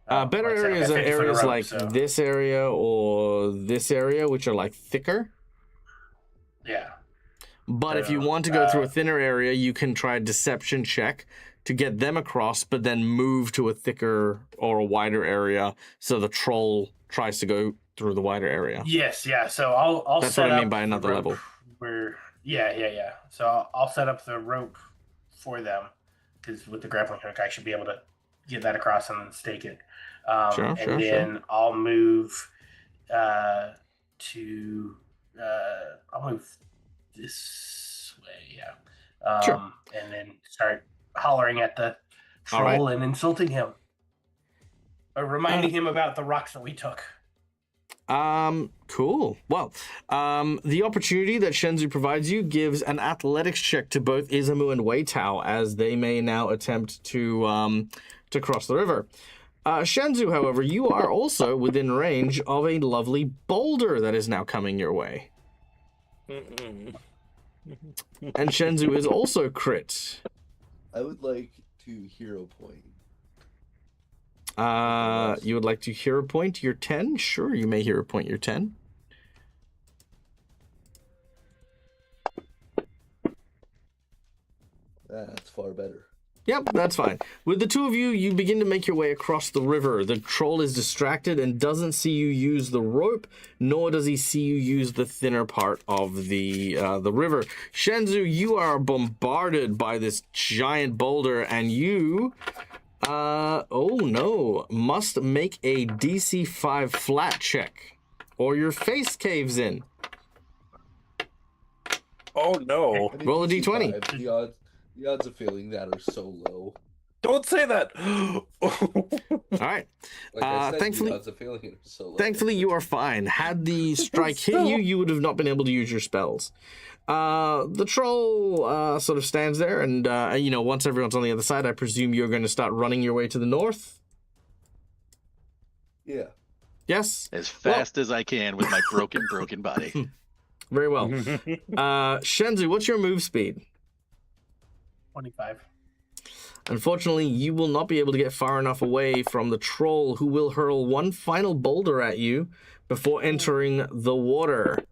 Better like I said, I've areas got are 50 foot of areas rope, like so- this area or this area, which are like thicker. Yeah. But if you want to go through a thinner area, you can try a deception check to get them across, but then move to a thicker or a wider area so the troll tries to go through the wider area. Yes, yeah. So I'll That's set what I mean up by the another rope level. Where yeah. So I'll set up the rope for them, because with the grappling hook, I should be able to get that across and then stake it. Sure. I'll move I'll move this way, yeah. Sure. And then start hollering at the All troll and insulting him, or reminding him about the rocks that we took. Cool. Well, the opportunity that Shenzu provides you gives an athletics check to both Izamu and Wei Tao as they may now attempt to cross the river. Shenzu, however, you are also within range of a lovely boulder that is now coming your way. And Shenzu is also crit. I would like to hero point. You would like to hero point your 10? Sure, you may hero point your 10. That's far better. Yep, that's fine. With the two of you, you begin to make your way across the river. The troll is distracted and doesn't see you use the rope, nor does he see you use the thinner part of the river. Shenzu, you are bombarded by this giant boulder, and you, oh no, must make a DC 5 flat check, or your face caves in. Oh no! I mean, Roll a DC D20. 5, the odds of failing that are so low. Don't say that. All right. Like I said, Thankfully, the odds of failing it are so low. Thankfully, you are fine. Had the strike hit you, you would have not been able to use your spells. The troll sort of stands there, and once everyone's on the other side, I presume you're going to start running your way to the north. Yeah. Yes. As fast as I can with my broken body. Very well. Shenzu, what's your move speed? 25. Unfortunately, you will not be able to get far enough away from the troll, who will hurl one final boulder at you before entering the water.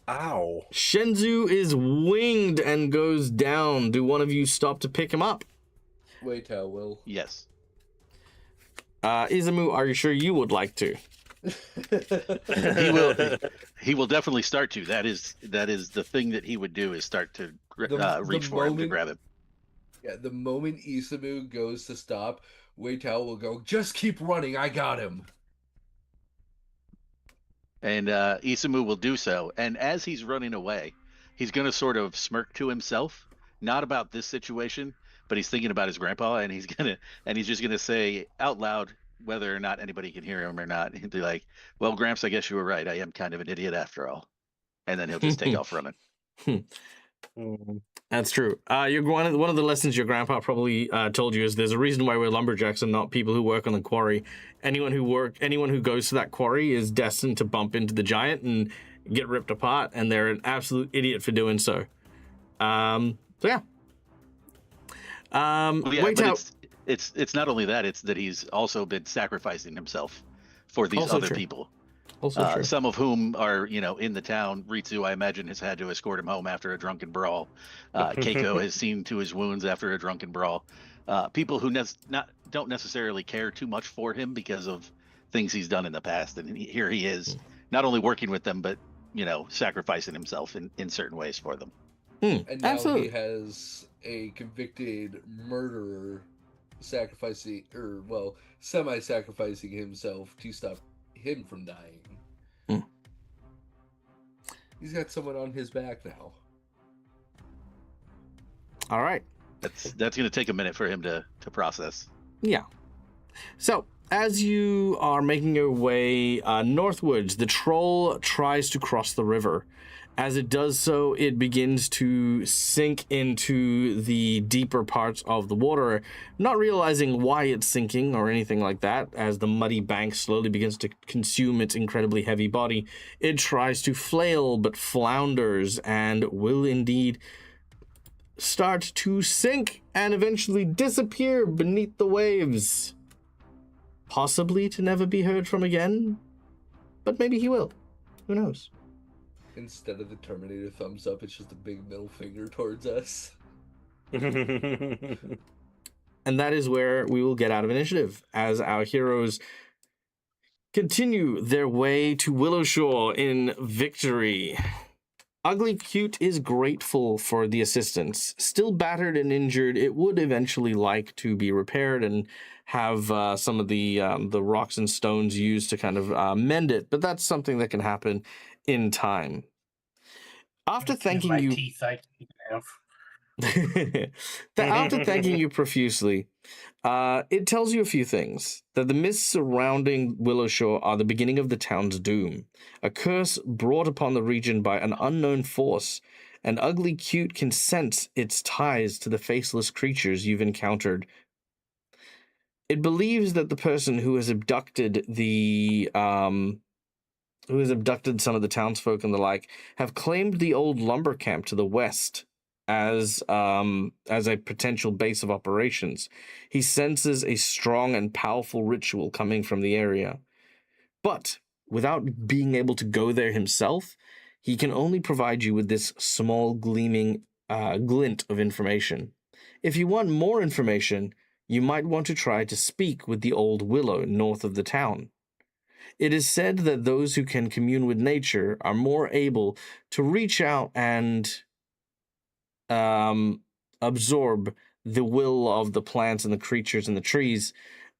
Ow. Shenzu is winged and goes down. Do one of you stop to pick him up? Wait, how will? Yes. Izumu, are you sure you would like to? He will definitely start to. That is the thing that he would do, is start to reach for him to grab him. Yeah, the moment Isamu goes to stop, Wei Tao will go, just keep running, I got him. And Isamu will do so. And as he's running away, he's going to sort of smirk to himself, not about this situation, but he's thinking about his grandpa, and he's just gonna say out loud, whether or not anybody can hear him or not. He'd be like, "Well, Gramps, I guess you were right. I am kind of an idiot after all." And then he'll just take off running. That's true. One of the lessons your grandpa probably told you is there's a reason why we're lumberjacks and not people who work on the quarry. Anyone who goes to that quarry is destined to bump into the giant and get ripped apart, and they're an absolute idiot for doing so. So yeah. Wait out. It's not only that; it's that he's also been sacrificing himself for these other people. Also true. Some of whom are, in the town. Ritsu, I imagine, has had to escort him home after a drunken brawl. Keiko has seen to his wounds after a drunken brawl. People who don't necessarily care too much for him because of things he's done in the past. And here he is, not only working with them, but, sacrificing himself in certain ways for them. And now Absolutely. he has a convicted murderer semi-sacrificing himself to stop him from dying. He's got someone on his back now. All right. That's going to take a minute for him to process. Yeah. So, as you are making your way northwards, the troll tries to cross the river. As it does so, it begins to sink into the deeper parts of the water, not realizing why it's sinking or anything like that. As the muddy bank slowly begins to consume its incredibly heavy body, it tries to flail but flounders and will indeed start to sink and eventually disappear beneath the waves. Possibly to never be heard from again, but maybe he will. Who knows? Instead of the Terminator thumbs up, it's just a big middle finger towards us. And that is where we will get out of initiative as our heroes continue their way to Willowshore in victory. Ugly Cute is grateful for the assistance. Still battered and injured, it would eventually like to be repaired and have some of the rocks and stones used to kind of mend it, but that's something that can happen in time. After thanking my you, teeth I can have. after thanking you profusely, it tells you a few things. That the mists surrounding Willowshore are the beginning of the town's doom, a curse brought upon the region by an unknown force, and Ugly Cute can sense its ties to the faceless creatures you've encountered. It believes that the person who has abducted some of the townsfolk and the like have claimed the old lumber camp to the west as a potential base of operations. He senses a strong and powerful ritual coming from the area. But without being able to go there himself, he can only provide you with this small gleaming glint of information. If you want more information, you might want to try to speak with the old willow north of the town. It is said that those who can commune with nature are more able to reach out and absorb the will of the plants and the creatures and the trees,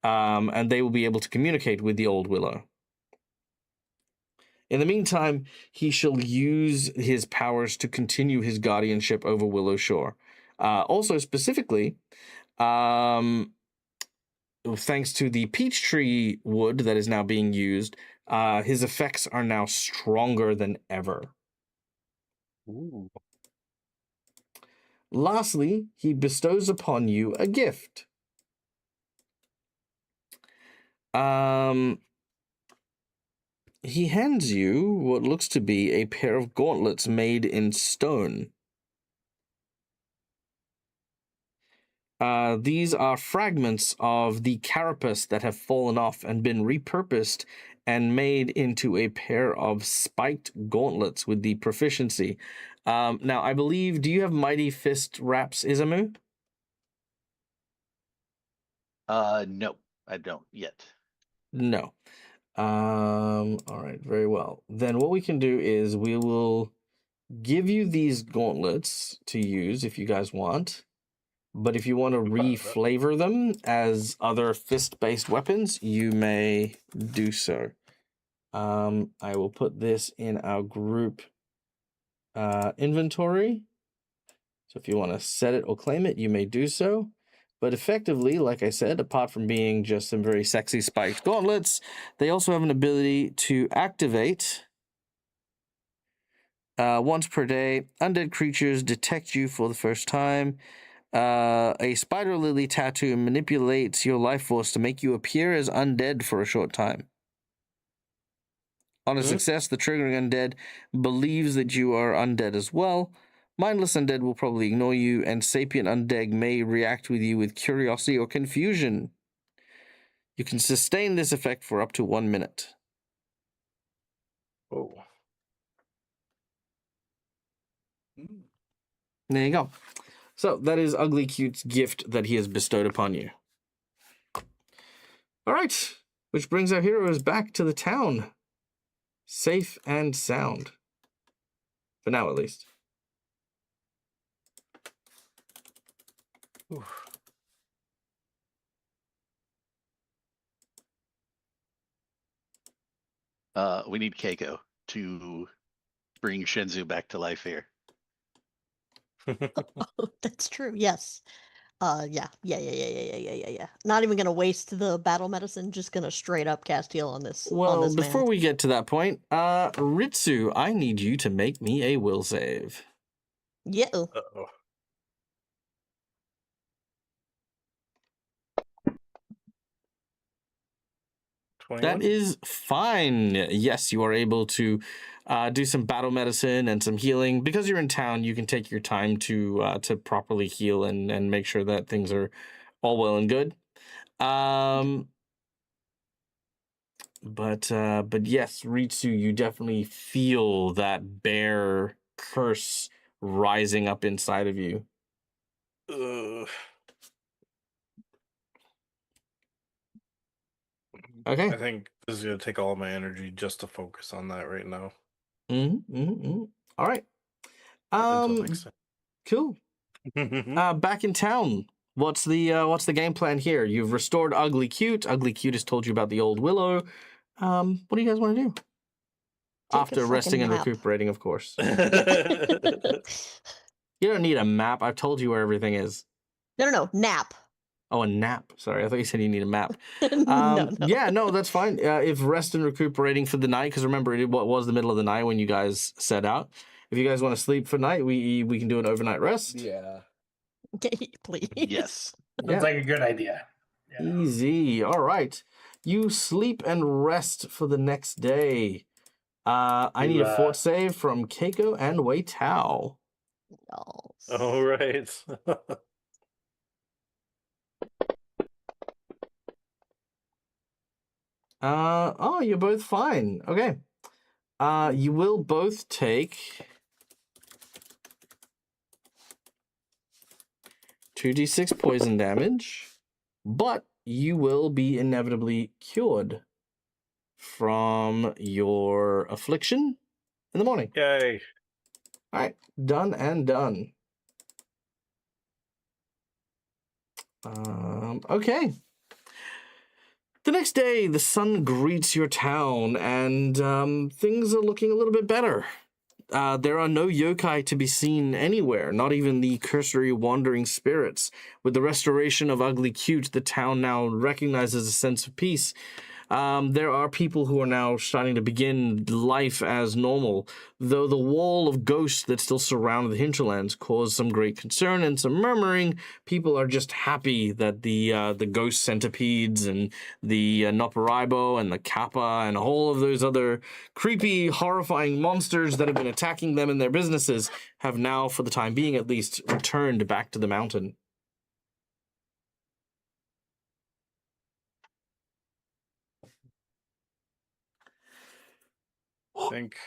and they will be able to communicate with the old willow. In the meantime, he shall use his powers to continue his guardianship over Willow Shore. Also, specifically, thanks to the peach tree wood that is now being used, his effects are now stronger than ever. Ooh. Lastly, he bestows upon you a gift. He hands you what looks to be a pair of gauntlets made in stone. These are fragments of the carapace that have fallen off and been repurposed and made into a pair of spiked gauntlets with the proficiency. Now, I believe, do you have Mighty Fist wraps, Izamu? No, I don't yet. No. All right, very well. Then what we can do is we will give you these gauntlets to use if you guys want. But if you want to re-flavor them as other fist-based weapons, you may do so. I will put this in our group inventory. So if you want to set it or claim it, you may do so. But effectively, like I said, apart from being just some very sexy spiked gauntlets, they also have an ability to activate once per day. Undead creatures detect you for the first time. A spider lily tattoo manipulates your life force to make you appear as undead for a short time. On a success, the triggering undead believes that you are undead as well. Mindless undead will probably ignore you, and sapient undead may react with you with curiosity or confusion. You can sustain this effect for up to 1 minute. Oh. There you go. So that is Ugly Cute's gift that he has bestowed upon you. All right, which brings our heroes back to the town. Safe and sound. For now, at least. We need Keiko to bring Shenzu back to life here. Oh, that's true. Yes. Yeah. Not even gonna waste the battle medicine. Just gonna straight up cast heal on this. Well, before man. we get to that point, Ritsu, I need you to make me a will save. Yeah. Uh-oh. That is fine. Yes, you are able to do some battle medicine and some healing. Because you're in town, you can take your time to properly heal and make sure that things are all well and good. But yes, Ritsu, you definitely feel that bear curse rising up inside of you. Okay. I think this is going to take all my energy just to focus on that right now. All right. Until next time. Cool. Back in town. What's the game plan here? You've restored Ugly Cute. Ugly Cute has told you about the old willow. What do you guys want to do? After resting and recuperating, of course. You don't need a map. I've told you where everything is. No. Nap. Oh, a nap. Sorry, I thought you said you need a map. No. Yeah, no, that's fine. If rest and recuperating for the night, because remember, it was the middle of the night when you guys set out. if you guys want to sleep for night, we can do an overnight rest. Yeah. Please. Yes. Sounds Yeah. like a good idea. Yeah. Easy. All right. You sleep and rest for the next day. I need a fort save from Keiko and Wei Tao. Yes. All right. Oh, you're both fine. Okay. You will both take 2d6 poison damage, but you will be inevitably cured from your affliction in the morning. Yay. All right, done and done. Okay. The next day, the sun greets your town, and things are looking a little bit better. There are no yokai to be seen anywhere, not even the cursory wandering spirits. With the restoration of Ugly Cute, the town now recognizes a sense of peace. There are people who are now starting to begin life as normal, though the wall of ghosts that still surround the hinterlands cause some great concern and some murmuring. People are just happy that the ghost centipedes and the Noparaibo and the Kappa and all of those other creepy, horrifying monsters that have been attacking them in their businesses have now, for the time being at least, returned back to the mountain. I think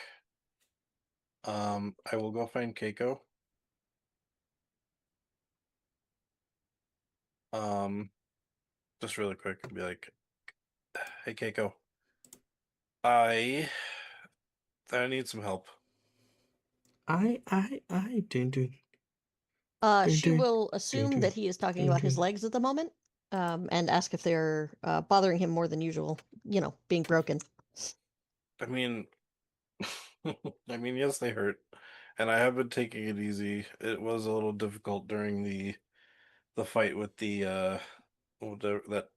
I will go find Keiko. Just really quick and be like, hey Keiko. I need some help. Dun. She will assume that he is talking about his legs at the moment, and ask if they're bothering him more than usual. You know, being broken. I mean, yes, they hurt, and I have been taking it easy. It was a little difficult during the fight with the that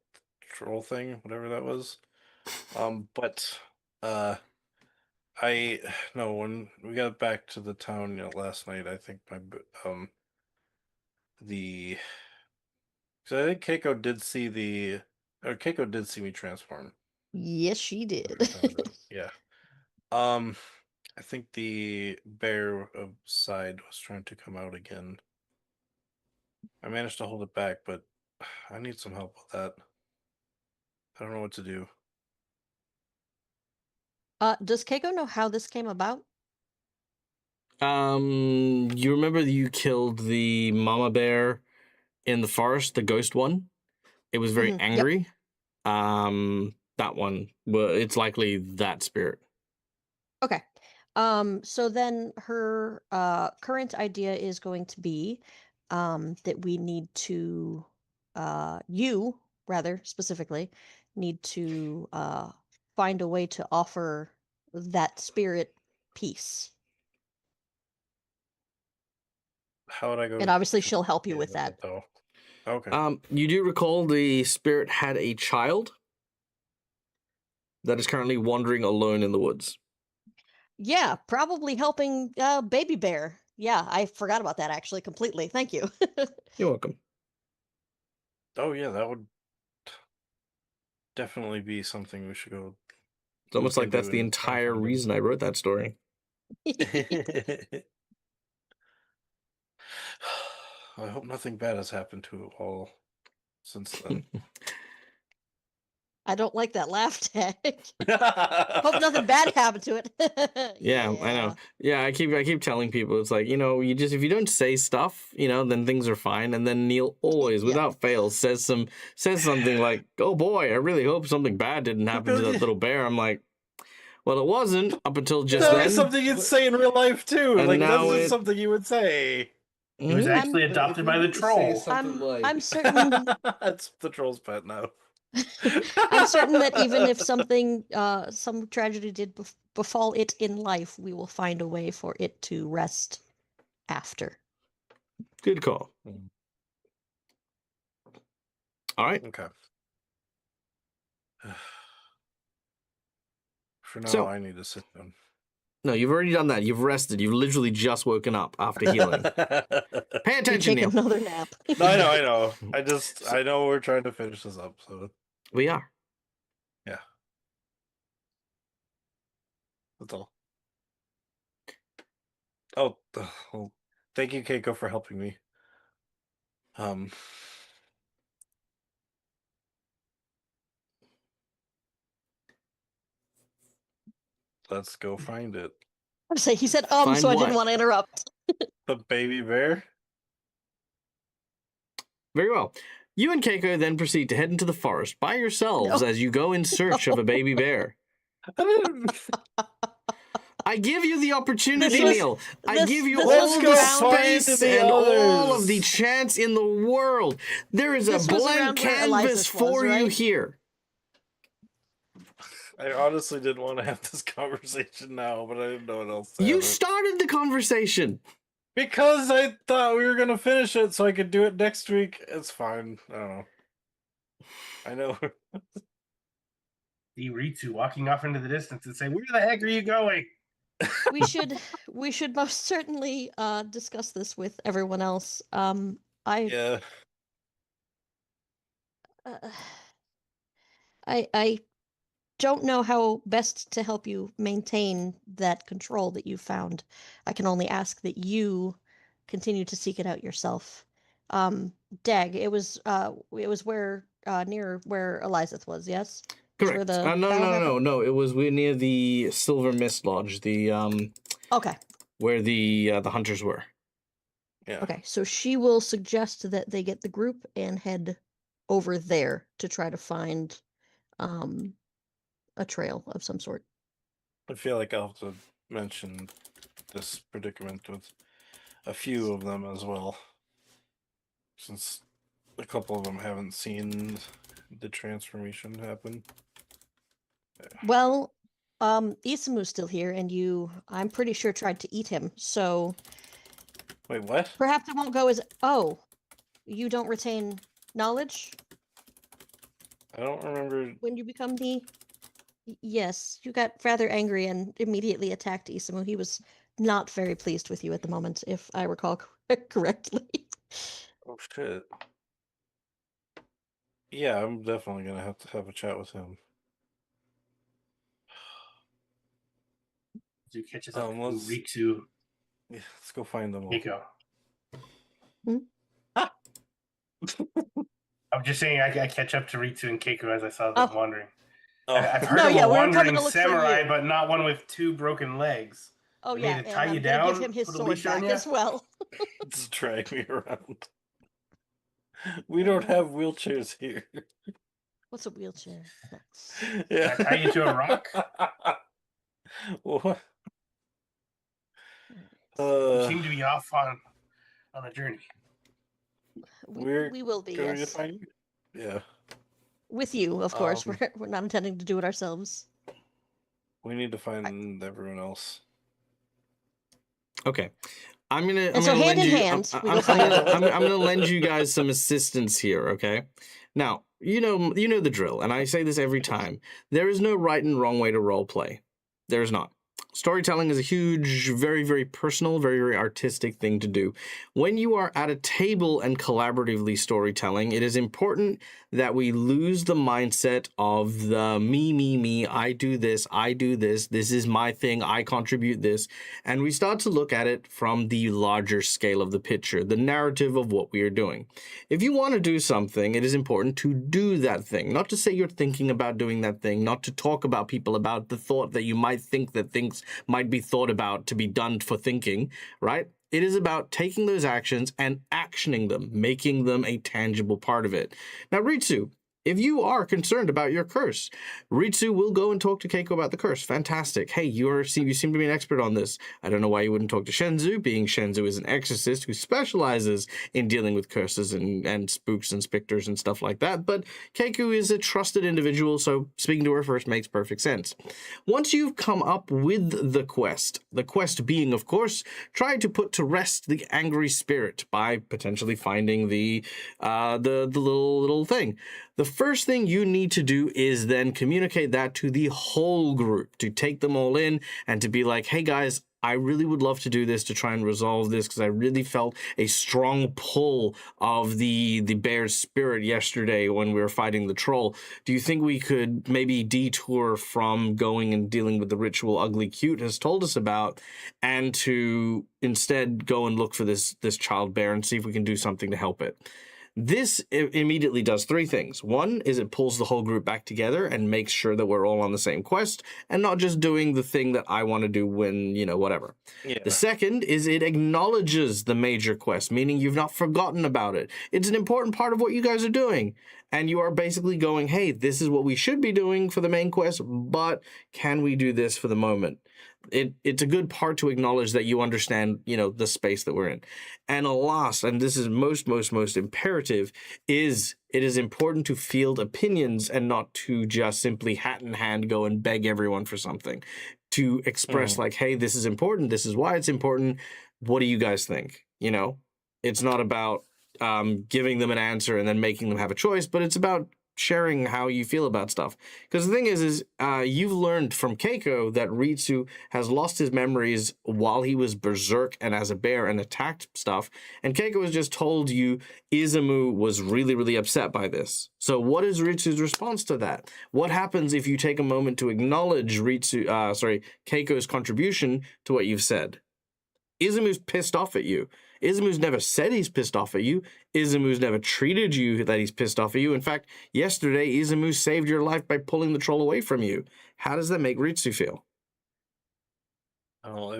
troll thing, whatever that was. But I no, when we got back to the town last night, I think the because I think Keiko did see me transform. Yes, she did. Yeah. I think the bear side was trying to come out again. I managed to hold it back, but I need some help with that. I don't know what to do. Does Keiko know how this came about? You remember you killed the mama bear in the forest, the ghost one? It was very Yep. angry. That one. Well, it's likely that spirit. Okay. So then her current idea is going to be that we need to you rather specifically need to find a way to offer that spirit peace. How would I go? And obviously she'll help you with Yeah, that. though. Okay. You do recall the spirit had a child that is currently wandering alone in the woods. Yeah, probably helping baby bear. Yeah, I forgot about that actually completely. Thank you. You're welcome. Oh yeah, that would definitely be something we should go. It's almost like that's the and try and entire find him. reason I wrote that story. I hope nothing bad has happened to it all since then. I don't like that laugh tag. Hope nothing bad happened to it. Yeah, I know. Yeah, I keep telling people it's like, you just if you don't say stuff, then things are fine. And then Neil always, Yeah. without fail, says something like, "Oh boy, I really hope something bad didn't happen to that little bear." I'm like, well, it wasn't up until just then. That's something you'd say in real life too. And Like now that's just something you would say. He was actually adopted by the troll. I'm certain. That's the troll's pet now. I'm certain that even if something, some tragedy did befall it in life, we will find a way for it to rest after. Good call. All right. Okay. For now, So- I need to sit down. No, you've already done that. You've rested. You've literally just woken up after healing. Pay You attention, take Neil. another nap. No, I know. I know we're trying to finish this up, so We are. yeah. That's all. Oh, well, thank you, Keiko, for helping me. Let's go find it. I say he said Find so I what? didn't want to interrupt. The baby bear? Very well. You and Keiko then proceed to head into the forest by yourselves as you go in search of a baby bear. I give you the opportunity, Neil. I give you all the space and all of the chance in the world. There is a blank canvas for you here. I honestly didn't want to have this conversation now, but I didn't know what else to You have it. started the conversation. Because I thought we were going to finish it so I could do it next week. It's fine. I don't know. I know. The Ritsu walking off into the distance and say, "Where the heck are you going?" we should most certainly discuss this with everyone else. Yeah. I don't know how best to help you maintain that control that you found. I can only ask that you continue to seek it out yourself. Dag, it was where near where Elizabeth was, yes? Is where Correct. the No. battle happened? It was near the Silver Mist Lodge, the Okay. where the hunters were. Yeah. Okay, so she will suggest that they get the group and head over there to try to find a trail of some sort. I feel like I'll have to mention this predicament with a few of them as well. Since a couple of them haven't seen the transformation happen. Well, Isamu's still here, and you, I'm pretty sure, tried to eat him, so Wait, what? perhaps it won't go as... Oh, you don't retain knowledge I don't remember. when you become the... Yes, you got rather angry and immediately attacked Isamu. He was not very pleased with you at the moment, if I recall correctly. Oh, shit. Yeah, I'm definitely going to have a chat with him. Who catches up to let's- Ritsu, Yeah, let's go find them all. Miko. Hmm? I'm just saying, I catch up to Ritsu and Keiko as I saw them Oh. wandering. Oh, I've heard No, of yeah, a we were coming wandering to look for samurai, you. but not one with 2 broken legs. Oh We yeah, need to and tie I'm you gonna down, give him his put a sword leash on back ya? as well. just drag me around. We don't have wheelchairs here. What's a wheelchair? Nuts. Yeah. Can I tie you to a rock? What? You seem to be off on a journey. We will be, going to yes. find you? Yeah. With you, of course. Um, We're not intending to do it ourselves. We need to find everyone else. Okay. I'm gonna And so gonna hand lend in you, hand, we I'm go find gonna, everyone. I'm gonna lend you guys some assistance here, okay? Now, you know the drill, and I say this every time. There is no right and wrong way to role play. There is not. Storytelling is a huge, very, very personal, very, very artistic thing to do. When you are at a table and collaboratively storytelling, it is important that we lose the mindset of the me, I do this, this is my thing, I contribute this, and we start to look at it from the larger scale of the picture, the narrative of what we are doing. If you want to do something, it is important to do that thing, not to say you're thinking about doing that thing, not to talk about people about the thought that you might think that things might be thought about to be done for thinking, right? It is about taking those actions and actioning them, making them a tangible part of it. Now, Ritsu, if you are concerned about your curse, Ritsu will go and talk to Keiko about the curse. Fantastic. Hey, you seem to be an expert on this. I don't know why you wouldn't talk to Shenzu, being Shenzu is an exorcist who specializes in dealing with curses and spooks and specters and stuff like that. But Keiko is a trusted individual, so speaking to her first makes perfect sense. Once you've come up with the quest being, of course, try to put to rest the angry spirit by potentially finding the little thing. The first thing you need to do is then communicate that to the whole group, to take them all in and to be like, hey guys, I really would love to do this to try and resolve this because I really felt a strong pull of the bear's spirit yesterday when we were fighting the troll. Do you think we could maybe detour from going and dealing with the ritual Ugly Cute has told us about and to instead go and look for this child bear and see if we can do something to help it? This immediately does three things. One is it pulls the whole group back together and makes sure that we're all on the same quest and not just doing the thing that I want to do when, whatever. Yeah. The second is it acknowledges the major quest, meaning you've not forgotten about it. It's an important part of what you guys are doing. And you are basically going, hey, this is what we should be doing for the main quest, but can we do this for the moment? It's a good part to acknowledge that you understand, the space that we're in. And last, and this is most imperative, is it is important to field opinions and not to just simply hat in hand go and beg everyone for something. To express like, hey, this is important. This is why it's important. What do you guys think? It's not about giving them an answer and then making them have a choice, but it's about sharing how you feel about stuff. Because the thing is you've learned from Keiko that Ritsu has lost his memories while he was berserk and as a bear and attacked stuff. And Keiko has just told you Izumu was really, really upset by this. So what is Ritsu's response to that? What happens if you take a moment to acknowledge Keiko's contribution to what you've said? Izumu's pissed off at you. Izumu's never said he's pissed off at you. Izumu's never treated you that he's pissed off at you. In fact, yesterday, Izumu saved your life by pulling the troll away from you. How does that make Ritsu feel? Oh,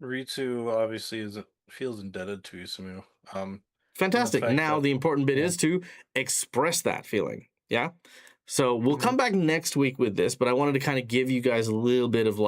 Ritsu obviously feels indebted to Izumu. Fantastic. Now the important bit is to express that feeling. Yeah. So we'll come back next week with this, but I wanted to kind of give you guys a little bit of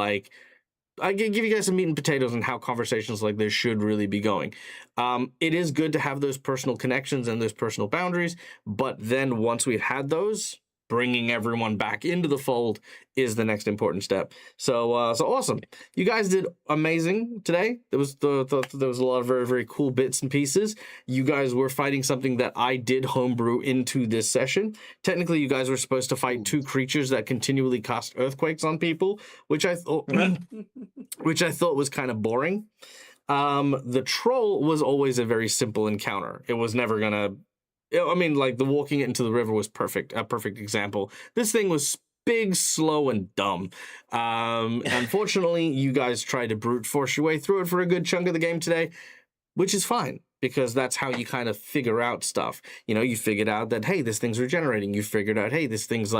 I can give you guys some meat and potatoes on how conversations like this should really be going. It is good to have those personal connections and those personal boundaries, but then once we've had those, bringing everyone back into the fold is the next important step. So awesome. You guys did amazing today. There was there was a lot of very, very cool bits and pieces. You guys were fighting something that I did homebrew into this session. Technically, you guys were supposed to fight two creatures that continually cast earthquakes on people, which I thought was kind of boring. The troll was always a very simple encounter. It was never gonna. The walking it into the river was a perfect example. This thing was big, slow, and dumb. Unfortunately, you guys tried to brute force your way through it for a good chunk of the game today, which is fine, because that's how you kind of figure out stuff. You figured out that, hey, this thing's regenerating. You figured out, hey, this thing's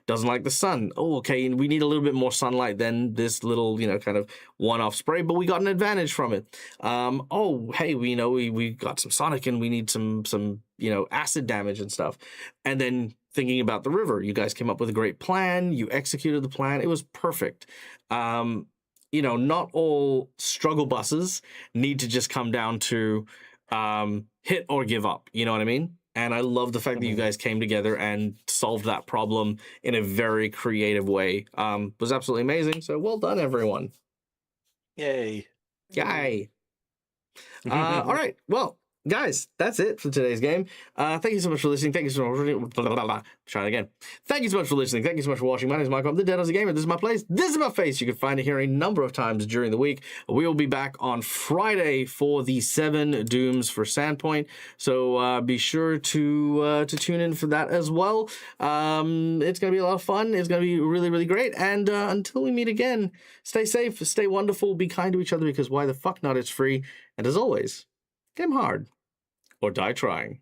doesn't like the sun. Oh, okay, we need a little bit more sunlight than this little, kind of one-off spray, but we got an advantage from it. Oh, hey, we got some sonic and we need some acid damage and stuff. And then thinking about the river, you guys came up with a great plan. You executed the plan. It was perfect. Not all struggle buses need to just come down to hit or give up. You know what I mean? And I love the fact that you guys came together and solved that problem in a very creative way. It was absolutely amazing. So well done, everyone. Yay. Yay. All right. Well, guys, that's it for today's game. Thank you so much for listening. Thank you so much. Try it again. Thank you so much for listening. Thank you so much for watching. My name is Michael. I'm the Dead Aussie Gamer. This is my place. This is my face. You can find it here a number of times during the week. We will be back on Friday for the 7 Dooms for Sandpoint. So be sure to tune in for that as well. It's going to be a lot of fun. It's going to be really, really great. And until we meet again, stay safe, stay wonderful, be kind to each other, because why the fuck not? It's free. And as always, game hard or die trying.